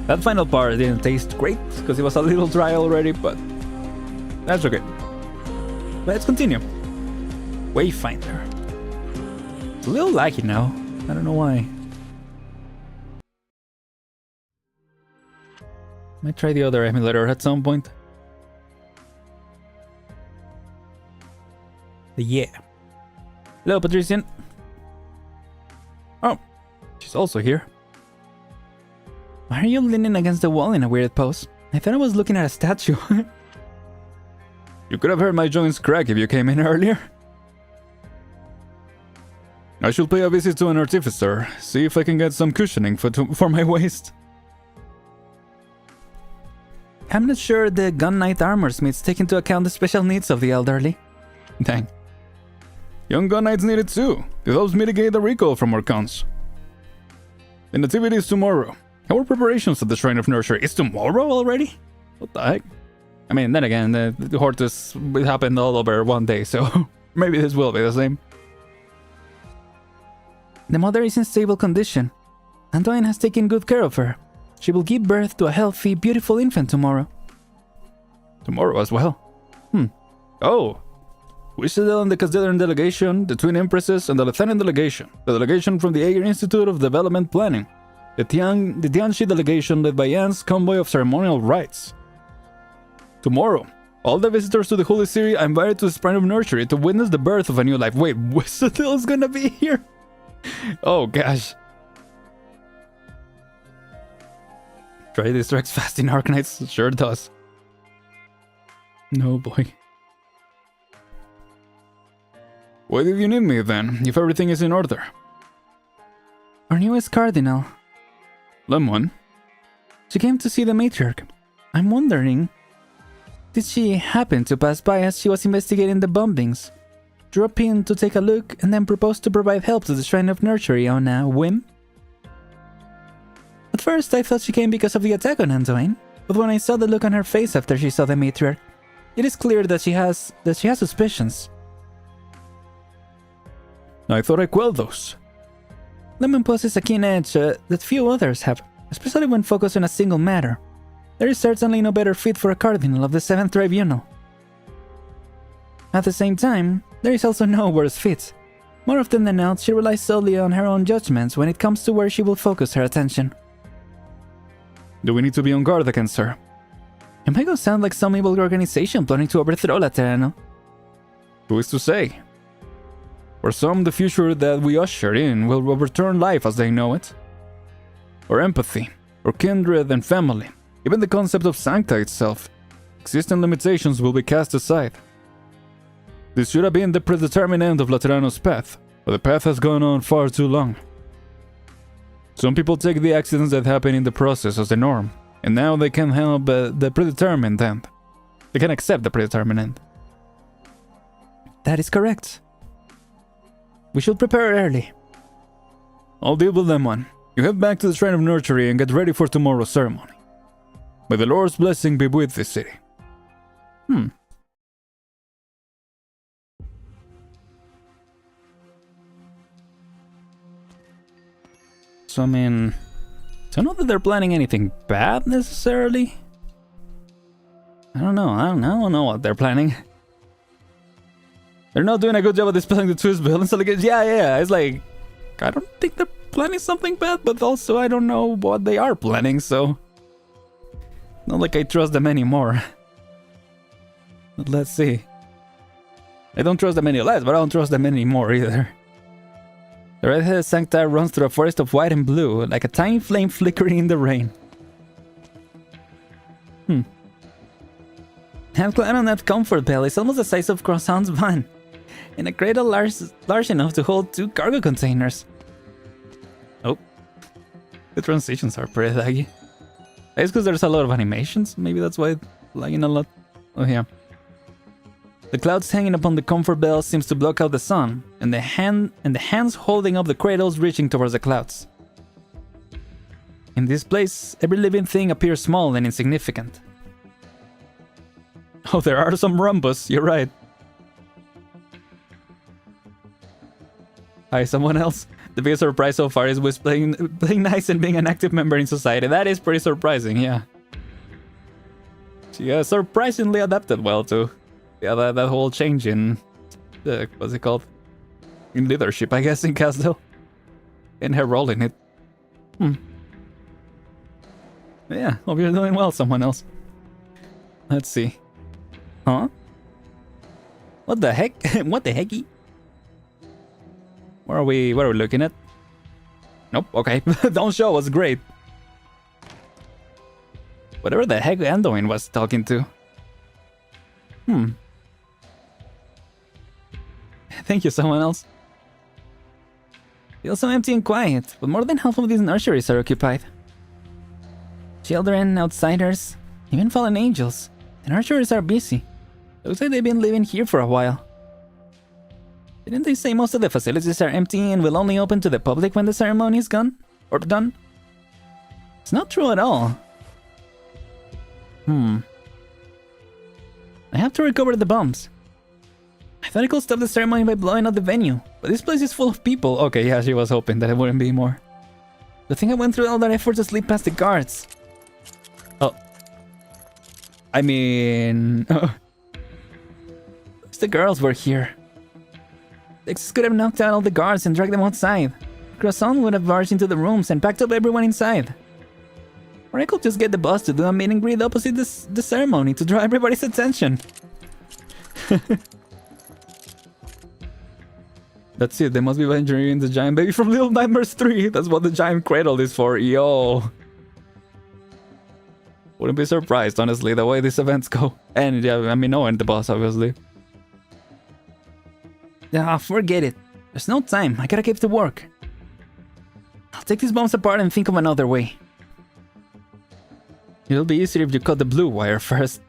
B: that final part didn't taste great because it was a little dry already, but that's okay. Let's continue. Wayfinder. It's a little laggy now. I don't know why. Might try the other emulator at some point. Yeah. Hello, Patrician. Oh, she's also here. Why are you leaning against the wall in a weird pose? I thought I was looking at a statue. You could have heard my joints crack if you came in earlier. I should pay a visit to an artificer, see if I can get some cushioning for my waist. I'm not sure the Gun Knight armorsmiths take into account the special needs of the elderly. Dang. Young Gun Knights need it too. It helps mitigate the recoil from our cons. The nativity is tomorrow. How are preparations at the Shrine of Nurture? It's tomorrow already? What the heck? I mean, then again, the Hortus happened all over one day, so maybe this will be the same. The mother is in stable condition. Antoine has taken good care of her. She will give birth to a healthy, beautiful infant tomorrow. Tomorrow as well? Oh. We Citadel and the Castellan delegation, the Twin Empresses, and the Lieutenant delegation. The delegation from the Aegir Institute of Development Planning. The Tianxi delegation led by Yan's convoy of ceremonial rites. Tomorrow, all the visitors to the Holy City are invited to the Shrine of Nurture to witness the birth of a new life. Wait, Citadel is gonna be here? Oh gosh. Try this tracks fast in ARKNIGHTS? Sure does. No boy. Why did you need me then, if everything is in order? Our newest cardinal. Lemon? She came to see the matriarch. I'm wondering, did she happen to pass by as she was investigating the bombings? Drop in to take a look and then propose to provide help to the Shrine of Nurture on a whim? At first I thought she came because of the attack on Antoine, but when I saw the look on her face after she saw the matriarch, it is clear that she has suspicions. I thought I quelled those. Lemon possesses a keen edge that few others have, especially when focused on a single matter. There is certainly no better fit for a cardinal of the 7th Tribunal. At the same time, there is also no worse fit. More often than not, she relies solely on her own judgments when it comes to where she will focus her attention. Do we need to be on guard against her? Am I gonna sound like some evil organization planning to overthrow Laterano? Who is to say? For some, the future that we usher in will overturn life as they know it. Or empathy, or kindred and family, even the concept of sancta itself. Existing limitations will be cast aside. This should have been the predetermined end of Laterano's path, but the path has gone on far too long. Some people take the accidents that happen in the process as the norm, and now they can help the predetermined end. They can accept the predetermined end. That is correct. We should prepare early.
J: I'll deal with them one. You head back to the Shrine of Nurturing and get ready for tomorrow's ceremony. May the Lord's blessing be with this city. So, I mean, don't know that they're planning anything bad necessarily. I don't know what they're planning. They're not doing a good job of dispelling the twist build. And so, like, yeah. It's like, I don't think they're planning something bad, but also I don't know what they are planning, so... Not like I trust them anymore. But let's see. I don't trust them any less, but I don't trust them anymore either. The red-headed sancta runs through a forest of white and blue, like a tiny flame flickering in the rain. I've climbed on that comfort bell. It's almost the size of Croissant's van. And a cradle large enough to hold 2 cargo containers. Oh. The transitions are pretty laggy. I guess because there's a lot of animations. Maybe that's why it's lagging a lot. Oh yeah. The clouds hanging upon the comfort bell seems to block out the sun, and the hands holding up the cradles reaching towards the clouds. In this place, every living thing appears small and insignificant. Oh, there are some rhombus, you're right. Hi, someone else. The biggest surprise so far is Wiz playing nice and being an active member in society. That is pretty surprising, yeah. She surprisingly adapted well to that whole change in what's it called? In leadership, I guess, in Castle. And her role in it. Yeah, hope you're doing well, someone else. Let's see. Huh? What the heck? What the hecky? What are we looking at? Nope, okay. Don't show us, great. Whatever the heck Anduin was talking to. Thank you, someone else. Feels so empty and quiet, but more than half of these nurseries are occupied. Children, outsiders, even fallen angels. The nurseries are busy. Looks like they've been living here for a while. Didn't they say most of the facilities are empty and will only open to the public when the ceremony is gone? Or done? It's not true at all. I have to recover the bombs. I thought I could stop the ceremony by blowing up the venue, but this place is full of people. Okay, yeah, she was hoping that it wouldn't be more. The thing I went through all that effort to slip past the guards. Oh. I mean... the girls were here. Texas could have knocked out all the guards and dragged them outside. Croissant would have barged into the rooms and packed up everyone inside. Or I could just get the boss to do a meet and greet opposite the ceremony to draw everybody's attention. That's it, they must be engineering the giant baby from Little Nightmares 3. That's what the giant cradle is for, yo. Wouldn't be surprised, honestly, the way these events go. And yeah, I mean, knowing the boss, obviously. Ah, forget it. There's no time, I gotta get to work. I'll take these bombs apart and think of another way. It'll be easier if you cut the blue wire first.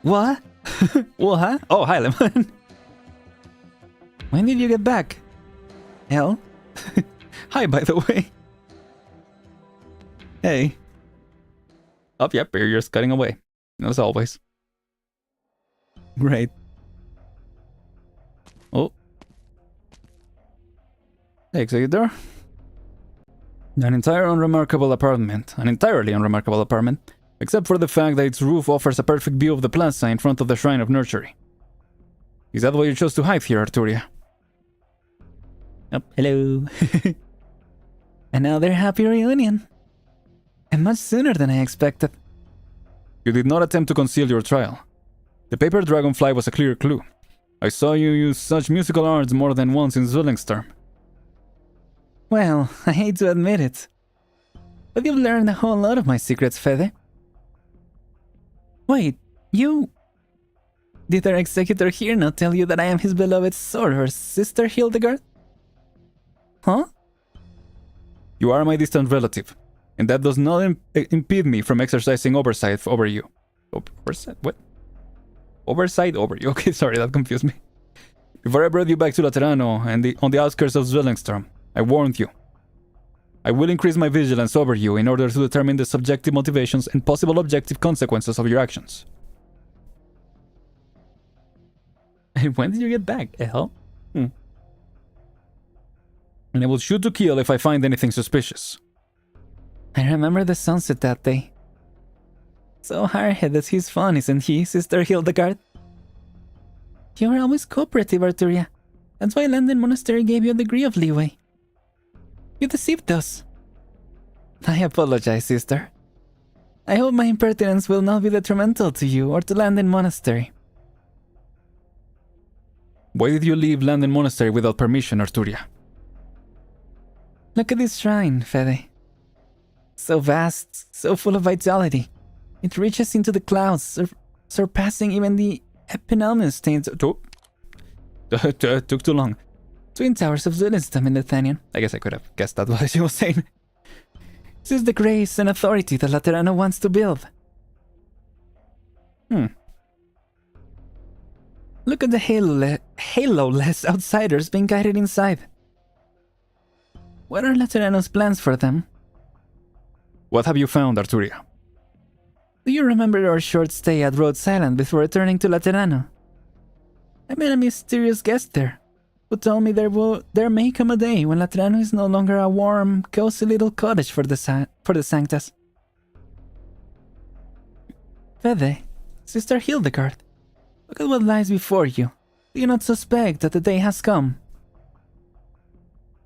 J: What? What? Oh, hi, Lemon. When did you get back? Hell? Hi, by the way. Hey. Oh, yep, you're just cutting away. As always. Great. Oh. Executor. An entirely unremarkable apartment. Except for the fact that its roof offers a perfect view of the plaza in front of the Shrine of Nurturing. Is that why you chose to hide here, Arturia? Oh, hello. Another happy reunion. And much sooner than I expected. You did not attempt to conceal your trial. The paper dragonfly was a clear clue. I saw you use such musical arts more than once in Zwillingstern. Well, I hate to admit it. But you've learned a whole lot of my secrets, Fede. Wait, you... Did our executor here not tell you that I am his beloved sword or sister, Hildegard? Huh? You are my distant relative, and that does not impede me from exercising oversight over you. Oversight? What? Oversight over you. Okay, sorry, that confused me. Before I brought you back to Laterano and on the outskirts of Zwillingstern, I warned you.
B: I will increase my vigilance over you in order to determine the subjective motivations and possible objective consequences of your actions. And when did you get back, El? And I will shoot to kill if I find anything suspicious.
J: I remember the sunset that day. So hard-headed he's fun, isn't he, Sister Hildegard? You were always cooperative, Arturia. That's why Landen Monastery gave you a degree of leeway. You deceived us. I apologize, sister. I hope my impertinence will not be detrimental to you or to Landen Monastery.
B: Why did you leave Landen Monastery without permission, Arturia?
J: Look at this shrine, Fede. So vast, so full of vitality. It reaches into the clouds, surpassing even the Epinalmus stains.
B: Took too long.
J: Twin Towers of Zulenstam in Lithanian.
B: I guess I could have guessed that what she was saying.
J: This is the grace and authority that Laterano wants to build. Look at the halo-less outsiders being guided inside. What are Laterano's plans for them?
B: What have you found, Arturia?
J: Do you remember our short stay at Rhodes Island before returning to Laterano? I met a mysterious guest there, who told me there may come a day when Laterano is no longer a warm, cozy little cottage for the Sanctas. Fede, Sister Hildegard, look at what lies before you. Do you not suspect that the day has come?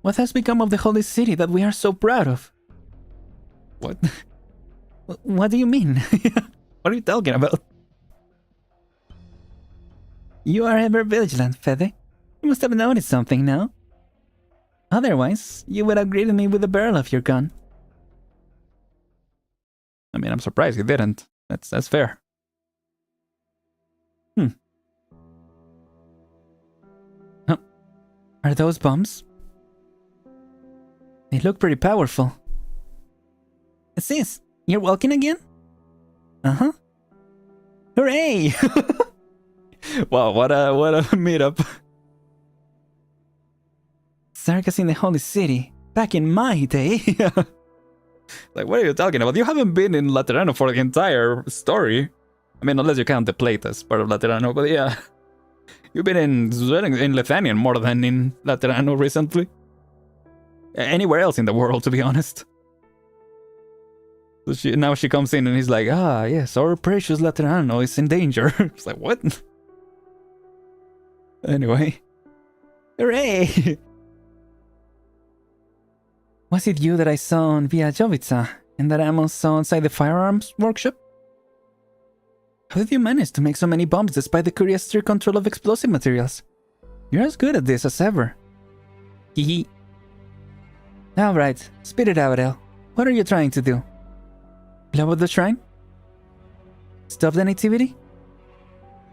J: What has become of the holy city that we are so proud of?
B: What?
J: What do you mean?
B: What are you talking about?
J: You are ever vigilant, Fede. You must have noticed something now. Otherwise, you would have greeted me with the barrel of your gun.
B: I mean, I'm surprised you didn't. That's fair.
J: Oh, are those bombs? They look pretty powerful. Sis, you're walking again? Uh-huh. Hooray!
B: Wow, what a meetup.
J: Circus in the Holy City, back in my day.
B: Like, what are you talking about? You haven't been in Laterano for the entire story. I mean, unless you count the plate as part of Laterano, but yeah. You've been in Lithanian more than in Laterano recently. Anywhere else in the world, to be honest. So now she comes in and he's like, ah, yes, our precious Laterano is in danger. It's like, what? Anyway.
J: Hooray! Was it you that I saw on Via Jovica and that Amos saw inside the firearms workshop? How did you manage to make so many bombs despite the curious strict control of explosive materials? You're as good at this as ever. Hehe. Alright, spit it out, El. What are you trying to do? Blow up the shrine? Stop the nativity?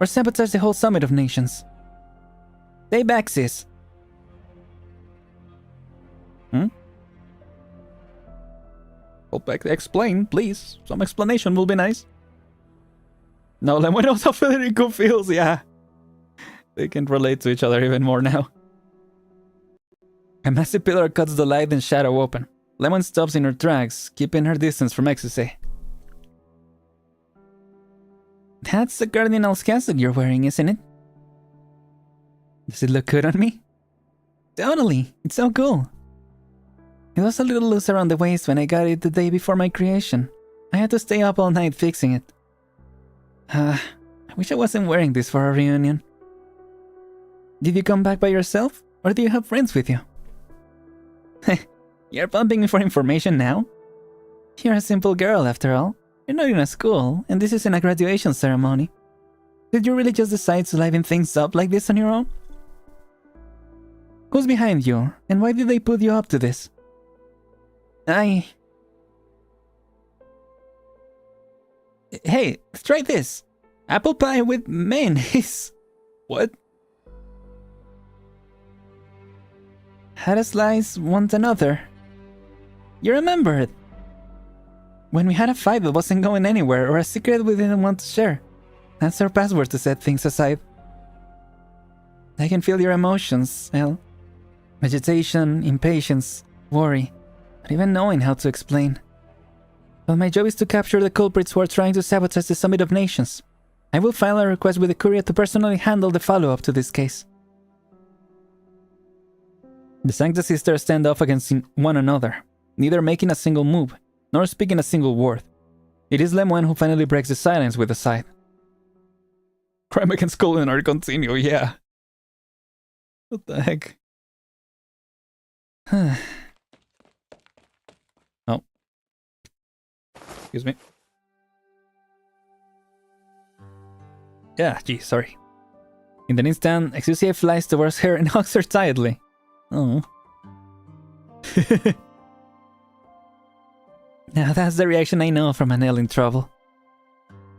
J: Or sabotage the whole summit of nations? Stay back, sis.
B: Explain, please. Some explanation will be nice. Now Lemon knows how Federico feels, yeah. They can relate to each other even more now.
J: A massive pillar cuts the light and shadow open. Lemon stops in her tracks, keeping her distance from ecstasy. That's the Cardinal's cassock you're wearing, isn't it? Does it look good on me? Totally, it's so cool. It was a little loose around the waist when I got it the day before my creation. I had to stay up all night fixing it. I wish I wasn't wearing this for our reunion. Did you come back by yourself, or do you have friends with you? You're pumping me for information now? You're a simple girl, after all. You're not in a school, and this isn't a graduation ceremony. Did you really just decide to liven things up like this on your own? Who's behind you, and why did they put you up to this? Hey, try this. Apple pie with mayonnaise.
B: What?
J: Had a slice, want another. You remember it. When we had a fight that wasn't going anywhere, or a secret we didn't want to share. That's our password to set things aside. I can feel your emotions, El. Vegetation, impatience, worry. not even knowing how to explain. Well, my job is to capture the culprits who are trying to sabotage the Summit of Nations. I will file a request with the courier to personally handle the follow-up to this case. The Sancta sisters stand off against one another, neither making a single move, nor speaking a single word. It is Lemoine who finally breaks the silence with a sigh. Crime against culinary continue, yeah. What the heck? Oh. Excuse me. Yeah, gee, sorry. In an instant, Exusia flies towards her and hugs her tightly. Oh. Now that's the reaction I know from an L in trouble.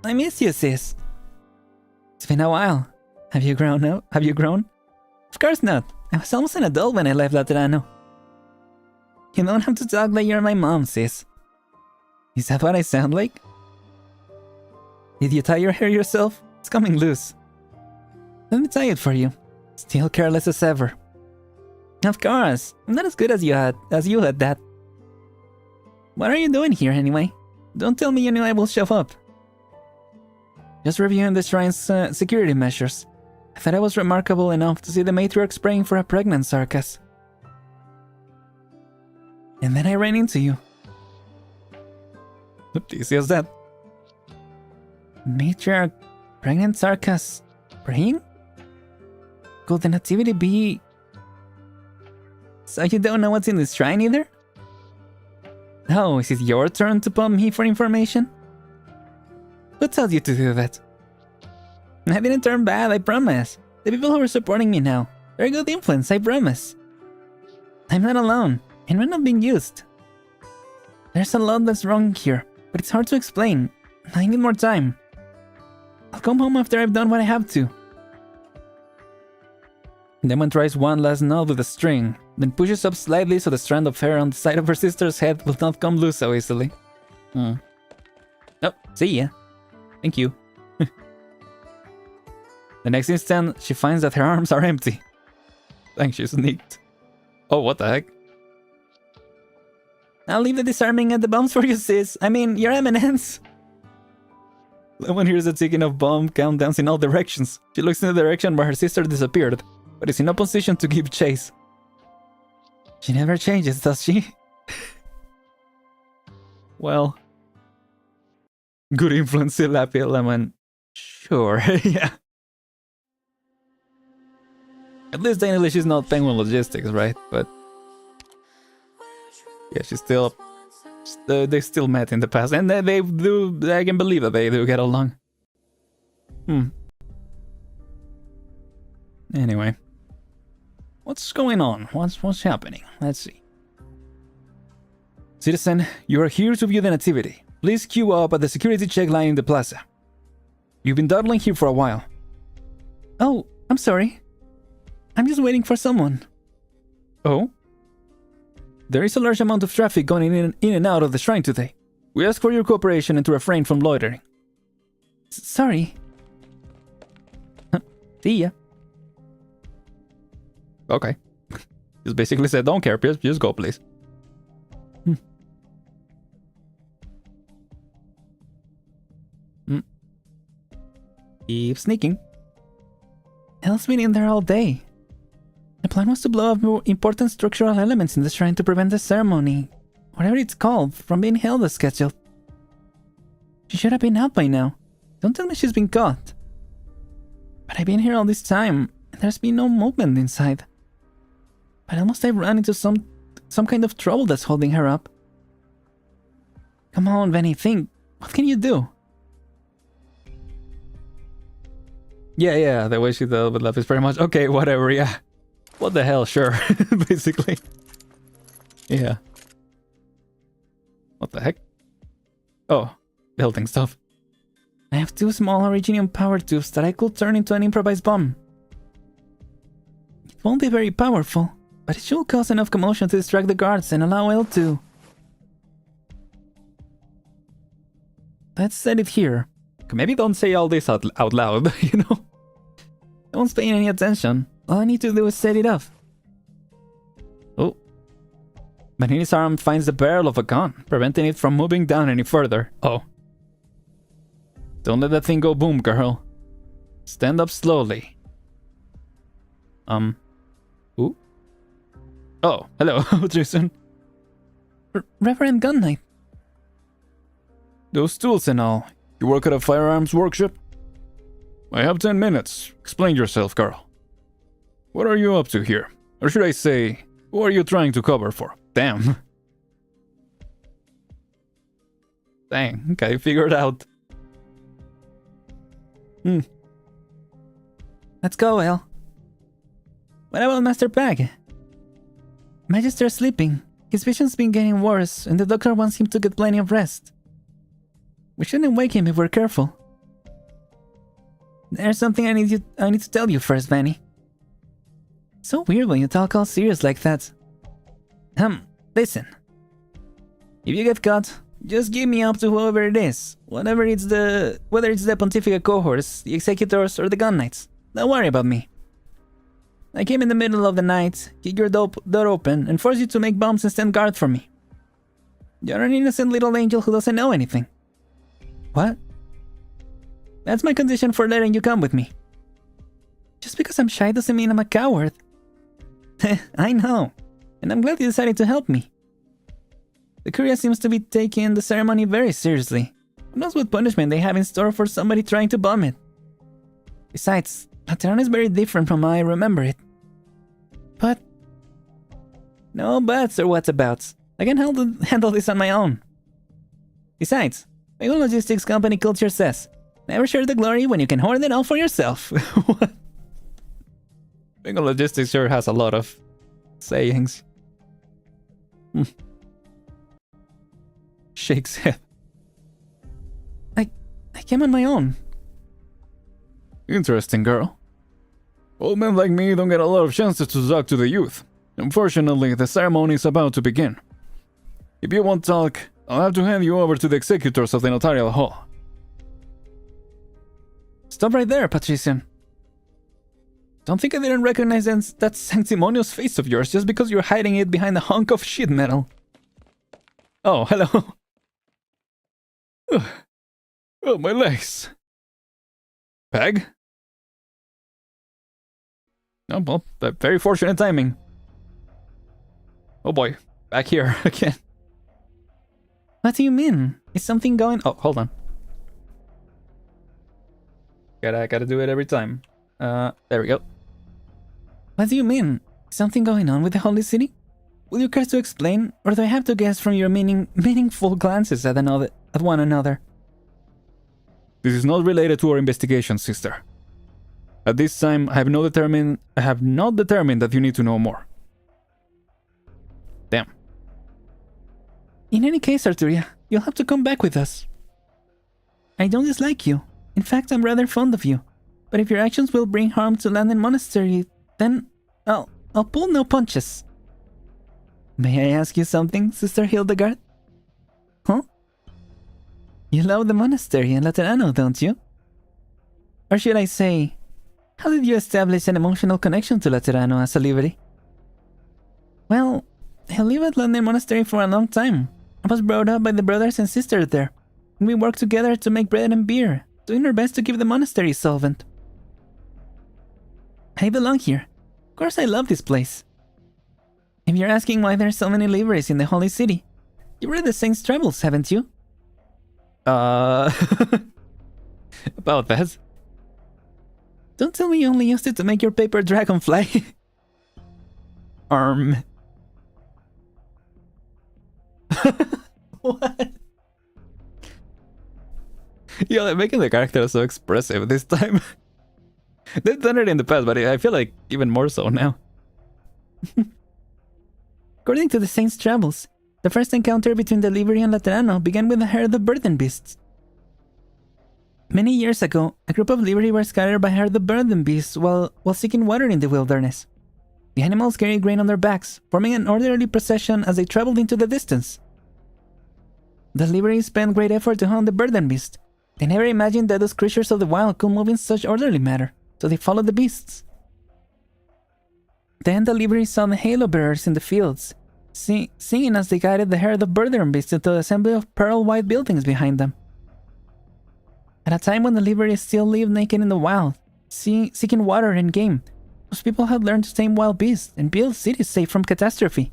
J: I miss you, sis. It's been a while. Have you grown up? Have you grown? Of course not. I was almost an adult when I left Laterano. You don't have to talk like you're my mom, sis. Is that what I sound like? Did you tie your hair yourself? It's coming loose. Let me tie it for you. Still careless as ever. Of course. I'm not as good as you at that. What are you doing here anyway? Don't tell me you knew I will show up. Just reviewing the shrine's security measures. I thought I was remarkable enough to see the matriarch praying for a pregnant Sarkas. And then I ran into you. What is that? Matriarch, pregnant Sarkas, praying? Could the nativity be... So you don't know what's in the shrine either? Oh, is it your turn to pump me for information? Who told you to do that? I didn't turn bad, I promise. The people who are supporting me now. They're a good influence, I promise. I'm not alone, and we're not being used. There's a lot that's wrong here, but it's hard to explain. I need more time. I'll come home after I've done what I have to. Demon tries one last knot with a string, then pushes up slightly so the strand of hair on the side of her sister's head will not come loose so easily. Oh, see ya. Thank you. The next instant, she finds that her arms are empty. Thanks, she sneaked. Oh, what the heck? I'll leave the disarming and the bombs for you, sis. I mean, your eminence. Someone hears the ticking of bomb countdowns in all directions. She looks in the direction where her sister disappeared, but is in no position to give chase. She never changes, does she? Well... Good influence, Tilapia Lemon. Sure, yeah. At least technically she's not Penguin Logistics, right? But... yeah, she's still... they still met in the past, and they do... I can believe that they do get along. Anyway. What's going on? What's happening? Let's see. Citizen, you are here to view the nativity. Please queue up at the security check line in the plaza. You've been dawdling here for a while. Oh, I'm sorry. I'm just waiting for someone. Oh? There is a large amount of traffic going in and out of the shrine today. We ask for your cooperation and to refrain from loitering. Sorry. See ya. Okay. Just basically said, don't care, just go, please. Keep sneaking. Elle's been in there all day. The plan was to blow up more important structural elements in the shrine to prevent the ceremony, whatever it's called, from being held as scheduled. She should have been out by now. Don't tell me she's been caught. But I've been here all this time, and there's been no movement inside. But almost I've run into some kind of trouble that's holding her up. Come on, Benny, think. What can you do? Yeah, the way she dealt with love is pretty much, okay, whatever, yeah. What the hell, sure, basically. Yeah. What the heck? Oh, building stuff. I have 2 small originium power tubes that I could turn into an improvised bomb. It won't be very powerful, but it should cause enough commotion to distract the guards and allow L2. Let's set it here. Maybe don't say all this out loud, you know? No one's paying any attention. All I need to do is set it up. Oh. but in his arm finds the barrel of a gun, preventing it from moving down any further. Oh. Don't let that thing go boom, girl. Stand up slowly. Who? Oh, hello, Tristan. Reverend Gun Knight. Those tools and all. You work at a firearms workshop? I have 10 minutes. Explain yourself, girl. What are you up to here? Or should I say, who are you trying to cover for? Damn. Dang, okay, figured out. Let's go, El. What about Master Pag? Magister's sleeping. His vision's been getting worse, and the doctor wants him to get plenty of rest. We shouldn't wake him if we're careful. There's something I need to tell you first, Vanny. So weird when you talk all serious like that. Listen. If you get caught, just give me up to whoever it is. Whether it's the Pontifical cohorts, the Executors, or the Gun Knights. Don't worry about me. I came in the middle of the night, kick your door open, and force you to make bombs and stand guard for me. You're an innocent little angel who doesn't know anything. What? That's my condition for letting you come with me. Just because I'm shy doesn't mean I'm a coward. I know, and I'm glad you decided to help me. The Curia seems to be taking the ceremony very seriously. Who knows what punishment they have in store for somebody trying to bomb it. Besides, Lateran is very different from how I remember it. But... no buts or whatabouts. I can handle this on my own. Besides, my own logistics company culture says, never share the glory when you can hoard it all for yourself. What? Bingo Logistics sure has a lot of sayings. Shakes head. I came on my own. Interesting, girl. Old men like me don't get a lot of chances to talk to the youth. Unfortunately, the ceremony is about to begin. If you won't talk, I'll have to hand you over to the executors of the Notarial Hall. Stop right there, Patrician. Don't think I didn't recognize that sanctimonious face of yours just because you're hiding it behind a hunk of shit metal. Oh, hello. Oh, my legs. Peg? Oh, well, very fortunate timing. Oh boy, back here again. What do you mean? Is something going... oh, hold on. Gotta do it every time. There we go. What do you mean? Is something going on with the Holy City? Will you care to explain, or do I have to guess from your meaningful glances at one another? This is not related to our investigation, sister. At this time, I have not determined that you need to know more. Damn. In any case, Arturia, you'll have to come back with us. I don't dislike you. In fact, I'm rather fond of you. But if your actions will bring harm to Landen Monastery, then I'll pull no punches. May I ask you something, Sister Hildegard? Huh? You love the monastery and Laterano, don't you? Or should I say, how did you establish an emotional connection to Laterano as a livery? Well, I lived at Landen Monastery for a long time. I was brought up by the brothers and sisters there, and we worked together to make bread and beer, doing our best to keep the monastery solvent. I belong here. Of course I love this place. If you're asking why there's so many liveries in the Holy City, you read the Saint's Travels, haven't you? About that. Don't tell me you only used it to make your paper dragonfly. What? Yeah, they're making the character so expressive this time. They've done it in the past, but I feel like even more so now. According to the Saint's Travels, the first encounter between the livery and Laterano began with a herd of burden beasts. Many years ago, a group of livery were scattered by a herd of burden beasts while seeking water in the wilderness. The animals carried grain on their backs, forming an orderly procession as they traveled into the distance. The livery spent great effort to hunt the burden beast. They never imagined that those creatures of the wild could move in such orderly manner, so they followed the beasts. Then the livery saw the halo bearers in the fields, singing as they guided the herd of Burden beasts into the assembly of pearl-white buildings behind them. At a time when the livery still lived naked in the wild, seeking water and game, those people had learned to tame wild beasts and build cities safe from catastrophe.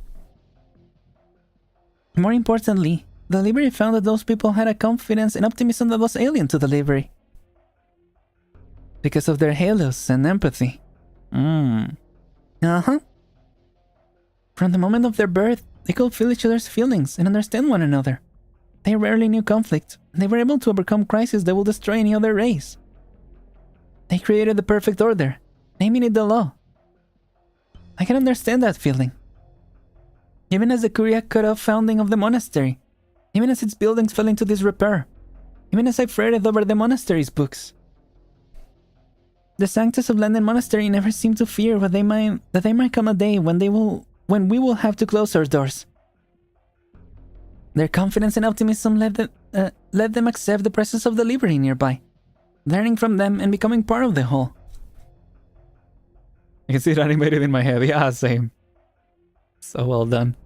J: More importantly, the livery found that those people had a confidence and optimism that was alien to the livery. Because of their halos and empathy. Uh-huh. From the moment of their birth, they could feel each other's feelings and understand one another. They rarely knew conflict, and they were able to overcome crises that will destroy any other race. They created the perfect order, naming it the law. I can understand that feeling. Even as the Kuria cut off founding of the monastery, even as its buildings fell into disrepair, even as I fretted over the monastery's books. The Sanctus of London Monastery never seemed to fear that there might come a day when we will have to close our doors. Their confidence and optimism let them accept the presence of the livery nearby, learning from them and becoming part of the whole. I can see it animated in my head. Yeah, same. So well done.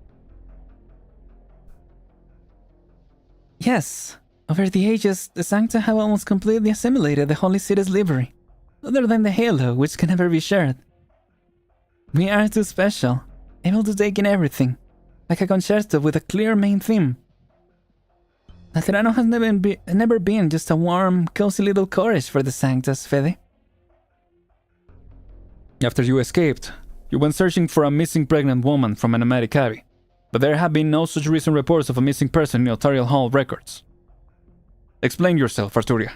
J: Yes, over the ages, the Sancta have almost completely assimilated the Holy City's livery, other than the halo, which can never be shared. We are too special, able to take in everything, like a concerto with a clear main theme. Laterano has never been just a warm, cozy little chorus for the Sanctus, Fede.
B: After you escaped, you went searching for a missing pregnant woman from an nomadic abbey, but there have been no such recent reports of a missing person in the Notarial Hall records. Explain yourself, Arturia.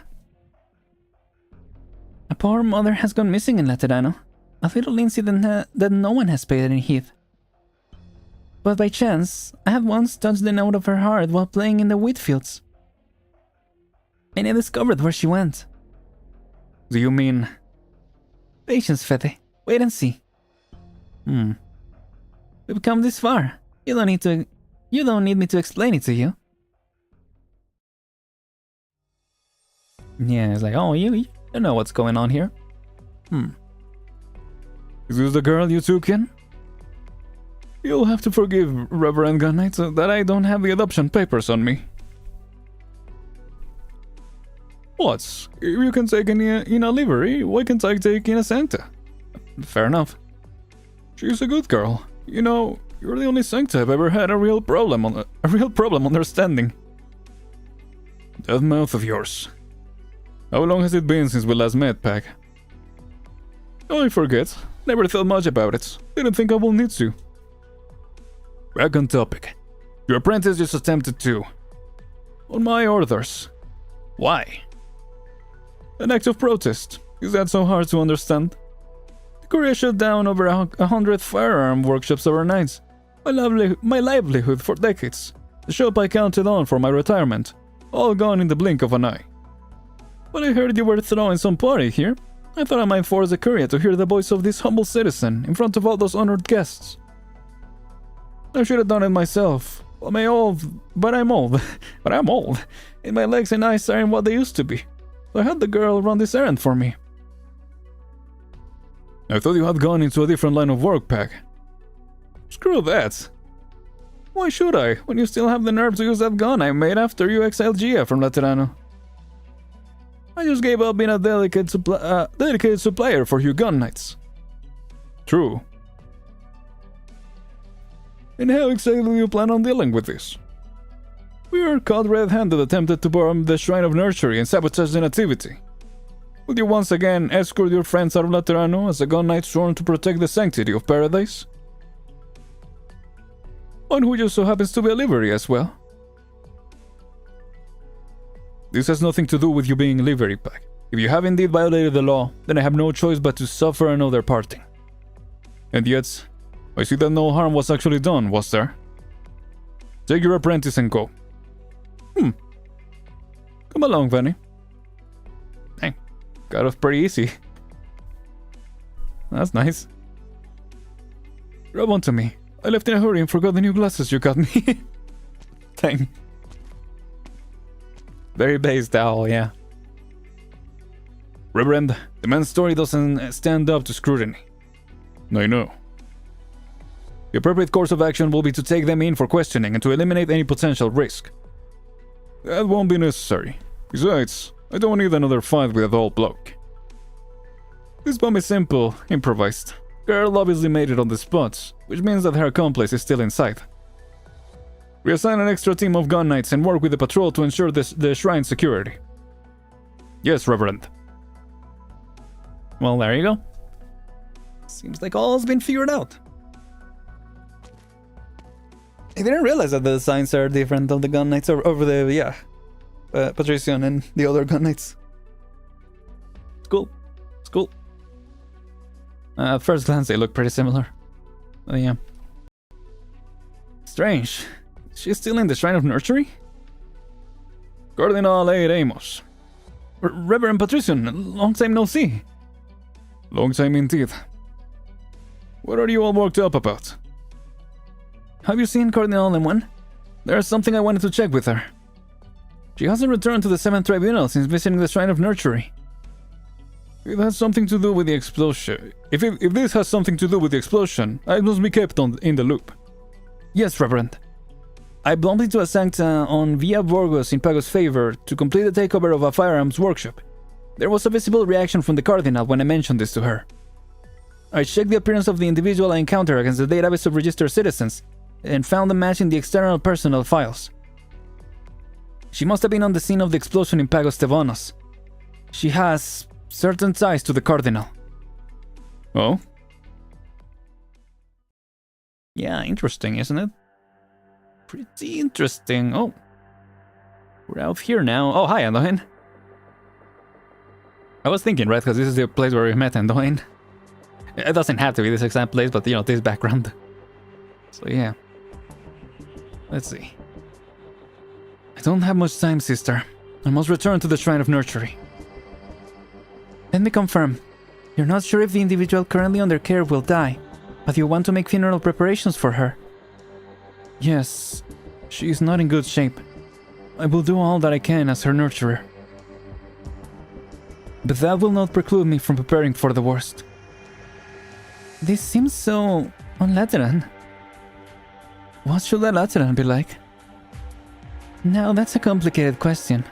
J: A poor mother has gone missing in Laterano, a little incident that no one has paid any heed. But by chance, I had once touched the note of her heart while playing in the wheat fields. And I discovered where she went.
B: Do you mean...
J: Patience, Fede. Wait and see. We've come this far. You don't need me to explain it to you.
B: Yeah, it's like, oh, you don't know what's going on here. Is this the girl you took in? You'll have to forgive, Reverend ARKNIGHTS, that I don't have the adoption papers on me. What? If you can take in a livery, why can't I take in a Sancta? Fair enough. She's a good girl. You know, you're the only Sancta I've ever had a real problem understanding. That mouth of yours. How long has it been since we last met, Pac? Oh, I forget. Never thought much about it. Didn't think I will need to. Back on topic. Your apprentice just attempted to... On my orders. Why? An act of protest. Is that so hard to understand? The Korea shut down over 100 firearm workshops overnight. My livelihood for decades. The shop I counted on for my retirement. All gone in the blink of an eye. But I heard you were throwing some party here. I thought I might force the Korea to hear the voice of this humble citizen in front of all those honored guests. I should have done it myself. But I'm old. And my legs and eyes aren't what they used to be. So I had the girl run this errand for me. I thought you had gone into a different line of work, Pac. Screw that. Why should I, when you still have the nerve to use that gun I made after you exiled Gia from Laterano? I just gave up being a dedicated supplier for you gun knights. True. And how exactly do you plan on dealing with this? We are caught red-handed attempted to bomb the Shrine of Nursery and sabotage the Nativity. Will you once again escort your friends out of Laterano as a gun knight sworn to protect the sanctity of paradise? One who just so happens to be a livery as well. This has nothing to do with you being livery, Pac. If you have indeed violated the law, then I have no choice but to suffer another parting. And yet, I see that no harm was actually done, was there? Take your apprentice and go. Come along, Vanny. Dang, got off pretty easy. That's nice. Grab onto me. I left in a hurry and forgot the new glasses you got me. Dang. Very based owl, yeah. Reverend, the man's story doesn't stand up to scrutiny. I know.
J: The appropriate course of action will be to take them in for questioning and to eliminate any potential risk. That won't be necessary. Besides, I don't need another fight with a old bloke. This bomb is simple, improvised. Girl obviously made it on the spot, which means that her accomplice is still inside. Reassign an extra team of gun knights and work with the patrol to ensure the shrine's security. Yes, Reverend.
B: Well, there you go. Seems like all's been figured out. I didn't realize that the designs are different of the gun knights over the, Patrician and the other gun knights. It's cool. It's cool. At first glance, they look pretty similar. Oh, yeah. Strange. She's still in the Shrine of Nurtury?
J: Cardinal A. Amos.
B: Reverend Patrician, long time no see.
J: Long time indeed. What are you all worked up about?
B: Have you seen Cardinal L1?
J: There's something I wanted to check with her.
B: She hasn't returned to the 7th Tribunal since visiting the Shrine of Nurtury.
J: It has something to do with the explosion. If this has something to do with the explosion, I must be kept in the loop.
B: Yes, Reverend. I bumped into a Sancta on Via Burgos in Pago's favor to complete the takeover of a firearms workshop. There was a visible reaction from the Cardinal when I mentioned this to her. I checked the appearance of the individual I encountered against the database of registered citizens and found a match in the external personal files. She must have been on the scene of the explosion in Pagos Tevanos. She has certain ties to the Cardinal.
J: Oh?
B: Yeah, interesting, isn't it? Pretty interesting. Oh. We're out here now. Oh, hi, Andoin. I was thinking, right, because this is the place where we met Andoin. It doesn't have to be this exact place, but, this background. So, yeah. Let's see.
J: I don't have much time, sister. I must return to the Shrine of Nurtury.
B: Let me confirm. You're not sure if the individual currently under care will die, but you want to make funeral preparations for her.
J: Yes, she is not in good shape. I will do all that I can as her nurturer. But that will not preclude me from preparing for the worst.
B: This seems so un-Lateran.
J: What should a Lateran be like?
B: Now that's a complicated question.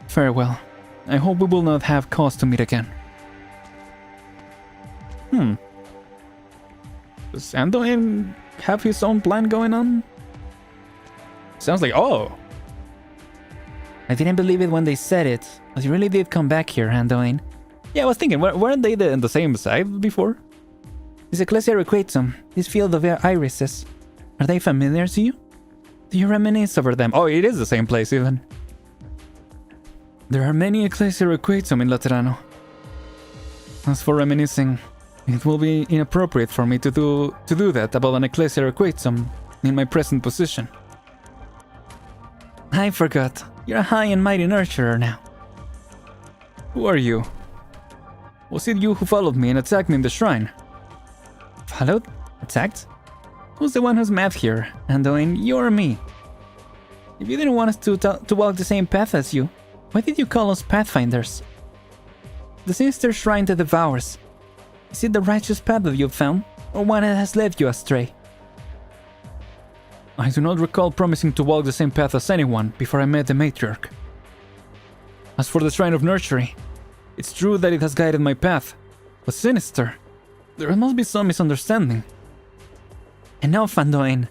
J: Farewell. I hope we will not have cause to meet again.
B: Does Andoin have his own plan going on? Sounds like, oh! I didn't believe it when they said it, but you really did come back here, Andoin. Yeah, I was thinking, weren't they on the same side before? This Ecclesia Requitum, this field of irises, are they familiar to you? Do you reminisce over them? Oh, it is the same place even.
J: There are many Ecclesia Requitum in Laterano. As for reminiscing, it will be inappropriate for me to do that about an Ecclesia Requitum in my present position.
B: I forgot. You're a high and mighty nurturer now.
J: Who are you? Was it you who followed me and attacked me in the shrine?
B: Followed? Attacked? Who's the one who's mad here, Andoin, you or me? If you didn't want us to walk the same path as you, why did you call us Pathfinders? The sinister shrine that devours. Is it the righteous path that you've found, or one that has led you astray?
J: I do not recall promising to walk the same path as anyone before I met the matriarch. As for the Shrine of Nurtury, it's true that it has guided my path, but sinister. There must be some misunderstanding.
B: Enough, Andoin.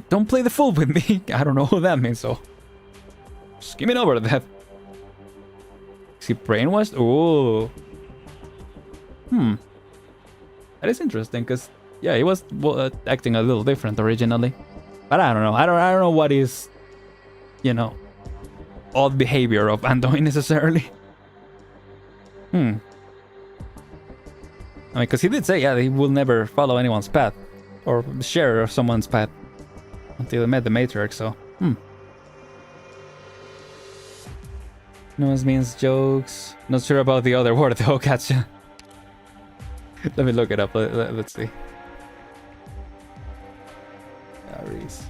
J: Don't play the fool with me. I don't know what that means, so... Just give me over to that. Is he brainwashed? Oh. That is interesting, because... Yeah, he was acting a little different originally. But I don't know. I don't know what is... odd behavior of Andoin necessarily. I mean, because he did say, yeah, he will never follow anyone's path. Or share someone's path. Until he met the matriarch, so... Nose means jokes. Not sure about the other word though, gotcha. Let me look it up. Let's see. Aries.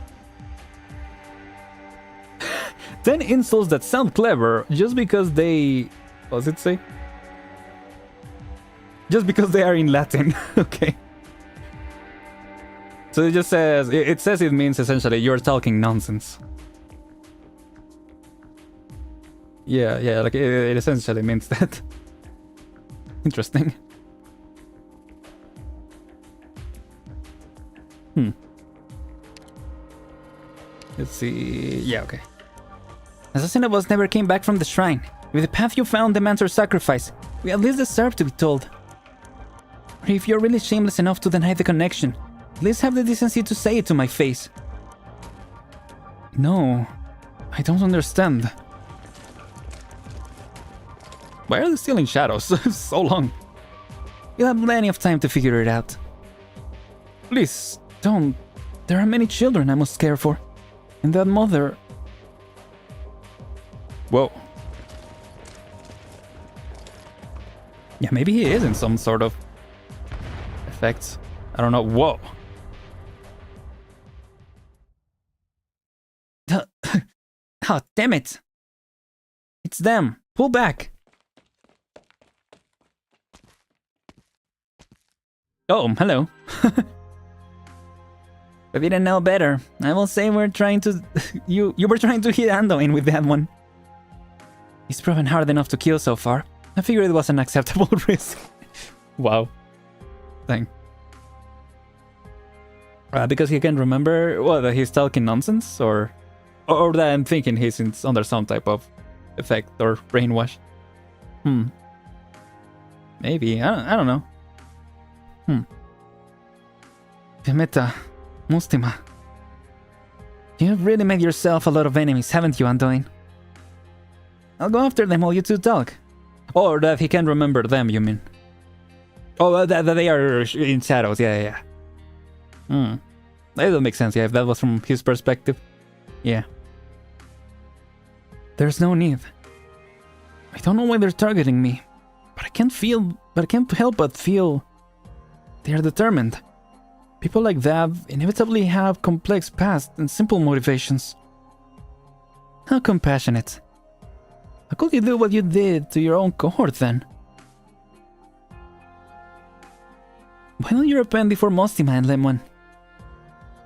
J: 10 insults that sound clever just because they... What does it say? Just because they are in Latin. Okay.
B: so it just says, it says it means essentially you're talking nonsense. Yeah, like it essentially means that. Interesting. Let's see. Yeah, okay. Assassin of us never came back from the shrine. If the path you found demands our sacrifice, we at least deserve to be told. Or if you're really shameless enough to deny the connection, at least have the decency to say it to my face. No, I don't understand. Why are they still in shadows? So long. You'll have plenty of time to figure it out. Please, don't. There are many children I must care for. And that mother... Whoa. Yeah, maybe he is in some sort of effects. I don't know. Whoa. Oh, damn it. It's them. Pull back. Oh, hello. I didn't know better. I will say we're trying to... you were trying to hit Anduin with that one. He's proven hard enough to kill so far. I figured it was an acceptable risk. Wow. Dang. Because he can remember... What, that he's talking nonsense? Or that I'm thinking he's under some type of effect or brainwash. Maybe. I don't know. Violetta, Mustima. You've really made yourself a lot of enemies, haven't you, Anduin? I'll go after them while you two talk. Or that he can remember them, you mean? Oh, that they are in shadows, yeah. That doesn't make sense, yeah, if that was from his perspective. Yeah. There's no need. I don't know why they're targeting me, but I can't help but feel they are determined. People like that inevitably have complex past and simple motivations. How compassionate. How could you do what you did to your own cohort then? Why don't you repent before Mustima and Lemon?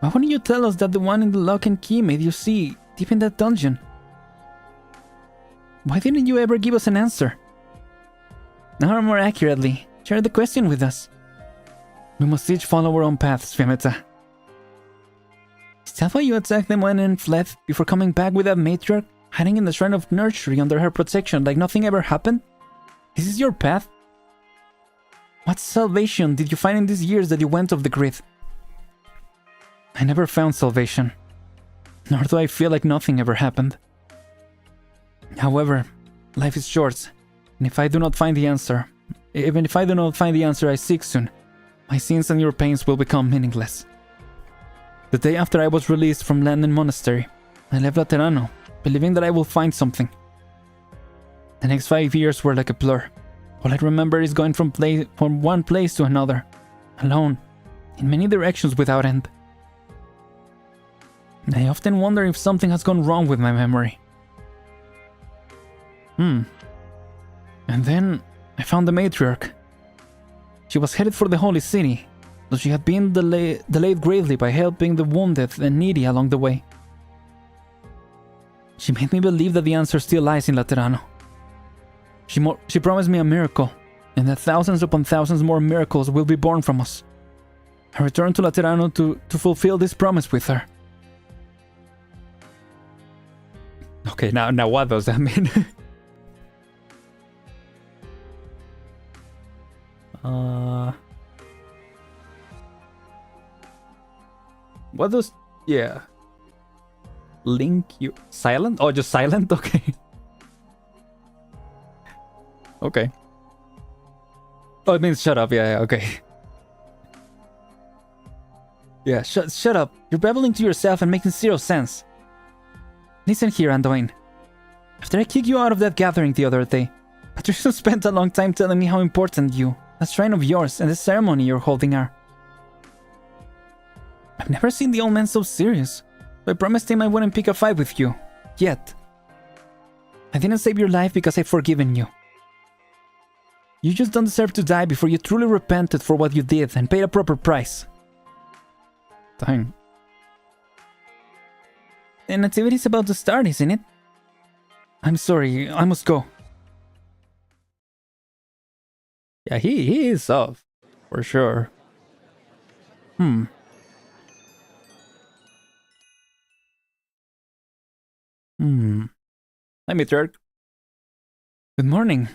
B: Why wouldn't you tell us that the one in the lock and key made you see deep in that dungeon? Why didn't you ever give us an answer? Or more accurately, share the question with us. We must each follow our own paths, Violetta. Is that why you attacked them when and fled before coming back with that matriarch, hiding in the Shrine of Nursery under her protection like nothing ever happened? Is this your path? What salvation did you find in these years that you went off the grid? I never found salvation, nor do I feel like nothing ever happened. However, life is short, and if I do not find the answer, even if I do not find the answer I seek soon, my sins and your pains will become meaningless. The day after I was released from Landen Monastery, I left Laterano, believing that I will find something. The next 5 years were like a blur. All I remember is going from one place to another, alone, in many directions without end. I often wonder if something has gone wrong with my memory. And then I found the matriarch. She was headed for the Holy City, though she had been delayed greatly by helping the wounded and needy along the way. She made me believe that the answer still lies in Laterano. She promised me a miracle, and that thousands upon thousands more miracles will be born from us. I returned to Laterano to fulfill this promise with her. Okay, now what does that mean? What does... yeah. Link you... silent? Oh, just silent? Okay. Okay. Oh, it means shut up. Yeah, okay. Yeah, shut up. You're babbling to yourself and making zero sense. Listen here, Anduin. After I kicked you out of that gathering the other day, Patricia spent a long time telling me how important you, that shrine of yours, and the ceremony you're holding are. I've never seen the old man so serious, so I promised him I wouldn't pick a fight with you. Yet. I didn't save your life because I've forgiven you. You just don't deserve to die before you truly repented for what you did and paid a proper price.
J: Dang. The nativity's about to start, isn't it? I'm sorry, I must go. Yeah, he is off. For sure. Hi, Matriarch. Good morning.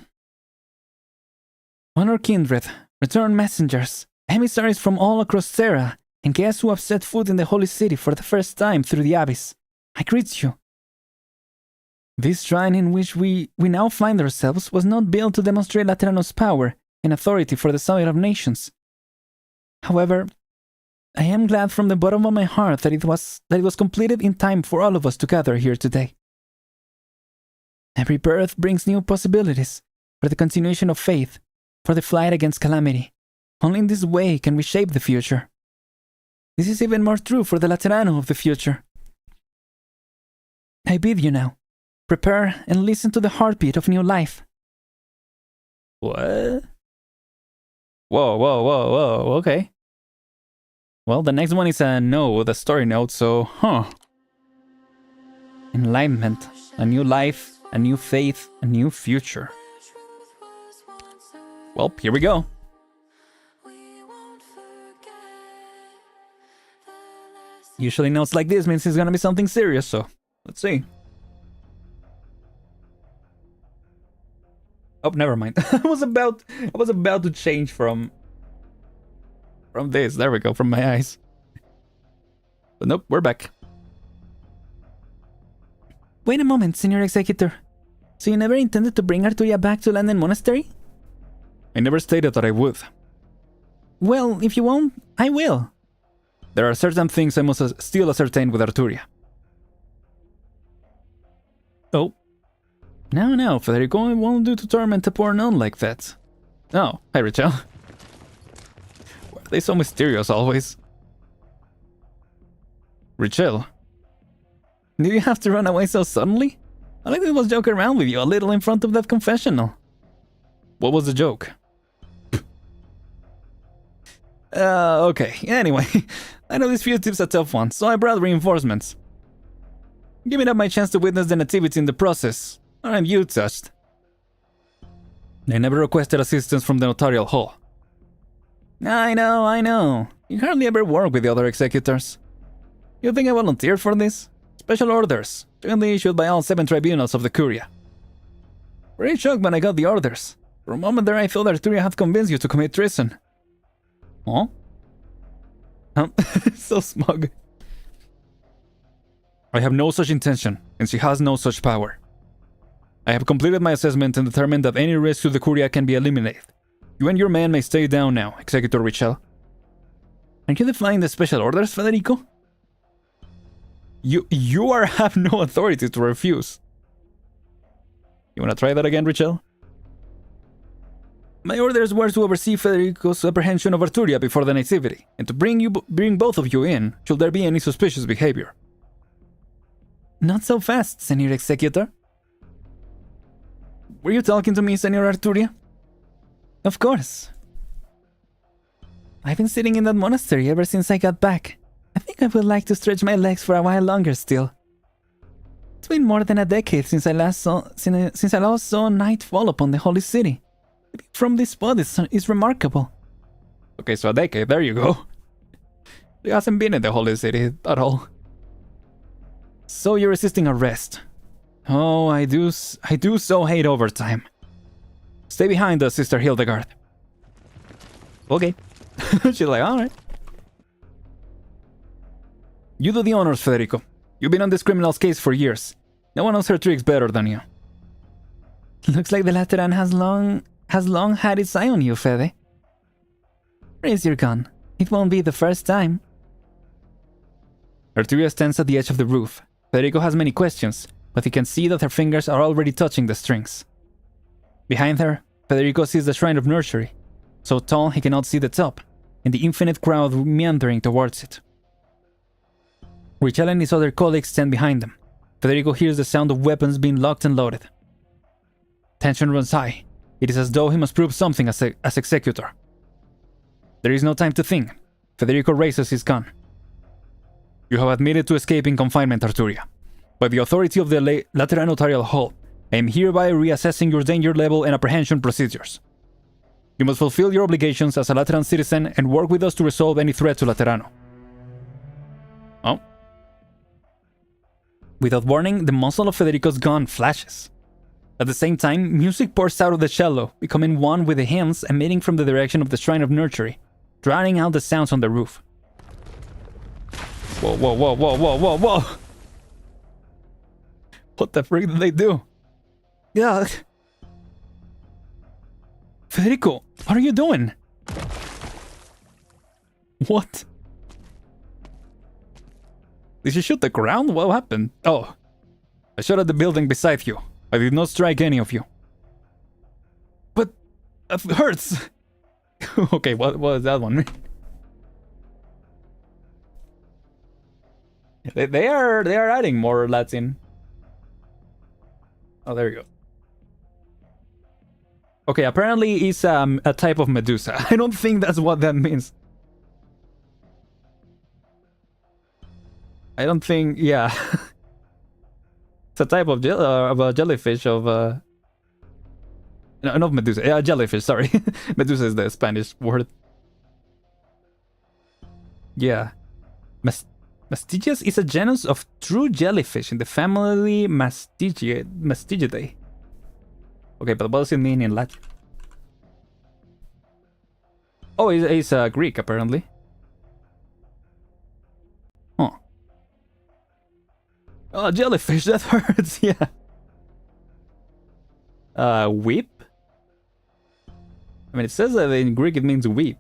J: Honor kindred, return messengers, emissaries from all across Terra, and guests who have set foot in the Holy City for the first time through the Abyss. I greet you. This shrine in which we now find ourselves was not built to demonstrate Laterano's power and authority for the Summit of Nations. However, I am glad from the bottom of my heart that it was completed in time for all of us to gather here today. Every birth brings new possibilities for the continuation of faith, for the fight against calamity. Only in this way can we shape the future. This is even more true for the Laterano of the future. I bid you now, prepare and listen to the heartbeat of new life.
B: What? Whoa, okay. Well, the next one is a no with a story note, so, Enlightenment, a new life, a new faith, a new future. Well, here we go. Usually notes like this means it's gonna be something serious, so let's see. Oh, never mind. I was about to change from this. There we go, from my eyes. But nope, we're back.
J: Wait a moment, Senior Executor. So you never intended to bring Arturia back to Landen Monastery?
B: I never stated that I would.
J: Well, if you won't, I will.
B: There are certain things I must still ascertain with Arturia. Oh. No, Federico, it won't do to torment a poor nun like that. Oh, hi, Rachel. Why are they so mysterious always? Rachel.
J: Did you have to run away so suddenly? All I did was joke around with you a little in front of that confessional.
B: What was the joke?
J: Okay, anyway. I know this fugitive's a tough one, so I brought reinforcements. Giving up my chance to witness the nativity in the process. Aren't you touched?
B: I never requested assistance from the notarial hall.
J: I know. You hardly ever work with the other executors. You think I volunteered for this? Special orders, jointly issued by all 7 tribunals of the Curia. Very shocked when I got the orders. For a moment there I thought Arturia had convinced you to commit treason.
B: Huh?
J: So smug.
B: I have no such intention, and she has no such power. I have completed my assessment and determined that any risk to the Curia can be eliminated. You and your men may stay down now, Executor Richel.
J: Aren't you defying the special orders, Federico?
B: You have no authority to refuse. You wanna try that again, Richel?
J: My orders were to oversee Federico's apprehension of Arturia before the nativity, and to bring both of you in, should there be any suspicious behavior. Not so fast, Senor Executor. Were you talking to me, Senor Arturia? Of course. I've been sitting in that monastery ever since I got back. I think I would like to stretch my legs for a while longer still. It's been more than a decade since I last saw night fall upon the holy city. From this spot is remarkable.
B: Okay, so a decade, there you go. He hasn't been in the holy city at all.
J: So you're resisting arrest.
B: Oh, I do so hate overtime.
J: Stay behind us, Sister Hildegard.
B: Okay.
J: She's like, alright. You do the honors, Federico. You've been on this criminal's case for years. No one knows her tricks better than you. Looks like the Lateran has long had its eye on you, Fede. Raise your gun. It won't be the first time.
B: Arturia stands at the edge of the roof. Federico has many questions, but he can see that her fingers are already touching the strings. Behind her, Federico sees the Shrine of Nursery, so tall he cannot see the top, and the infinite crowd meandering towards it. Richel and his other colleagues stand behind them. Federico hears the sound of weapons being locked and loaded. Tension runs high. It is as though he must prove something as executor. There is no time to think. Federico raises his gun. You have admitted to escaping confinement, Arturia. By the authority of the Lateran Notarial Hall, I am hereby reassessing your danger level and apprehension procedures. You must fulfill your obligations as a Lateran citizen and work with us to resolve any threat to Laterano. Oh. Without warning, the muzzle of Federico's gun flashes. At the same time, music pours out of the cello, becoming one with the hymns emitting from the direction of the Shrine of Nurtury, drowning out the sounds on the roof. Whoa, whoa, whoa, whoa, whoa, whoa, whoa! What the freak did they do? Yeah. Federico, what are you doing? What? Did you shoot the ground? What happened? Oh. I shot at the building beside you. I did not strike any of you. But it hurts. Okay, what was that one? They are adding more Latin. Oh, there you go. Okay, apparently it's a type of Medusa. I don't think that's what that means. I don't think, yeah. It's a type of a jellyfish of no, not Medusa. Yeah, jellyfish. Sorry, Medusa is the Spanish word. Yeah, Mastigias is a genus of true jellyfish in the family Mastigidae. Okay, but what does it mean in Latin? Oh, it's Greek apparently. Huh. Oh, jellyfish, that hurts, yeah. Weep? I mean, it says that in Greek it means weep.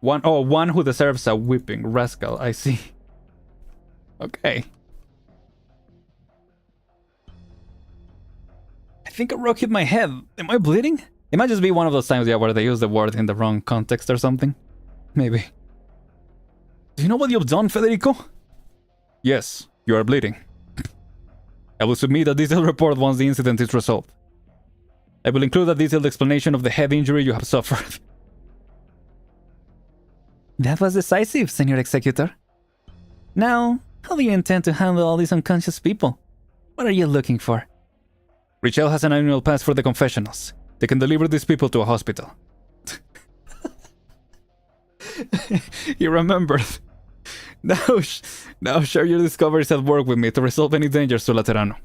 B: One who deserves a whipping, rascal, I see. Okay. I think a rock hit my head. Am I bleeding? It might just be one of those times, yeah, where they use the word in the wrong context or something. Maybe. Do you know what you've done, Federico? Yes, you are bleeding. I will submit a detailed report once the incident is resolved. I will include a detailed explanation of the head injury you have suffered. That was decisive, Senor Executor. Now, how do you intend to handle all these unconscious people? What are you looking for? Richelle has an annual pass for the confessionals. They can deliver these people to a hospital. You remembered. Now share your discoveries at work with me to resolve any dangers to Laterano.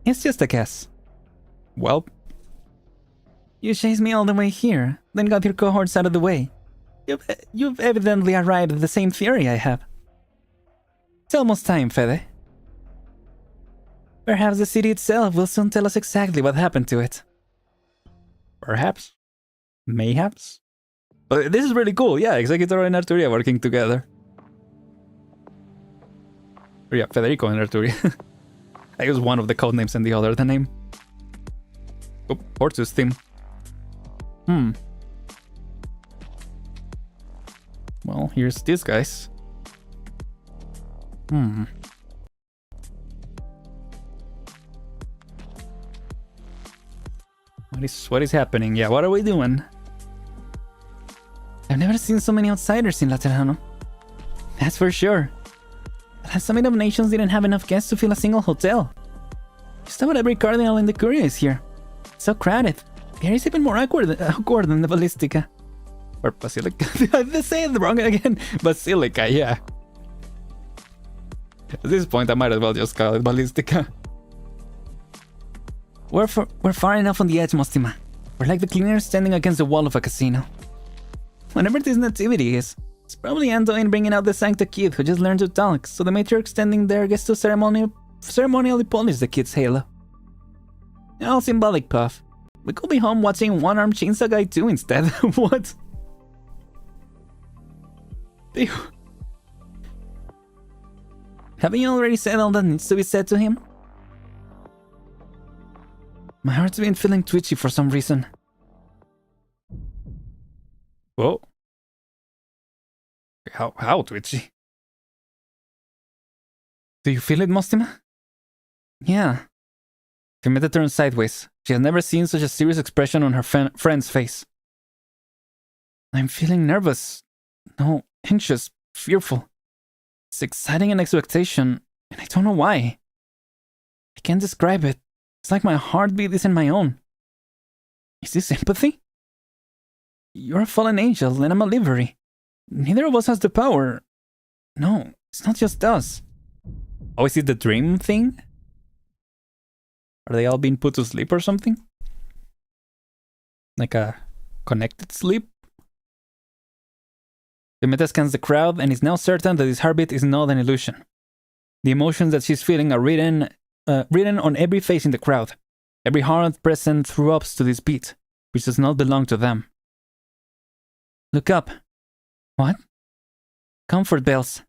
B: It's just a guess. Well? You chased me all the way here, then got your cohorts out of the way. You've evidently arrived at the same theory I have. It's almost time, Fede. Perhaps the city itself will soon tell us exactly what happened to it. Perhaps. Mayhaps. But this is really cool, yeah, Executor and Arturia working together. Or yeah, Federico and Arturia. I use one of the codenames and the other the name. Oh, Hortus theme. Well, here's this guys. What is happening? Yeah, what are we doing? I've never seen so many outsiders in Laterano. That's for sure. The last Summit of Nations didn't have enough guests to fill a single hotel. Just about every cardinal in the Curia is here. It's so crowded. Here is even more awkward than the Ballistica. Or Basilica. They say it wrong again. Basilica, yeah. At this point, I might as well just call it Ballistica. We're far enough on the edge, Mostima. We're like the cleaners standing against the wall of a casino. Whenever this nativity is, it's probably Antoine bringing out the Sancta kid who just learned to talk, so the matriarch standing there gets to ceremonially polish the kid's halo. All symbolic, Puff. We could be home watching One-Armed Chainsaw Guy 2 instead. What? Ew. Haven't you already said all that needs to be said to him? My heart's been feeling twitchy for some reason. Whoa. How twitchy? Do you feel it, Mostima? Yeah. Femeta turned sideways. She has never seen such a serious expression on her friend's face. I'm feeling nervous.
J: No, anxious, fearful. It's exciting and expectation, and I don't know why. I can't describe it. It's like my heartbeat isn't my own. Is this empathy? You're a fallen angel, and I'm a livery. Neither of us has the power. No, it's not just us.
B: Oh, is it the dream thing? Are they all being put to sleep or something? Like a connected sleep?
J: Demeter scans the crowd and is now certain that his heartbeat is not an illusion. The emotions that she's feeling are written on every face in the crowd. Every heart present throbs to this beat, which does not belong to them. Look up. What? Comfort bells.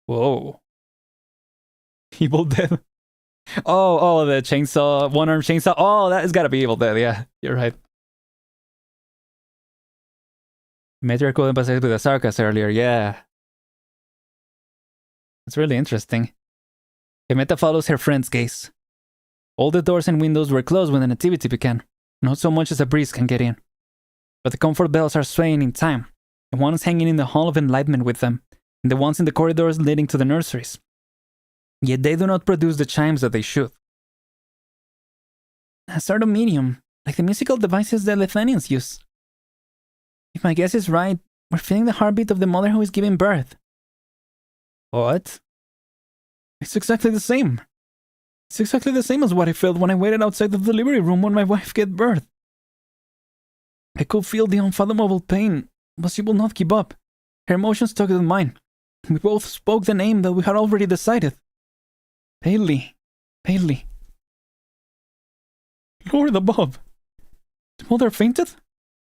B: Whoa. Evil Dead. Oh, the chainsaw, one-armed chainsaw. Oh, that has got to be Evil Dead. Yeah, you're right. Matriarch couldn't pass with the Sarkas earlier. Yeah. That's really interesting.
J: Demeter follows her friend's gaze. All the doors and windows were closed when the nativity began. Not so much as a breeze can get in. But the comfort bells are swaying in time. The ones hanging in the Hall of Enlightenment with them, and the ones in the corridors leading to the nurseries. Yet they do not produce the chimes that they should. A sort of medium, like the musical devices the Lethanians use. If my guess is right, we're feeling the heartbeat of the mother who is giving birth.
B: What?
J: It's exactly the same. It's exactly the same as what I felt when I waited outside the delivery room when my wife gave birth. I could feel the unfathomable pain, but she will not give up. Her emotions tugged at mine. We both spoke the name that we had already decided. Paley. Paley. Lord above. The mother fainted?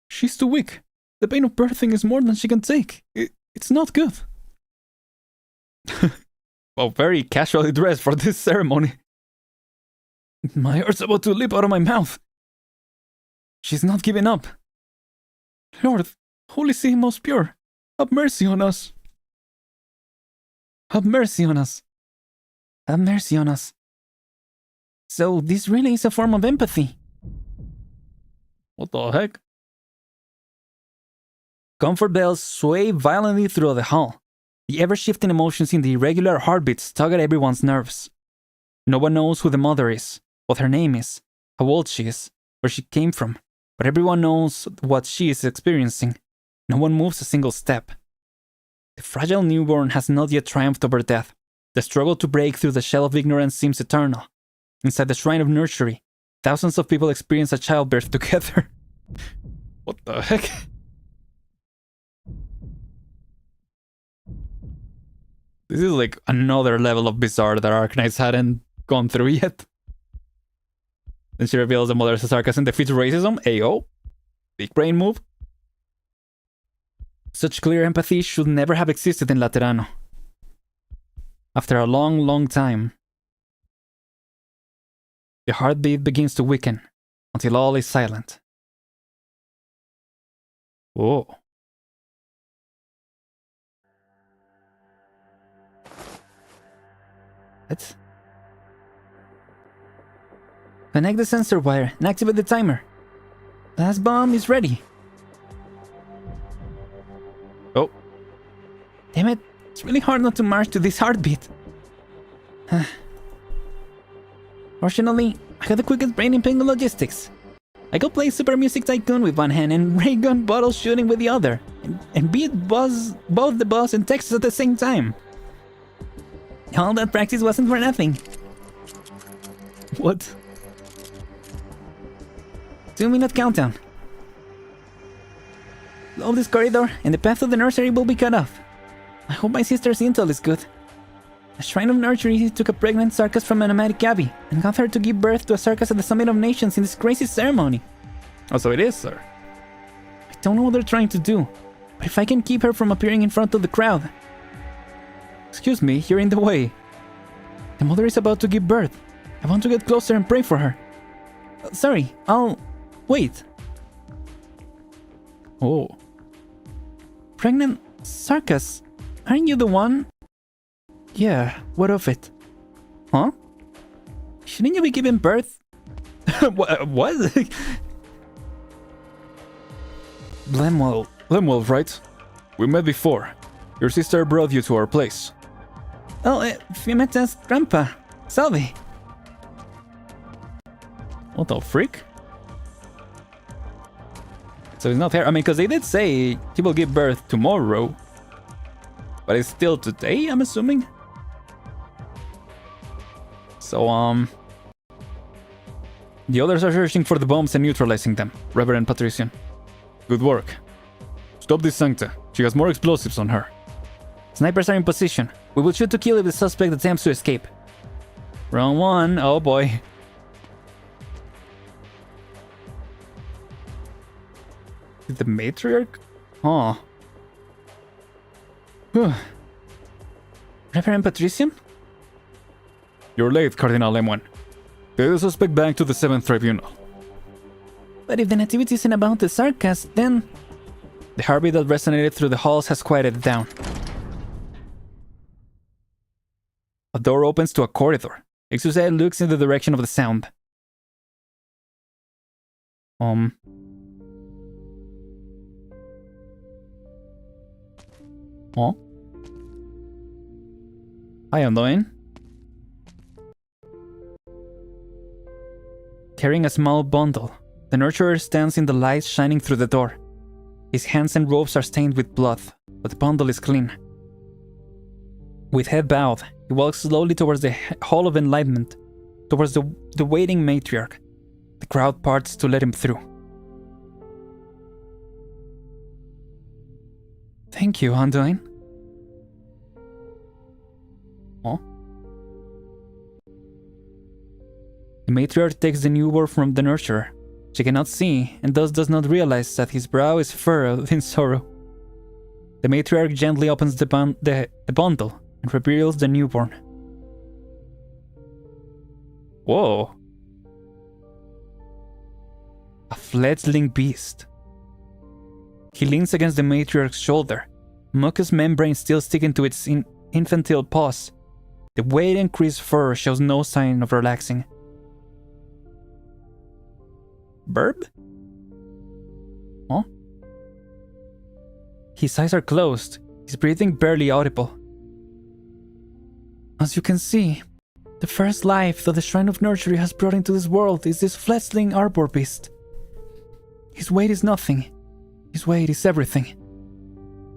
J: She's too weak. The pain of birthing is more than she can take. It's not good.
B: Well, very casually dressed for this ceremony.
J: My heart's about to leap out of my mouth. She's not giving up. Lord, Holy See, most pure, have mercy on us. Have mercy on us. Have mercy on us. So this really is a form of empathy.
B: What the heck?
J: Comfort bells sway violently through the hall. The ever-shifting emotions in the irregular heartbeats tug at everyone's nerves. No one knows who the mother is, what her name is, how old she is, where she came from, but everyone knows what she is experiencing. No one moves a single step. The fragile newborn has not yet triumphed over death. The struggle to break through the shell of ignorance seems eternal. Inside the shrine of nursery, thousands of people experience a childbirth together.
B: What the heck? This is like another level of bizarre that ARKNIGHTS hadn't gone through yet. Then she reveals the mother's sarcasm defeats racism. Ayo. Big brain move.
J: Such clear empathy should never have existed in Laterano. After a long, long time, the heartbeat begins to weaken until all is silent.
B: Oh.
J: What? Connect the sensor wire and activate the timer. Last bomb is ready.
B: Oh.
J: Damn it, it's really hard not to march to this heartbeat. Fortunately, I got the quickest brain in Penguin Logistics. I could play Super Music Tycoon with one hand and ray gun bottle shooting with the other, and beat both the boss and Texas at the same time. All that practice wasn't for nothing.
B: What?
J: 2-minute countdown. Follow this corridor and the path to the nursery will be cut off. I hope my sister's intel is good. The Shrine of Nursery took a pregnant Sarkas from an nomadic Abbey and got her to give birth to a Sarkas at the Summit of Nations in this crazy ceremony.
B: Oh, so it is, sir.
J: I don't know what they're trying to do, but if I can keep her from appearing in front of the crowd... Excuse me, you're in the way. The mother is about to give birth. I want to get closer and pray for her. Sorry, I'll... wait.
B: Oh.
J: Pregnant Sarkas, aren't you the one? Yeah, what of it? Huh? Shouldn't you be giving birth?
B: What?
J: Lemuel,
B: Lemuel, right?
J: We met before. Your sister brought you to our place.
B: Oh, we met as Grandpa. Salvi.
J: What the freak?
B: So it's not fair. I mean, because they did say he will give birth tomorrow. But it's still today, I'm assuming. So, the others are searching for the bombs and neutralizing them, Reverend Patrician.
J: Good work. Stop this Sancta. She has more explosives on her.
B: Snipers are in position. We will shoot to kill if the suspect attempts to escape. Round 1. Oh boy.
J: The matriarch? Oh.
B: Reverend Patrician?
J: You're late, Cardinal M1. Take the suspect back to the 7th Tribunal.
B: But if the nativity isn't about the sarcasm, then... The heartbeat that resonated through the halls has quieted down. A door opens to a corridor. Exusé looks in the direction of the sound.
J: Huh?
B: Hi, Andoin. Carrying a small bundle, the nurturer stands in the light shining through the door. His hands and robes are stained with blood, but the bundle is clean. With head bowed, he walks slowly towards the Hall of Enlightenment, towards the waiting matriarch. The crowd parts to let him through. Thank you, Andoin.
J: Huh?
B: The matriarch takes the newborn from the nurturer. She cannot see, and thus does not realize that his brow is furrowed in sorrow. The matriarch gently opens the bundle and reveals the newborn.
J: Whoa.
B: A fledgling beast. He leans against the matriarch's shoulder, mucous membrane still sticking to its infantile paws. The weight and creased fur shows no sign of relaxing. Burb?
J: Huh?
B: His eyes are closed, his breathing barely audible. As you can see, the first life that the Shrine of Nurturing has brought into this world is this fledgling arbor beast. His weight is nothing. His weight is everything.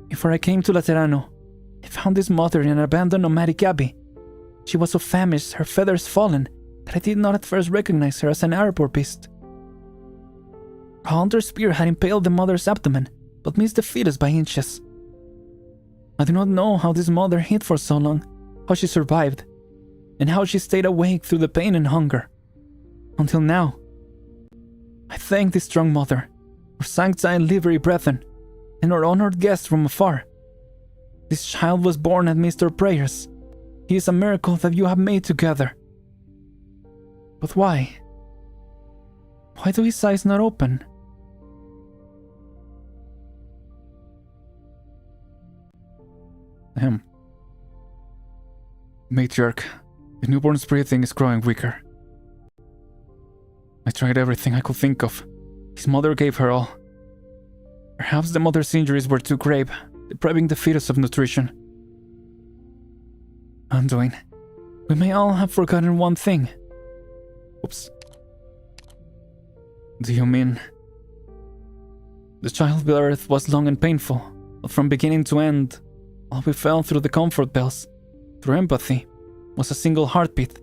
B: Before I came to Laterano, I found this mother in an abandoned nomadic abbey. She was so famished, her feathers fallen, that I did not at first recognize her as an arbor beast. A hunter's spear had impaled the mother's abdomen, but missed the fetus by inches. I do not know how this mother hid for so long, how she survived, and how she stayed awake through the pain and hunger. Until now. I thank this strong mother, our sancta and livery brethren, and our honored guests from afar. This child was born amidst our prayers. He is a miracle that you have made together. But why? Why do his eyes not open?
J: Matriarch, the newborn's breathing is growing weaker. I tried everything I could think of. His mother gave her all. Perhaps the mother's injuries were too grave, depriving the fetus of nutrition.
B: Anduin, we may all have forgotten one thing.
J: Oops. Do you mean...
B: The childbirth was long and painful, but from beginning to end, all we felt through the comfort bells, through empathy, was a single heartbeat.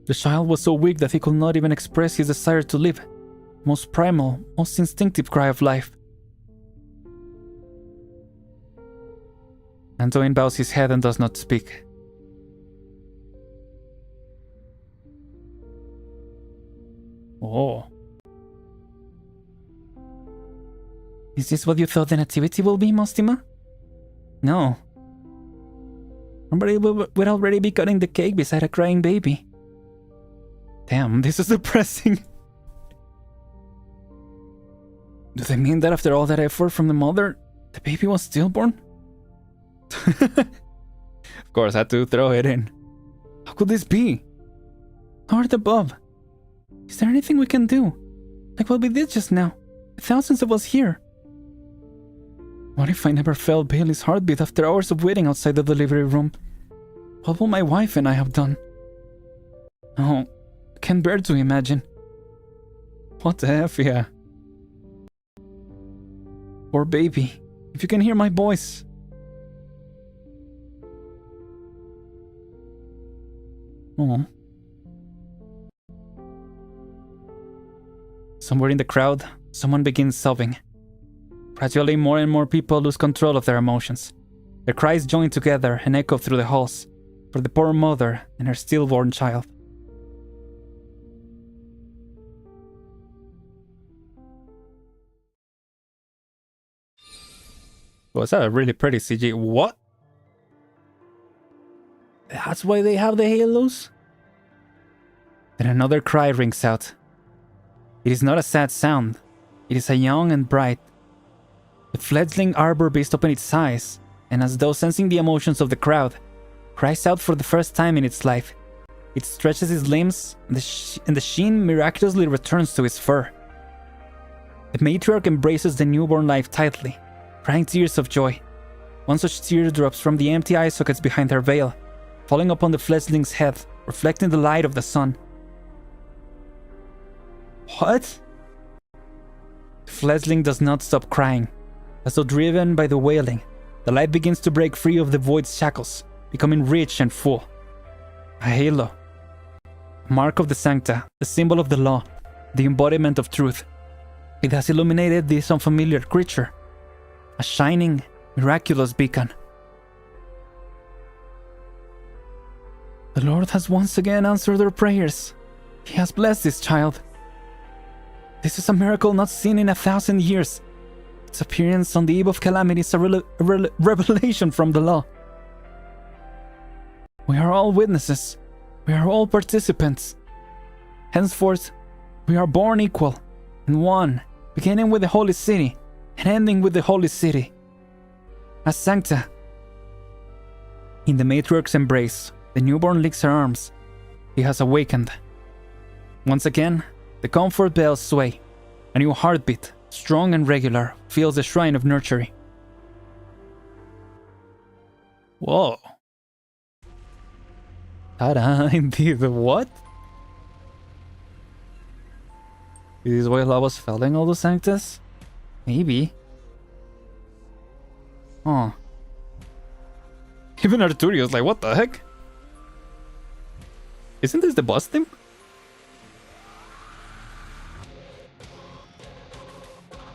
B: The child was so weak that he could not even express his desire to live, most primal, most instinctive cry of life. Antoine bows his head and does not speak.
J: Oh.
B: Is this what you thought the nativity will be, Mostima? No. We'd already be cutting the cake beside a crying baby. Damn, this is depressing. Do they mean that after all that effort from the mother, the baby was stillborn?
J: Of course, I had to throw it in.
B: How could this be? Lord above, is there anything we can do? Like what we did just now, with thousands of us here.
J: What if I never felt Bailey's heartbeat after hours of waiting outside the delivery room? What will my wife and I have done? Oh, I can't bear to imagine. What the F, yeah. Poor baby. If you can hear my voice. Oh. Somewhere in the crowd, someone begins sobbing. Gradually, more and more people lose control of their emotions. Their cries join together and echo through the halls for the poor mother and her stillborn child. Was that a really pretty CG? What? That's why they have the halos? Then another cry rings out. It is not a sad sound. It is a young and bright. The fledgling arbor beast opened its eyes, and as though sensing the emotions of the crowd, cries out for the first time in its life. It stretches its limbs, and the sheen miraculously returns to its fur. The matriarch embraces the newborn life tightly, crying tears of joy. One such tear drops from the empty eye sockets behind her veil, falling upon the fledgling's head, reflecting the light of the sun. What? The fledgling does not stop crying. As though driven by the wailing, the light begins to break free of the void's shackles, becoming rich and full. A halo. A mark of the Sancta, the symbol of the law, the embodiment of truth. It has illuminated this unfamiliar creature. A shining, miraculous beacon. The Lord has once again answered our prayers. He has blessed this child. This is a miracle not seen in 1,000 years. Its appearance on the eve of calamity is a revelation from the law. We are all witnesses. We are all participants. Henceforth, we are born equal and one, beginning with the holy city and ending with the holy city. As Sancta. In the matriarch's embrace, the newborn licks her arms. He has awakened. Once again, the comfort bells sway. A new heartbeat, strong and regular, fills the shrine of nurturing. Whoa. Ta-da, indeed. What? Is this why I was felling all the Sanctas? Maybe. Huh. Even Arturio's like, what the heck? Isn't this the boss theme?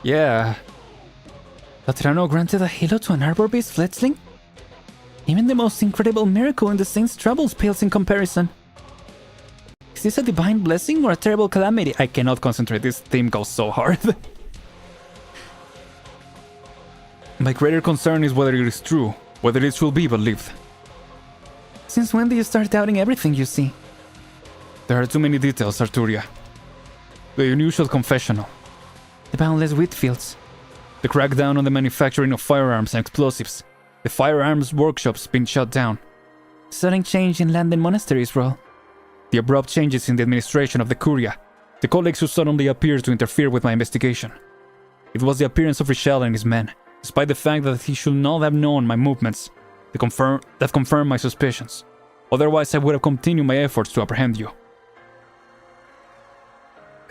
J: Yeah. Latrano granted a halo to an arbor beast fledgling? Even the most incredible miracle in the Saint's troubles pales in comparison. Is this a divine blessing or a terrible calamity? I cannot concentrate, this theme goes so hard. My greater concern is whether it is true, whether it should be believed. Since when do you start doubting everything you see? There are too many details, Arturia. The unusual confessional. The boundless wheat fields. The crackdown on the manufacturing of firearms and explosives. The firearms workshops being shut down. The sudden change in Landen Monastery's role. The abrupt changes in the administration of the Curia. The colleagues who suddenly appeared to interfere with my investigation. It was the appearance of Richel and his men, despite the fact that he should not have known my movements, that confirmed my suspicions. Otherwise, I would have continued my efforts to apprehend you.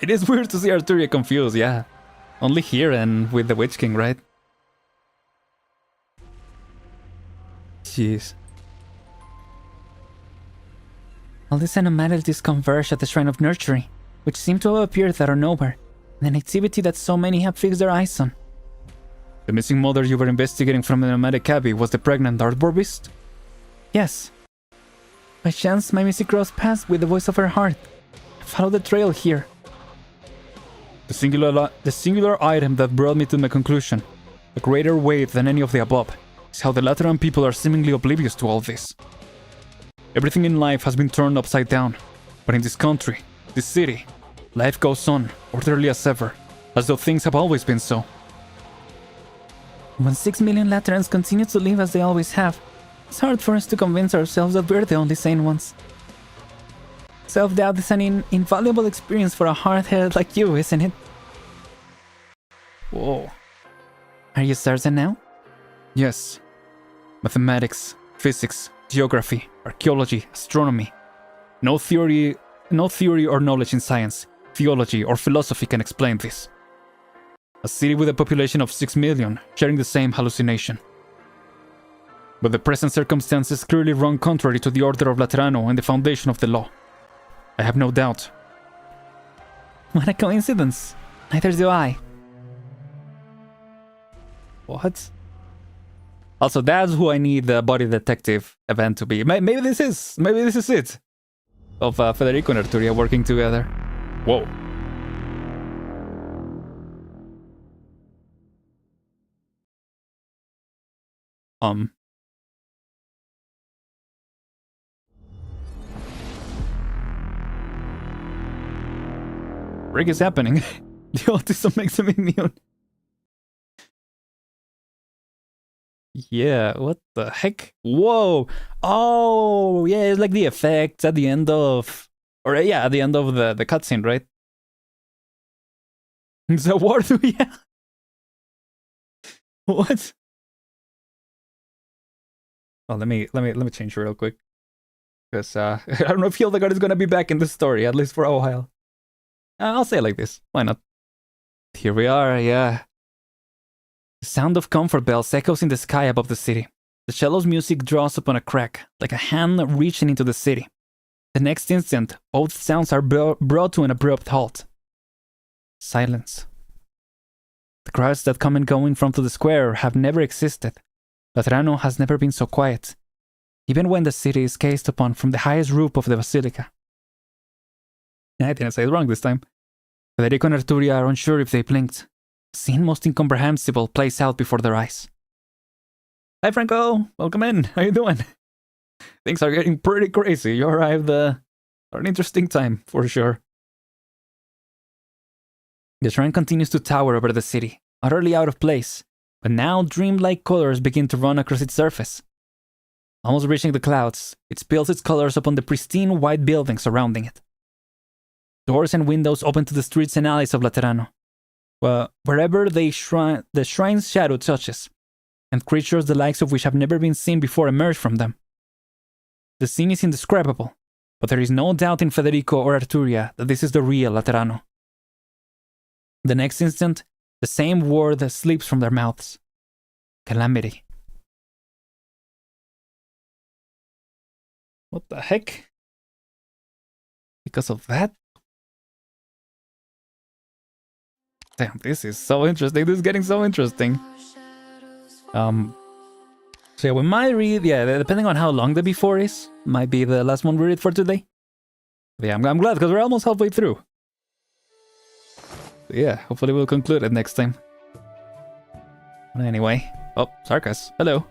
J: It is weird to see Arturia confused, yeah. Only here and with the Witch King, right? Jeez. All these anomalies converge at the Shrine of Nurturing, which seem to have appeared out of nowhere, and an activity that so many have fixed their eyes on. The missing mother you were investigating from the nomadic abbey was the pregnant arbor beast? Yes. By chance, my mystic crossed paths with the voice of her heart. I followed the trail here. The singular item that brought me to my conclusion, a greater weight than any of the above, is how the Lateran people are seemingly oblivious to all this. Everything in life has been turned upside down, but in this country, this city, life goes on, orderly as ever, as though things have always been so. When 6 million Laterans continue to live as they always have, it's hard for us to convince ourselves that we're the only sane ones. Self-doubt is an invaluable experience for a hard-head like you, isn't it? Whoa. Are you certain now? Yes. Mathematics, physics, geography, archaeology, astronomy. No theory or knowledge in science, theology, or philosophy can explain this. A city with a population of 6 million, sharing the same hallucination. But the present circumstances clearly run contrary to the order of Laterano and the foundation of the law. I have no doubt.
B: What a coincidence. Neither do I.
J: What?
B: Also, that's who I need the body detective event to be. Maybe this is it. Of Federico and Arturia working together.
J: Whoa.
B: Rick is happening. The autism makes him immune. Yeah, what the heck? Whoa! Oh, yeah, it's like the effects at the end of... Or yeah, at the end of the cutscene, right? The war, yeah. What? Oh, let me change real quick. Because I don't know if Hildegard is gonna be back in the story, at least for a while. I'll say it like this. Why not? Here we are, yeah. The sound of comfort bells echoes in the sky above the city. The shellow's music draws upon a crack, like a hand reaching into the city. The next instant, both sounds are brought to an abrupt halt. Silence. The crowds that come and go in front of the square have never existed. Laterano has never been so quiet, even when the city is gazed upon from the highest roof of the basilica. I didn't say it wrong this time. Federico and Arturia are unsure if they blinked. A scene most incomprehensible plays out before their eyes. Hi Franco, welcome in. How you doing? Things are getting pretty crazy. You arrived at an interesting time, for sure. The shrine continues to tower over the city, utterly out of place, but now dreamlike colors begin to run across its surface. Almost reaching the clouds, it spills its colors upon the pristine white buildings surrounding it. Doors and windows open to the streets and alleys of Laterano, wherever the shrine's shadow touches, and creatures the likes of which have never been seen before emerge from them. The scene is indescribable, but there is no doubt in Federico or Arturia that this is the real Laterano. The next instant, the same word slips from their mouths. Calamity. What the heck? Because of that? Damn, this is so interesting. This is getting so interesting. So yeah, we might read, depending on how long the before is, might be the last one we read for today. But yeah, I'm glad because we're almost halfway through. So yeah, hopefully we'll conclude it next time. But anyway, oh, Sarkas, hello.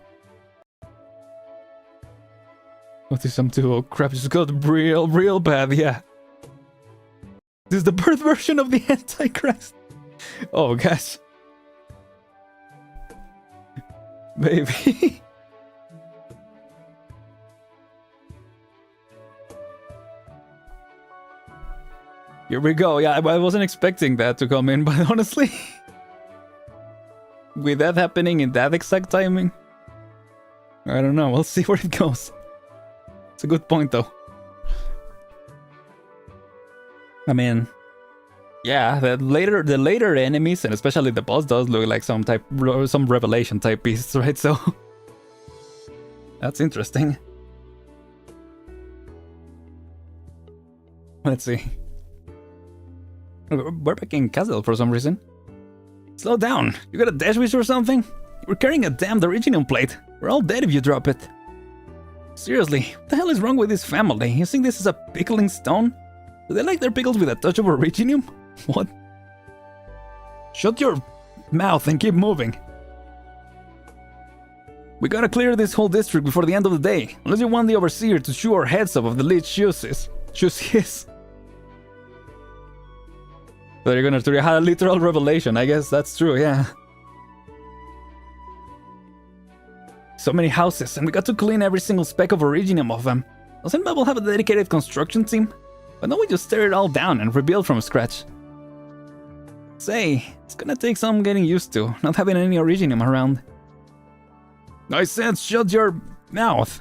B: Autism 2, oh crap, just got real bad, yeah. This is the birth version of the Antichrist. Oh gosh. Maybe. Here we go. Yeah, I wasn't expecting that to come in, but honestly, with that happening in that exact timing, I don't know. We'll see where it goes. It's a good point, though. I mean, yeah, the later enemies, and especially the boss, does look like some revelation type beasts, right? So that's interesting. Let's see. We're back in Castle for some reason. Slow down. You got a dash wish or something? We're carrying a damned Originium plate. We're all dead if you drop it. Seriously, what the hell is wrong with this family? You think this is a pickling stone? Do they like their pickles with a touch of Originium? What? Shut your mouth and keep moving. We gotta clear this whole district before the end of the day. Unless you want the Overseer to chew our heads off of the leech shoes his. So you're gonna have a literal revelation. I guess that's true, yeah. So many houses, and we got to clean every single speck of Originium off them. Doesn't Bubble have a dedicated construction team? Why don't we just tear it all down and rebuild from scratch? Say, it's gonna take some getting used to, not having any Originium around.
J: I said shut your mouth.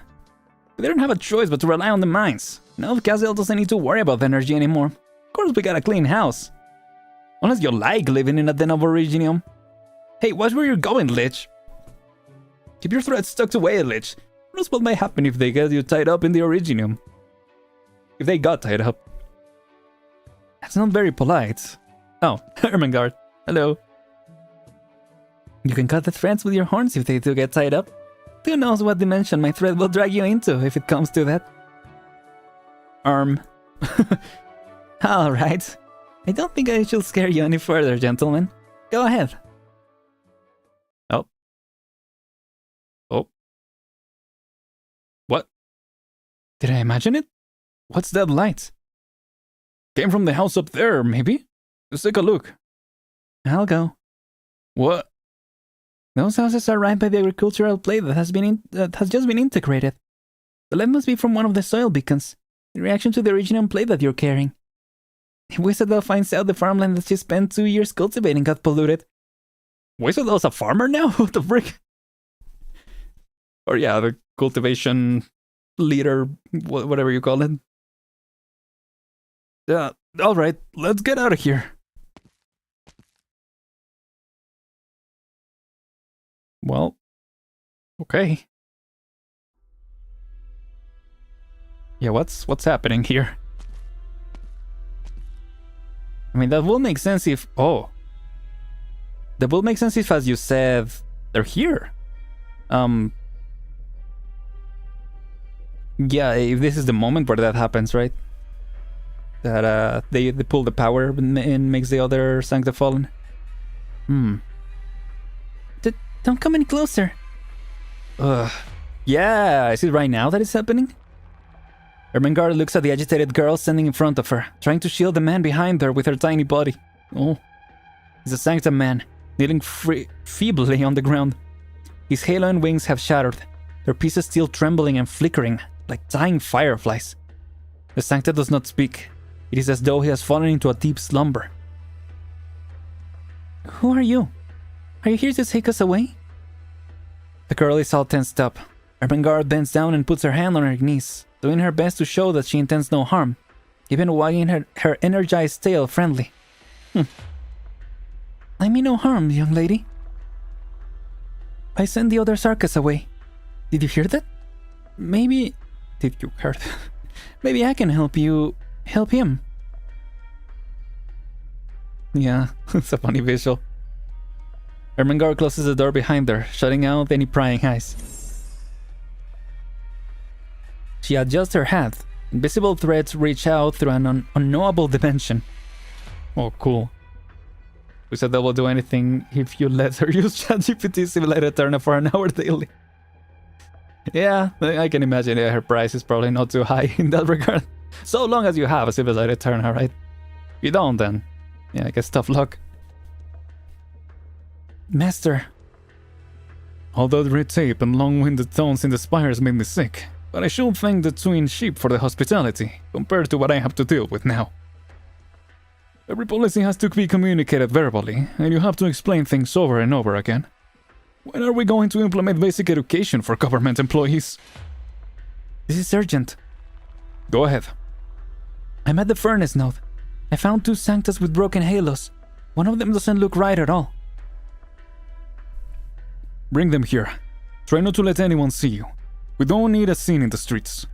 J: We didn't have a choice but to rely on the mines. Now Cassiel doesn't need to worry about energy anymore. Of course we got a clean house. Unless you like living in a den of Originium. Hey, watch where you're going, Lich. Keep your threats tucked away, Lich. Who knows what might happen if they get you tied up in the Originium? If they got tied up. That's not very polite. Oh, Ermengarde. Hello. You can cut the threads with your horns if they do get tied up. Who knows what dimension my thread will drag you into if it comes to that. Alright. I don't think I should scare you any further, gentlemen. Go ahead. Oh. Oh. What? Did I imagine it? What's that light? Came from the house up there, maybe? Let's take a look. I'll go. What? Those houses are right by the agricultural plate that has just been integrated. The light must be from one of the soil beacons, in reaction to the original plate that you're carrying. If Wizardell finds out the farmland that she spent 2 years cultivating got polluted. Wizardell's a farmer now? What the frick? Or yeah, the cultivation leader, whatever you call it. Yeah, alright, let's get out of here. Well, okay. Yeah, what's happening here? I mean, that will make sense if... Oh. That will make sense if, as you said, they're here. Yeah, if this is the moment where that happens, right? That they pull the power and makes the other Sancta Fallen. Don't come any closer. Ugh. Yeah, is it right now that it's happening? Ermengarde looks at the agitated girl standing in front of her, trying to shield the man behind her with her tiny body. Oh. He's a Sancta man, kneeling feebly on the ground. His halo and wings have shattered, their pieces still trembling and flickering, like dying fireflies. The Sancta does not speak. It is as though he has fallen into a deep slumber. Who are you? Are you here to take us away? The girl is all tensed up. Ermengarde bends down and puts her hand on her knees, doing her best to show that she intends no harm, even wagging her energized tail friendly. I mean no harm, young lady. I sent the other Sarkas away. Did you hear that? Maybe... Did you hear that? Maybe I can help you... help him. Yeah, it's a funny visual. Ermengarde closes the door behind her, shutting out any prying eyes. She adjusts her hat. Invisible threads reach out through an unknowable dimension. Oh, cool. We said that will do anything if you let her use ChatGPT Simulated Eterna for an hour daily. Yeah, I can imagine her price is probably not too high in that regard. So long as you have a Simulated Eterna, right? If you don't, then... yeah, I guess tough luck. Master. All that red tape and long-winded tones in the spires made me sick, but I should thank the twin sheep for the hospitality, compared to what I have to deal with now. Every policy has to be communicated verbally, and you have to explain things over and over again. When are we going to implement basic education for government employees? This is urgent. Go ahead. I'm at the furnace node. I found 2 Sanctas with broken halos. One of them doesn't look right at all. Bring them here. Try not to let anyone see you. We don't need a scene in the streets.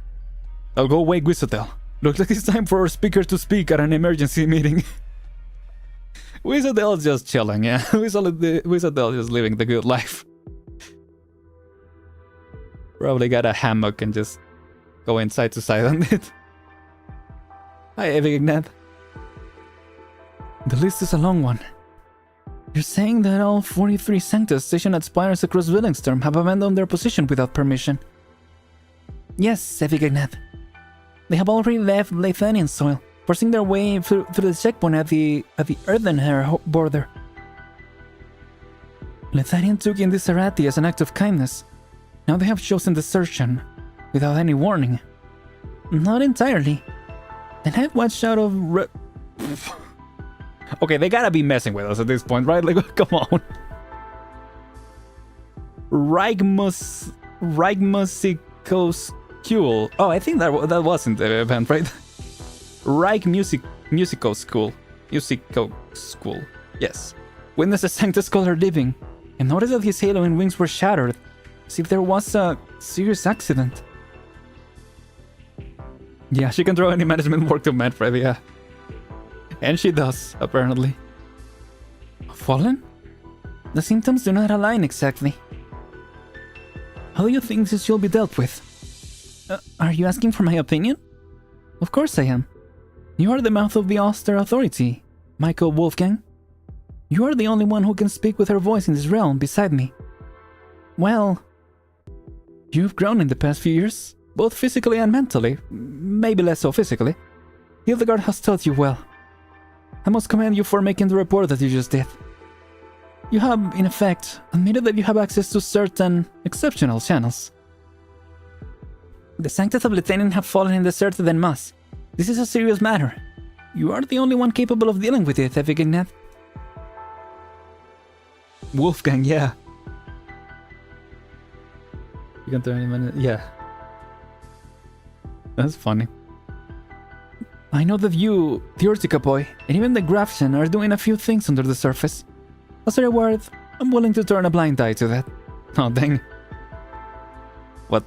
J: I'll go wake Wizardell. Looks like it's time for our speaker to speak at an emergency meeting. Wizardell's just chilling, yeah. Wizardell just living the good life. Probably got a hammock and just go inside to side on it. Hi, Evignat. The list is a long one. You're saying that all 43 Sanctas stationed at spires across Willingstorm have abandoned their position without permission? Yes, Evignat. They have already left Leithanian soil, forcing their way through the checkpoint at the Earthenhair border. Leithanian took in this Arati as an act of kindness. Now they have chosen desertion, without any warning. Not entirely. The Night Watch out of... Okay, they gotta be messing with us at this point, right? Like, come on.
B: School. Oh, I think that wasn't the event, right? Musico School. Yes. Witnessed a Sanctus Scholar leaving, and noticed that his halo and wings were shattered, as if there was a serious accident. Yeah, she can throw any management work to Manfred, yeah. And she does, apparently. Fallen? The symptoms do not align exactly. How do you think this should be dealt with? Are you asking for my opinion? Of course I am. You are the mouth of the Auster authority, Michael Wolfgang. You are the only one who can speak with her voice in this realm beside me. Well, you've grown in the past few years, both physically and mentally, maybe less so physically. Hildegard has taught you well. I must commend you for making the report that you just did. You have, in effect, admitted that you have access to certain exceptional channels. The Sanctus of Lithanin have fallen and deserted en masse. This is a serious matter. You are the only one capable of dealing with it, Evignet. Wolfgang, yeah. You can turn him in, yeah. That's funny. I know that you, the Urtica boy, and even the Grafchen are doing a few things under the surface. As a reward, I'm willing to turn a blind eye to that. Oh, dang. What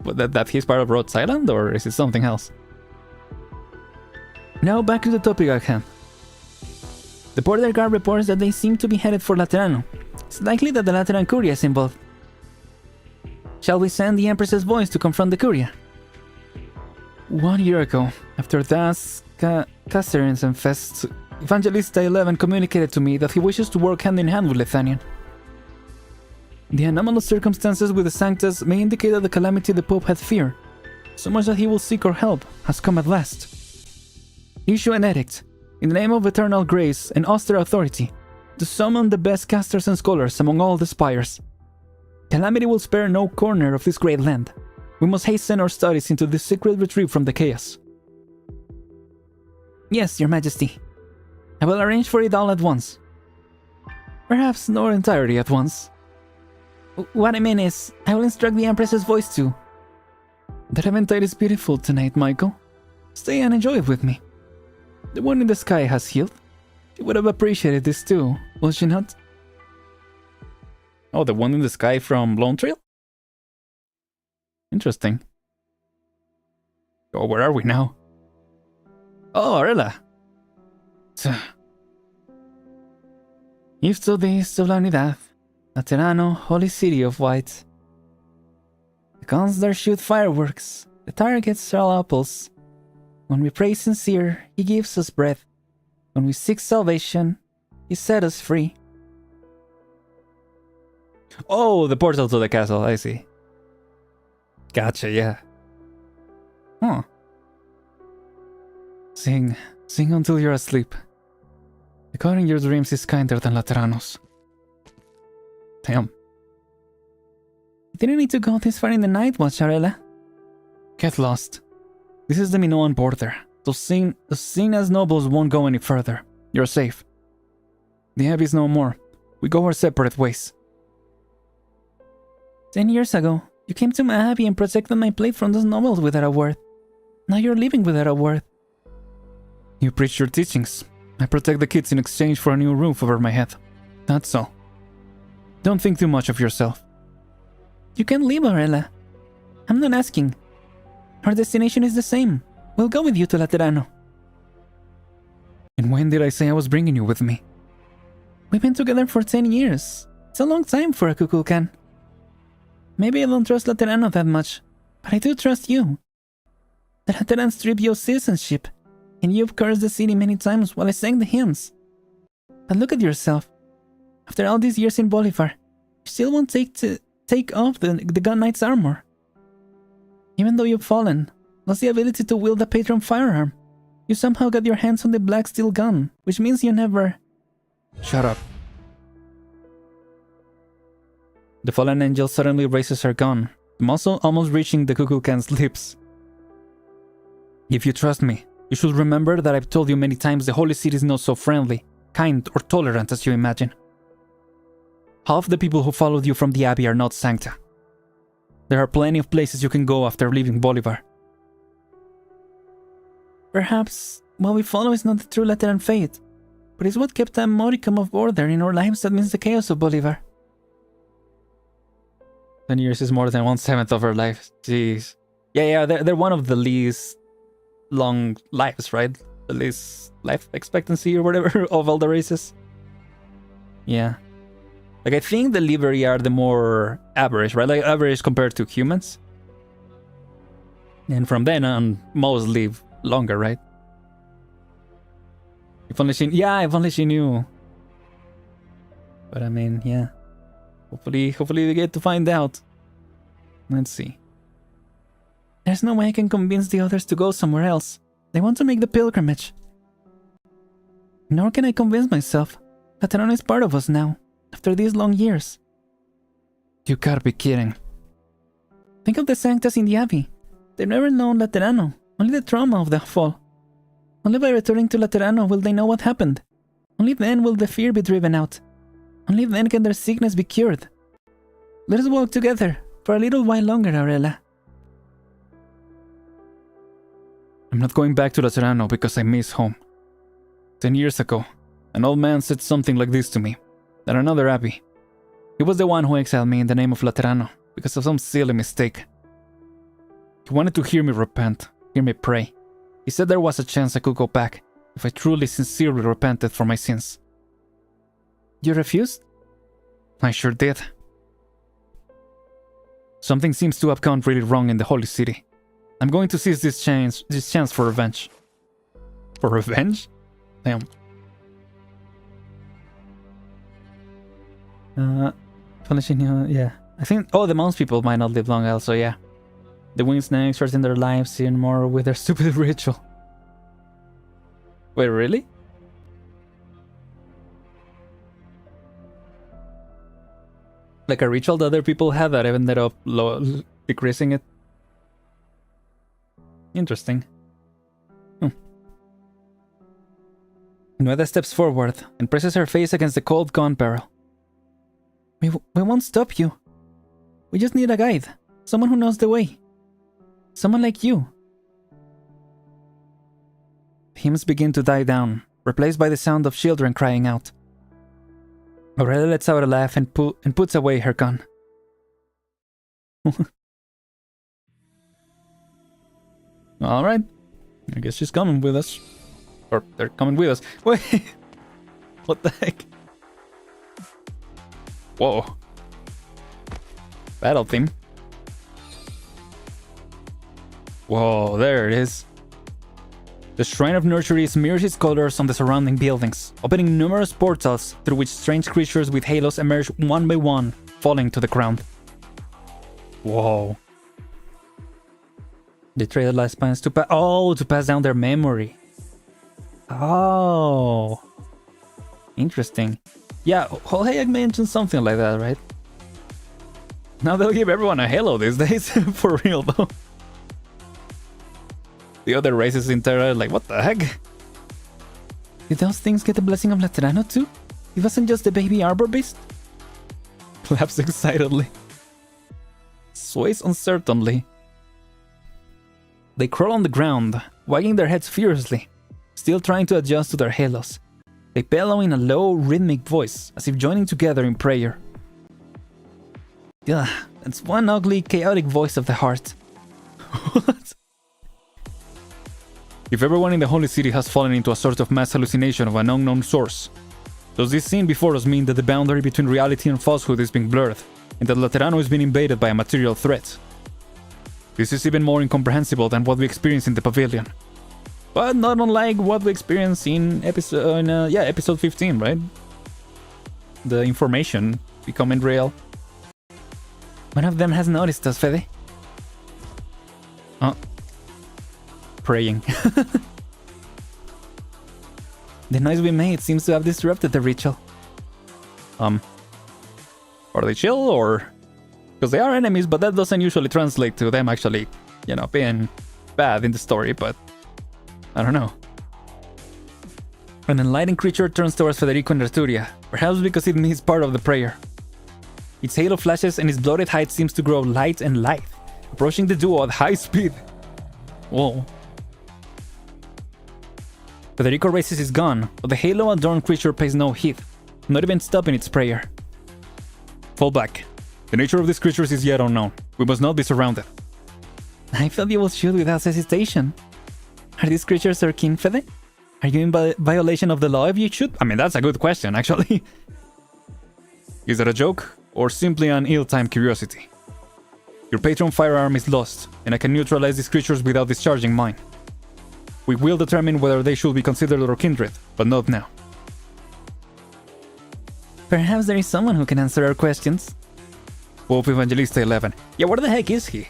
B: that he's part of Rhodes Island, or is it something else? Now back to the topic at hand. The border guard reports that they seem to be headed for Laterano. It's likely that the Lateran Curia is involved. Shall we send the Empress's voice to confront the Curia? 1 year ago, after Das Cacerins and Fest, Evangelista 11 communicated to me that he wishes to work hand in hand with Lithanian. The anomalous circumstances with the Sanctus may indicate that the calamity the Pope had feared, so much that he will seek our help, has come at last. Issue an edict, in the name of eternal grace and austere authority, to summon the best casters and scholars among all the spires. Calamity will spare no corner of this great land. We must hasten our studies into this secret retreat from the chaos. Yes, Your Majesty. I will arrange for it all at once. Perhaps not entirely at once. What I mean is, I will instruct the Empress's voice too. That eventide is beautiful tonight, Michael. Stay and enjoy it with me. The one in the sky has healed. She would have appreciated this too, will she not? Oh, the one in the sky from Lone Trail? Interesting. Oh, where are we now? Oh, Arella. East of the East of La Unidad, Laterano, holy city of white. The guns there shoot fireworks, the targets sell apples. When we pray sincere, he gives us bread. When we seek salvation, he set us free. Oh, the portal to the castle, I see. Gotcha, yeah. Huh. Sing until you're asleep. The God in your dreams is kinder than Lateranos. Damn. You didn't need to go this far in the night, Watcharella. Get lost. This is the Minoan border. Those seen as nobles won't go any further. You're safe. The Abbey's no more. We go our separate ways. 10 years ago, you came to my Abbey and protected my plate from those nobles without a word. Now you're leaving without a word. You preach your teachings. I protect the kids in exchange for a new roof over my head. That's all. Don't think too much of yourself. You can leave, Aurela. I'm not asking. Our destination is the same. We'll go with you to Laterano. And when did I say I was bringing you with me? We've been together for 10 years. It's a long time for a Kukulkan. Maybe I don't trust Laterano that much, but I do trust you. The Lateran stripped you of citizenship, and you've cursed the city many times while I sang the hymns. But look at yourself. After all these years in Bolivar, you still won't take off the gun knight's armor. Even though you've fallen, lost the ability to wield a patron firearm, you somehow got your hands on the black steel gun, which means you never... Shut up. The fallen angel suddenly raises her gun, the muzzle almost reaching the Kukulkan's lips. If you trust me, you should remember that I've told you many times the Holy City is not so friendly, kind, or tolerant as you imagine.
J: Half the people who followed you from the Abbey are not Sancta. There are plenty of places you can go after leaving Bolivar. Perhaps what we follow is not the true Lateran faith, but it's what kept a modicum of order in our lives amidst the chaos of Bolivar. 10 years is more than 1/7 of our life. Jeez. Yeah, they're one of the least long lives, right? The least life expectancy or whatever of all the races. Yeah. Like, I think the Livery are the more average, right? Like, average compared to humans. And from then on, most live longer, right? If only she knew. But I mean, yeah. Hopefully we get to find out. Let's see. There's no way I can convince the others to go somewhere else. They want to make the pilgrimage. Nor can I convince myself. Laterano is part of us now, after these long years. You gotta be kidding. Think of the Sanctas in the Abbey. They've never known Laterano, only the trauma of the fall. Only by returning to Laterano will they know what happened. Only then will the fear be driven out. Only then can their sickness be cured. Let us walk together, for a little while longer, Aurela. I'm not going back to Laterano because I miss home. 10 years ago, an old man said something like this to me, at another abbey. He was the one who exiled me in the name of Laterano, because of some silly mistake. He wanted to hear me repent, hear me pray. He said there was a chance I could go back, if I truly, sincerely repented for my sins. You refused? I sure did. Something seems to have gone really wrong in the Holy City. I'm going to seize this chance for revenge. For revenge? Damn. Yeah. I think, the Mounds people might not live long also, yeah. The winged snakes shorten their lives even more with their stupid ritual. Wait, really? Like a ritual that other people had that ended up decreasing it? Interesting. Nueda steps forward and presses her face against the cold gun barrel. We won't stop you. We just need a guide. Someone who knows the way. Someone like you. Hymns begin to die down, replaced by the sound of children crying out. Aurela lets out a laugh and puts away her gun. Alright. I guess she's coming with us. Or they're coming with us. Wait! What the heck? Whoa. Battle theme. Whoa, there it is. The Shrine of Nurtury smears its colors on the surrounding buildings, opening numerous portals through which strange creatures with halos emerge one by one, falling to the ground. Whoa. They traded lifespans to pass down their memory. Oh. Interesting. Yeah, Holhayek mentioned something like that, right? Now they'll give everyone a halo these days, for real though. The other races in Terra are like, what the heck? Did those things get the blessing of Laterano too? It wasn't just the baby arbor beast? Claps excitedly. Sways uncertainly. They crawl on the ground, wagging their heads furiously, still trying to adjust to their halos. They bellow in a low, rhythmic voice, as if joining together in prayer. Ugh, it's one ugly, chaotic voice of the heart. What? If everyone in the Holy City has fallen into a sort of mass hallucination of an unknown source, does this scene before us mean that the boundary between reality and falsehood is being blurred, and that Laterano is being invaded by a material threat? This is even more incomprehensible than what we experienced in the pavilion. But not unlike what we experienced in episode 15, right? The information becoming real. One of them has noticed us, Fede. Praying. The noise we made seems to have disrupted the ritual. Are they chill or... Because they are enemies, but that doesn't usually translate to them actually, being bad in the story, but... I don't know. An enlightened creature turns towards Federico and Arturia, perhaps because it means part of the prayer.
B: Its halo flashes and its bloated height seems to grow light and light, approaching the duo at high speed. Whoa. Federico races is gone, but the halo-adorned creature pays no heed, not even stopping its prayer. Fall back. The nature of these creatures is yet unknown. We must not be surrounded.
J: I thought you would shoot without hesitation. Are these creatures our kin, Fede? Are you in violation of the law if you shoot?
B: I mean, that's a good question, actually. Is that a joke, or simply an ill-timed curiosity? Your patron firearm is lost, and I can neutralize these creatures without discharging mine. We will determine whether they should be considered our kindred, but not now.
J: Perhaps there is someone who can answer our questions.
B: Wolf Evangelista 11. Yeah, where the heck is he?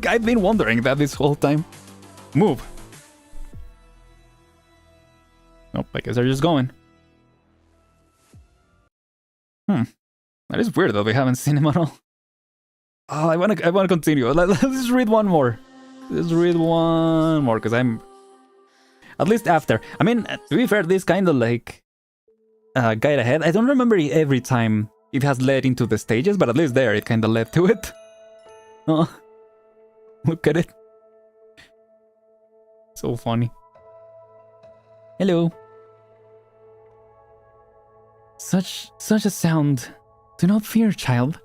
B: I've been wondering that this whole time. Move. Nope, I guess they're just going. That is weird that we haven't seen him at all. Oh, I wanna continue. Let's read one more. Let's read one more, because I'm... At least after. I mean, to be fair, this kind of like... guide ahead. I don't remember every time it has led into the stages, but at least there it kind of led to it. Oh, look at it. So funny.
J: Hello. Such a sound. Do not fear, child.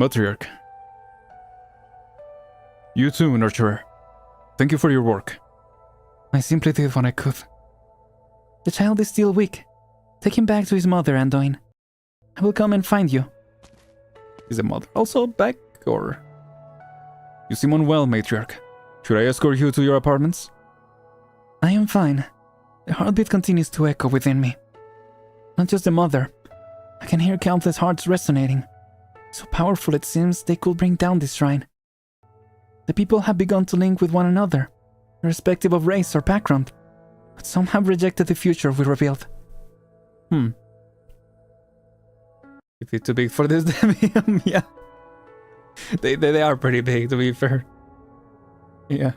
B: Matriarch. You too, Nurturer. Thank you for your work.
J: I simply did what I could. The child is still weak. Take him back to his mother, Anduin. I will come and find you.
B: Is the mother also back, or...? You seem unwell, Matriarch. Should I escort you to your apartments?
J: I am fine. The heartbeat continues to echo within me. Not just the mother. I can hear countless hearts resonating. So powerful it seems they could bring down this shrine. The people have begun to link with one another, irrespective of race or background. But some have rejected the future we revealed.
B: Is it too big for this Demium? Yeah. They are pretty big, to be fair. Yeah.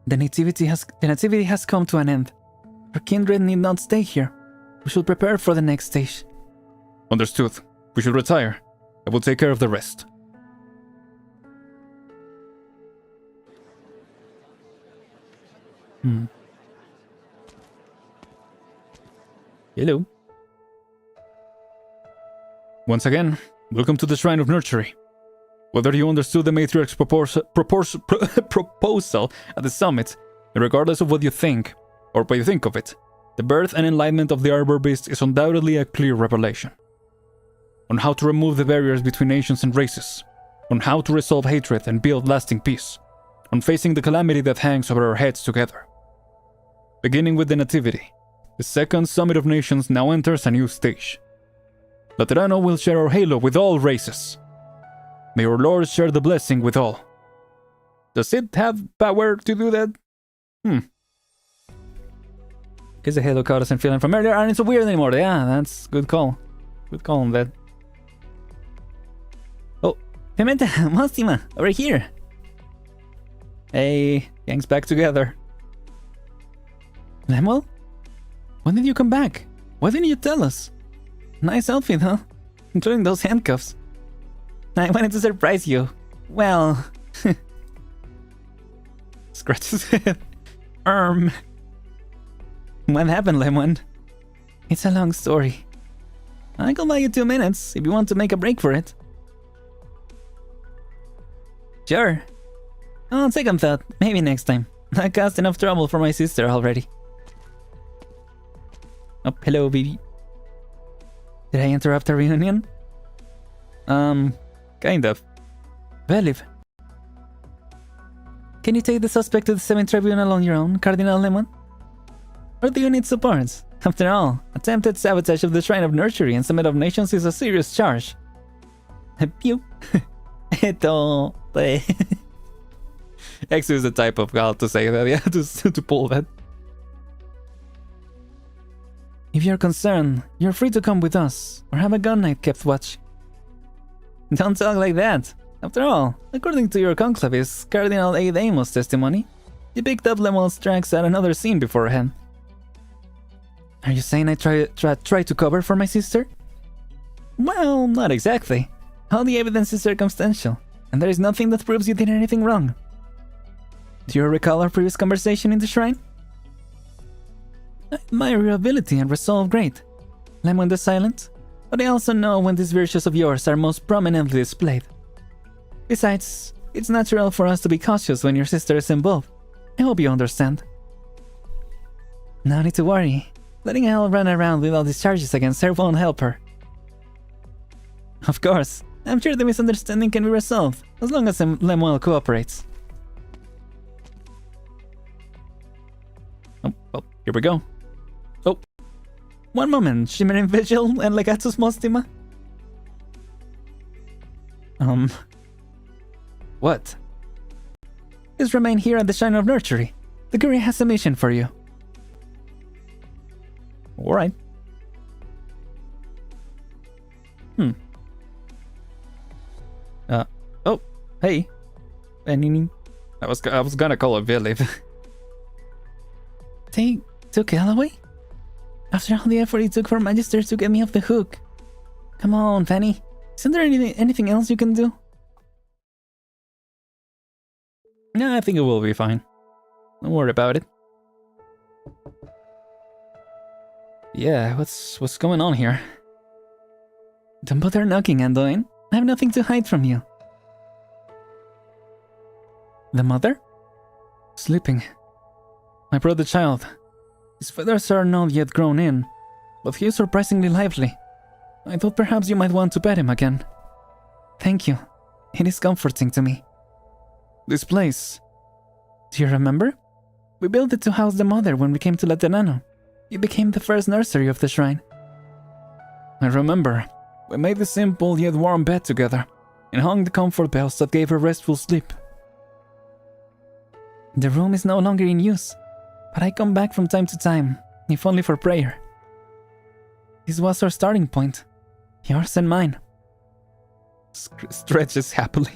J: The nativity has come to an end. Our kindred need not stay here. We should prepare for the next stage.
B: Understood. We should retire. I will take care of the rest.
J: Hello.
B: Once again, welcome to the Shrine of Nurturing. Whether you understood the Matriarch's proposal at the summit, and regardless of what you think, or what you think of it, the birth and enlightenment of the Arbor Beast is undoubtedly a clear revelation. On how to remove the barriers between nations and races, on how to resolve hatred and build lasting peace, on facing the calamity that hangs over our heads together. Beginning with the Nativity, the second Summit of Nations now enters a new stage. Laterano will share our halo with all races. May our Lord share the blessing with all. Does it have power to do that?
J: Guess the halo card isn't feeling familiar and it's so weird anymore. Yeah, that's good call. Good call on that. Oh, Pimenta, Mostima, over here. Hey, gang's back together. Lemuel? When did you come back? Why didn't you tell us? Nice outfit, huh? Including those handcuffs. I wanted to surprise you. Well...
B: Scratch his head.
J: What happened, Lemon? It's a long story. I can buy you 2 minutes if you want to make a break for it. Sure. On second thought, maybe next time. I caused enough trouble for my sister already. Oh, hello, baby. Did I interrupt a reunion?
B: Kind of.
J: Believe. Can you take the suspect to the 7th Tribunal on your own, Cardinal Lemon? Or do you need support? After all, attempted sabotage of the Shrine of Nurturing and Summit of Nations is a serious charge. Pew. Eto.
B: X is the type of gal to say that, yeah, to pull that.
J: If you're concerned, you're free to come with us, or have a gun night kept watch. Don't talk like that. After all, according to your conclave's Cardinal Aid Amos testimony, you picked up Lemuel's tracks at another scene beforehand. Are you saying I try to cover for my sister? Well, not exactly. All the evidence is circumstantial, and there is nothing that proves you did anything wrong. Do you recall our previous conversation in the shrine? I admire your ability and resolve great. Lemon the silent, but I also know when these virtues of yours are most prominently displayed. Besides, it's natural for us to be cautious when your sister is involved. I hope you understand. No need to worry. Letting Elle run around with all these charges against her won't help her. Of course, I'm sure the misunderstanding can be resolved, as long as Lemuel cooperates. Oh, well, here we go. Oh, one moment, Shimmering Vigil and Legatus Mostima? What? Please remain here at the Shrine of Nurtury. The Guri has a mission for you. Alright. Oh, hey. I was gonna call it Billy. They took Elle away? After all the effort it took for Magister to get me off the hook. Come on, Fanny. Isn't there anything else you can do? No, I think it will be fine. Don't worry about it. Yeah, what's going on here? Don't bother knocking, Anduin. I have nothing to hide from you. The mother? Sleeping. My brother child. His feathers are not yet grown in, but he is surprisingly lively. I thought perhaps you might want to pet him again. Thank you. It is comforting to me. This place. Do you remember? We built it to house the mother when we came to Laterano. It became the first nursery of the shrine. I remember. We made the simple yet warm bed together, and hung the comfort bells that gave her restful sleep. The room is no longer in use, but I come back from time to time, if only for prayer. This was our starting point, yours and mine. Stretches happily.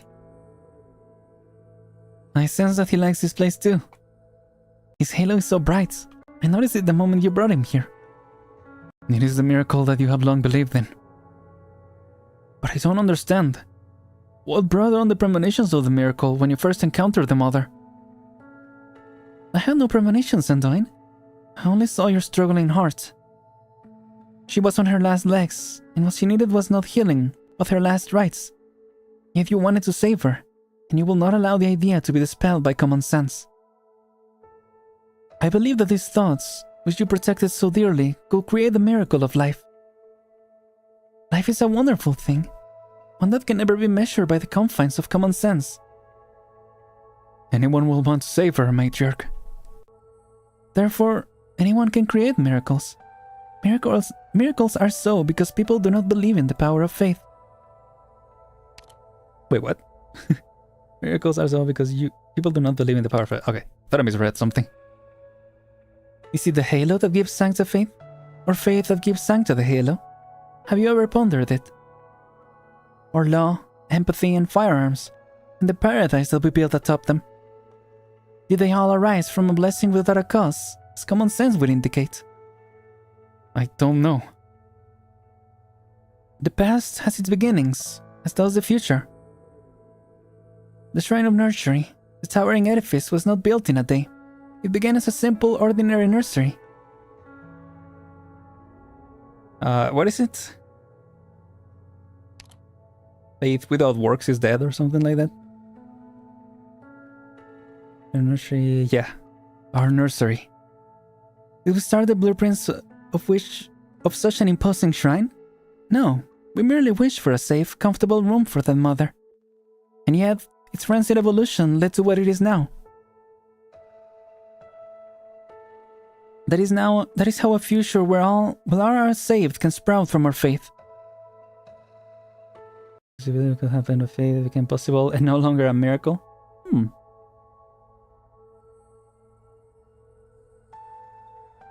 J: I sense that he likes this place too. His halo is so bright. I noticed it the moment you brought him here. It is the miracle that you have long believed in. But I don't understand. What brought on the premonitions of the miracle when you first encountered the mother? I had no premonitions, Anduin. I only saw your struggling heart. She was on her last legs, and what she needed was not healing, but her last rites. Yet you wanted to save her, and you will not allow the idea to be dispelled by common sense. I believe that these thoughts, which you protected so dearly, could create the miracle of life. Life is a wonderful thing, one that can never be measured by the confines of common sense. Anyone will want to save her, matriarch. Therefore, anyone can create miracles. Miracles are so because people do not believe in the power of faith. Wait, what? Miracles are so because people do not believe in the power of faith. Okay, thought I misread something. Is it the halo that gives sang to faith? Or faith that gives sang to the halo? Have you ever pondered it? Or law, empathy, and firearms, and the paradise that we built atop them? Did they all arise from a blessing without a cause, as common sense would indicate? I don't know. The past has its beginnings, as does the future. The Shrine of Nurtury, the towering edifice, was not built in a day. It began as a simple, ordinary nursery. What is it? Faith without works is dead or something like that? A nursery, yeah. Our nursery. Did we start the blueprints of such an imposing shrine? No, we merely wished for a safe, comfortable room for that mother. And yet, its rancid evolution led to what it is now. That is how a future where all are saved can sprout from our faith. What could happen if faith became possible and no longer a miracle?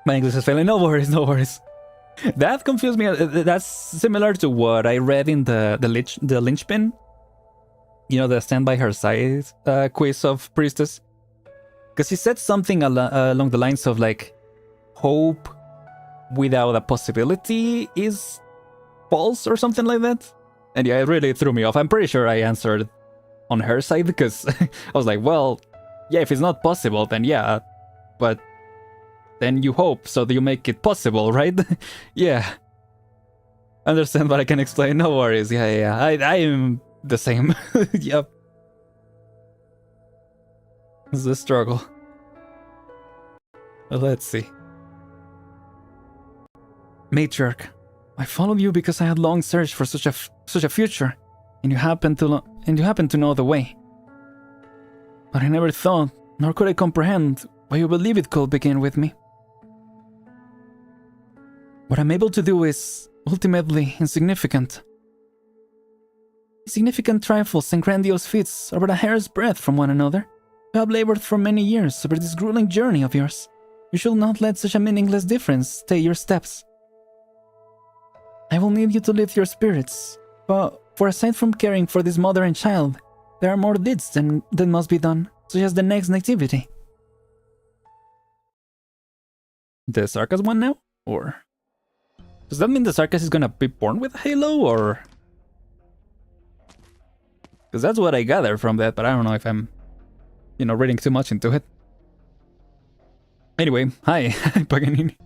J: My English is failing. No worries, no worries. That confused me. That's similar to what I read in the linchpin. You know, the stand by her side quiz of Priestess. Because he said something along the lines of like, hope
B: without a possibility is false or something like that. And yeah, it really threw me off. I'm pretty sure I answered on her side because I was like, well, yeah, if it's not possible, then yeah, but then you hope so that you make it possible, right? Yeah. Understand, but I can explain. No worries. Yeah. I am the same. Yep. It's a struggle. Well, let's see. Matriarch, I followed you because I had long searched for such a future, and you happened to know the way. But I never thought, nor could I comprehend, why you believe it could begin with me. What I'm able to do is ultimately insignificant. Insignificant trifles and grandiose feats are but a hair's breadth from one another. You have labored for many years over this grueling journey of yours. You should not let such a meaningless difference stay your steps. I will need you to lift your spirits, for aside from caring for this mother and child, there are more deeds that must be done, such as the next nativity. The Sarkas one now? Or does that mean the Sarkas is gonna be born with a halo, or? Because that's what I gather from that, but I don't know if I'm, reading too much into it. Anyway, hi, Paganini.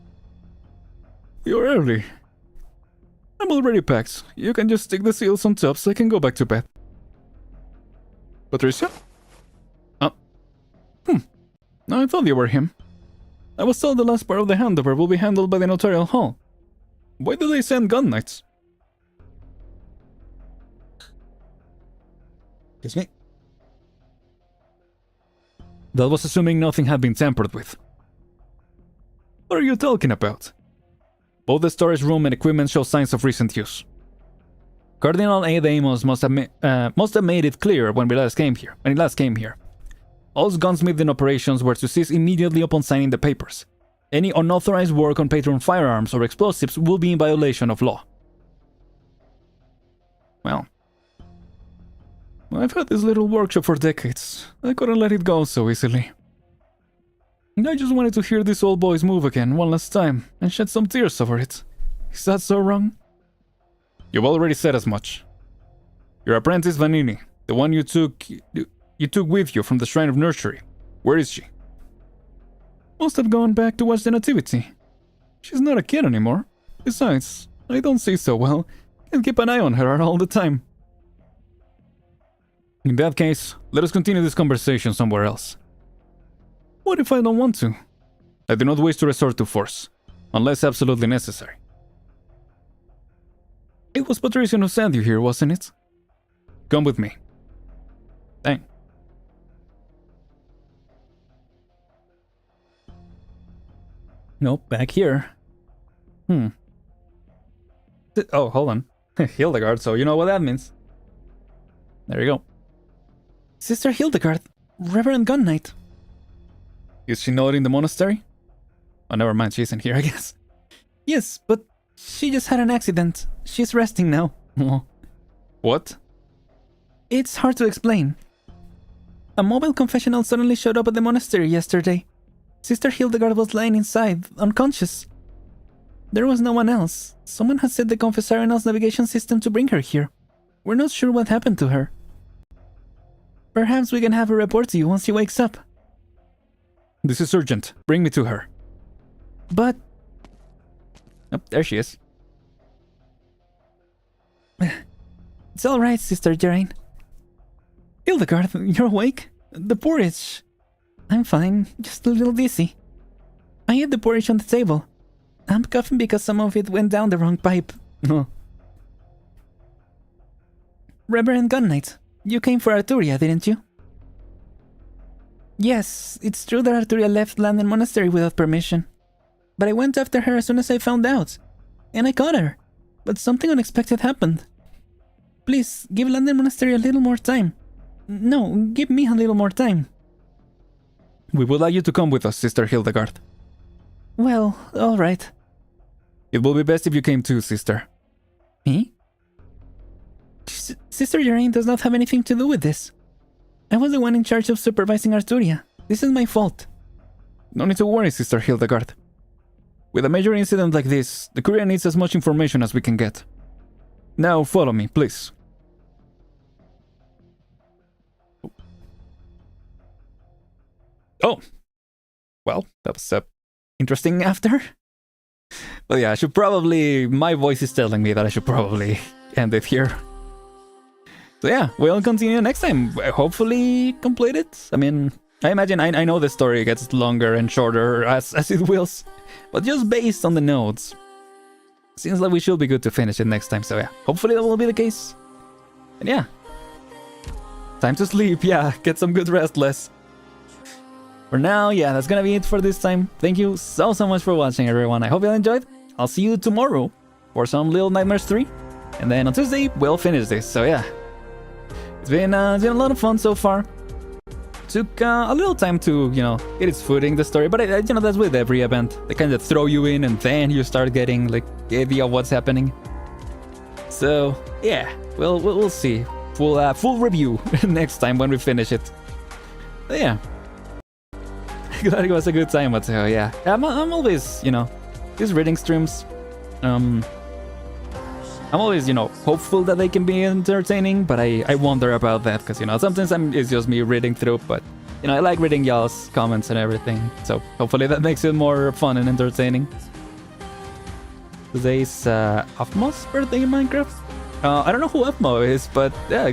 B: You're early. I'm already packed. You can just stick the seals on top so I can go back to bed. Patricia? I thought you were him. I was told the last part of the handover will be handled by the notarial hall. Why do they send gun knights? Excuse me. That was assuming nothing had been tampered with. What are you talking about? Both the storage room and equipment show signs of recent use. Cardinal A. Deimos must have made it clear when he last came here. All gunsmithing operations were to cease immediately upon signing the papers. Any unauthorized work on patron firearms or explosives will be in violation of law. Well, I've had this little workshop for decades. I couldn't let it go so easily. I just wanted to hear these old boys move again one last time and shed some tears over it. Is that so wrong? You've already said as much. Your apprentice Vanini, the one you took with you from the Shrine of Nursery. Where is she? Must have gone back to watch the nativity. She's not a kid anymore. Besides, I don't see so well. Can't keep an eye on her all the time. In that case, let us continue this conversation somewhere else. What if I don't want to? I do not wish to resort to force, unless absolutely necessary. It was Patricia who sent you here, wasn't it? Come with me. Dang. Nope, back here. Oh, hold on. Hildegard, so you know what that means. There you go. Sister Hildegard, Reverend Gun Knight. Is she not in the monastery? Oh, never mind, she isn't here, I guess. Yes, but she just had an accident. She's resting now. What? It's hard to explain. A mobile confessional suddenly showed up at the monastery yesterday. Sister Hildegard was lying inside, unconscious. There was no one else. Someone had set the confessorial's navigation system to bring her here. We're not sure what happened to her. Perhaps we can have her report to you once she wakes up. This is urgent. Bring me to her. But... Oh, there she is. It's alright, Sister Jerain. Hildegard, you're awake? The porridge... I'm fine, just a little dizzy. I ate the porridge on the table. I'm coughing because some of it went down the wrong pipe. Reverend Gun Knight, you came for Arturia, didn't you? Yes, it's true that Arturia left Landen Monastery without permission. But I went after her as soon as I found out. And I caught her. But something unexpected happened. Please, give Landen Monastery a little more time. No, give me a little more time. We would like you to come with us, Sister Hildegard. Well, alright. It will be best if you came too, sister. Me? Sister Jerain does not have anything to do with this. I was the one in charge of supervising Arturia. This is my fault. No need to worry, Sister Hildegard.
J: With a major incident like this, the Korea needs as much information as we can get. Now follow me, please. Oh! Well, that was interesting after. But yeah, I should probably... My voice is telling me that I should probably end it here. So yeah, we'll continue next time. Hopefully complete it. I mean, I imagine... I know the story gets longer and shorter as it wills. But just based on the notes, seems like we should be good to finish it next time. So yeah, hopefully that will be the case. And yeah. Time to sleep, yeah. Get some good rest, Les. For now, yeah, that's gonna be it for this time. Thank you so much for watching, everyone. I hope you all enjoyed. I'll see you tomorrow for some Little Nightmares 3. And then on Tuesday, we'll finish this. So yeah. It's been a lot of fun so far. Took a little time to, you know, get its footing, the story. But, you know, that's with every event. They kind of throw you in and then you start getting, like, the idea of what's happening. So, yeah. We'll see. Full review next time when we finish it. But yeah. Glad it was a good time, but yeah. I'm always, you know, these reading streams, I'm always, you know, hopeful that they can be entertaining, but I wonder about that, because, you know, sometimes it's just me reading through, but, you know, I like reading y'all's comments and everything, so hopefully that makes it more fun and entertaining. Today's Afmo's birthday in Minecraft. I don't know who Afmo is, but yeah,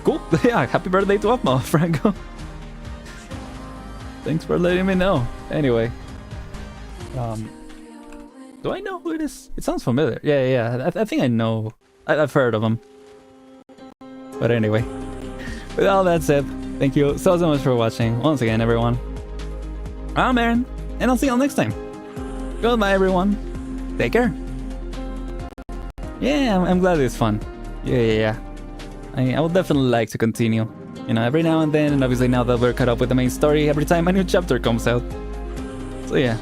J: cool. Yeah, happy birthday to Afmo, Franco. Thanks for letting me know. Anyway, do I know who it is? It sounds familiar. Yeah. I think I know. I've heard of him. But anyway, with all that said, thank you so much for watching. Once again, everyone. I'm Aren, and I'll see y'all next time. Goodbye, everyone. Take care. Yeah, I'm glad it's fun. Yeah. I would definitely like to continue. You know, every now and then, and obviously now that we're caught up with the main story, every time a new chapter comes out. So yeah.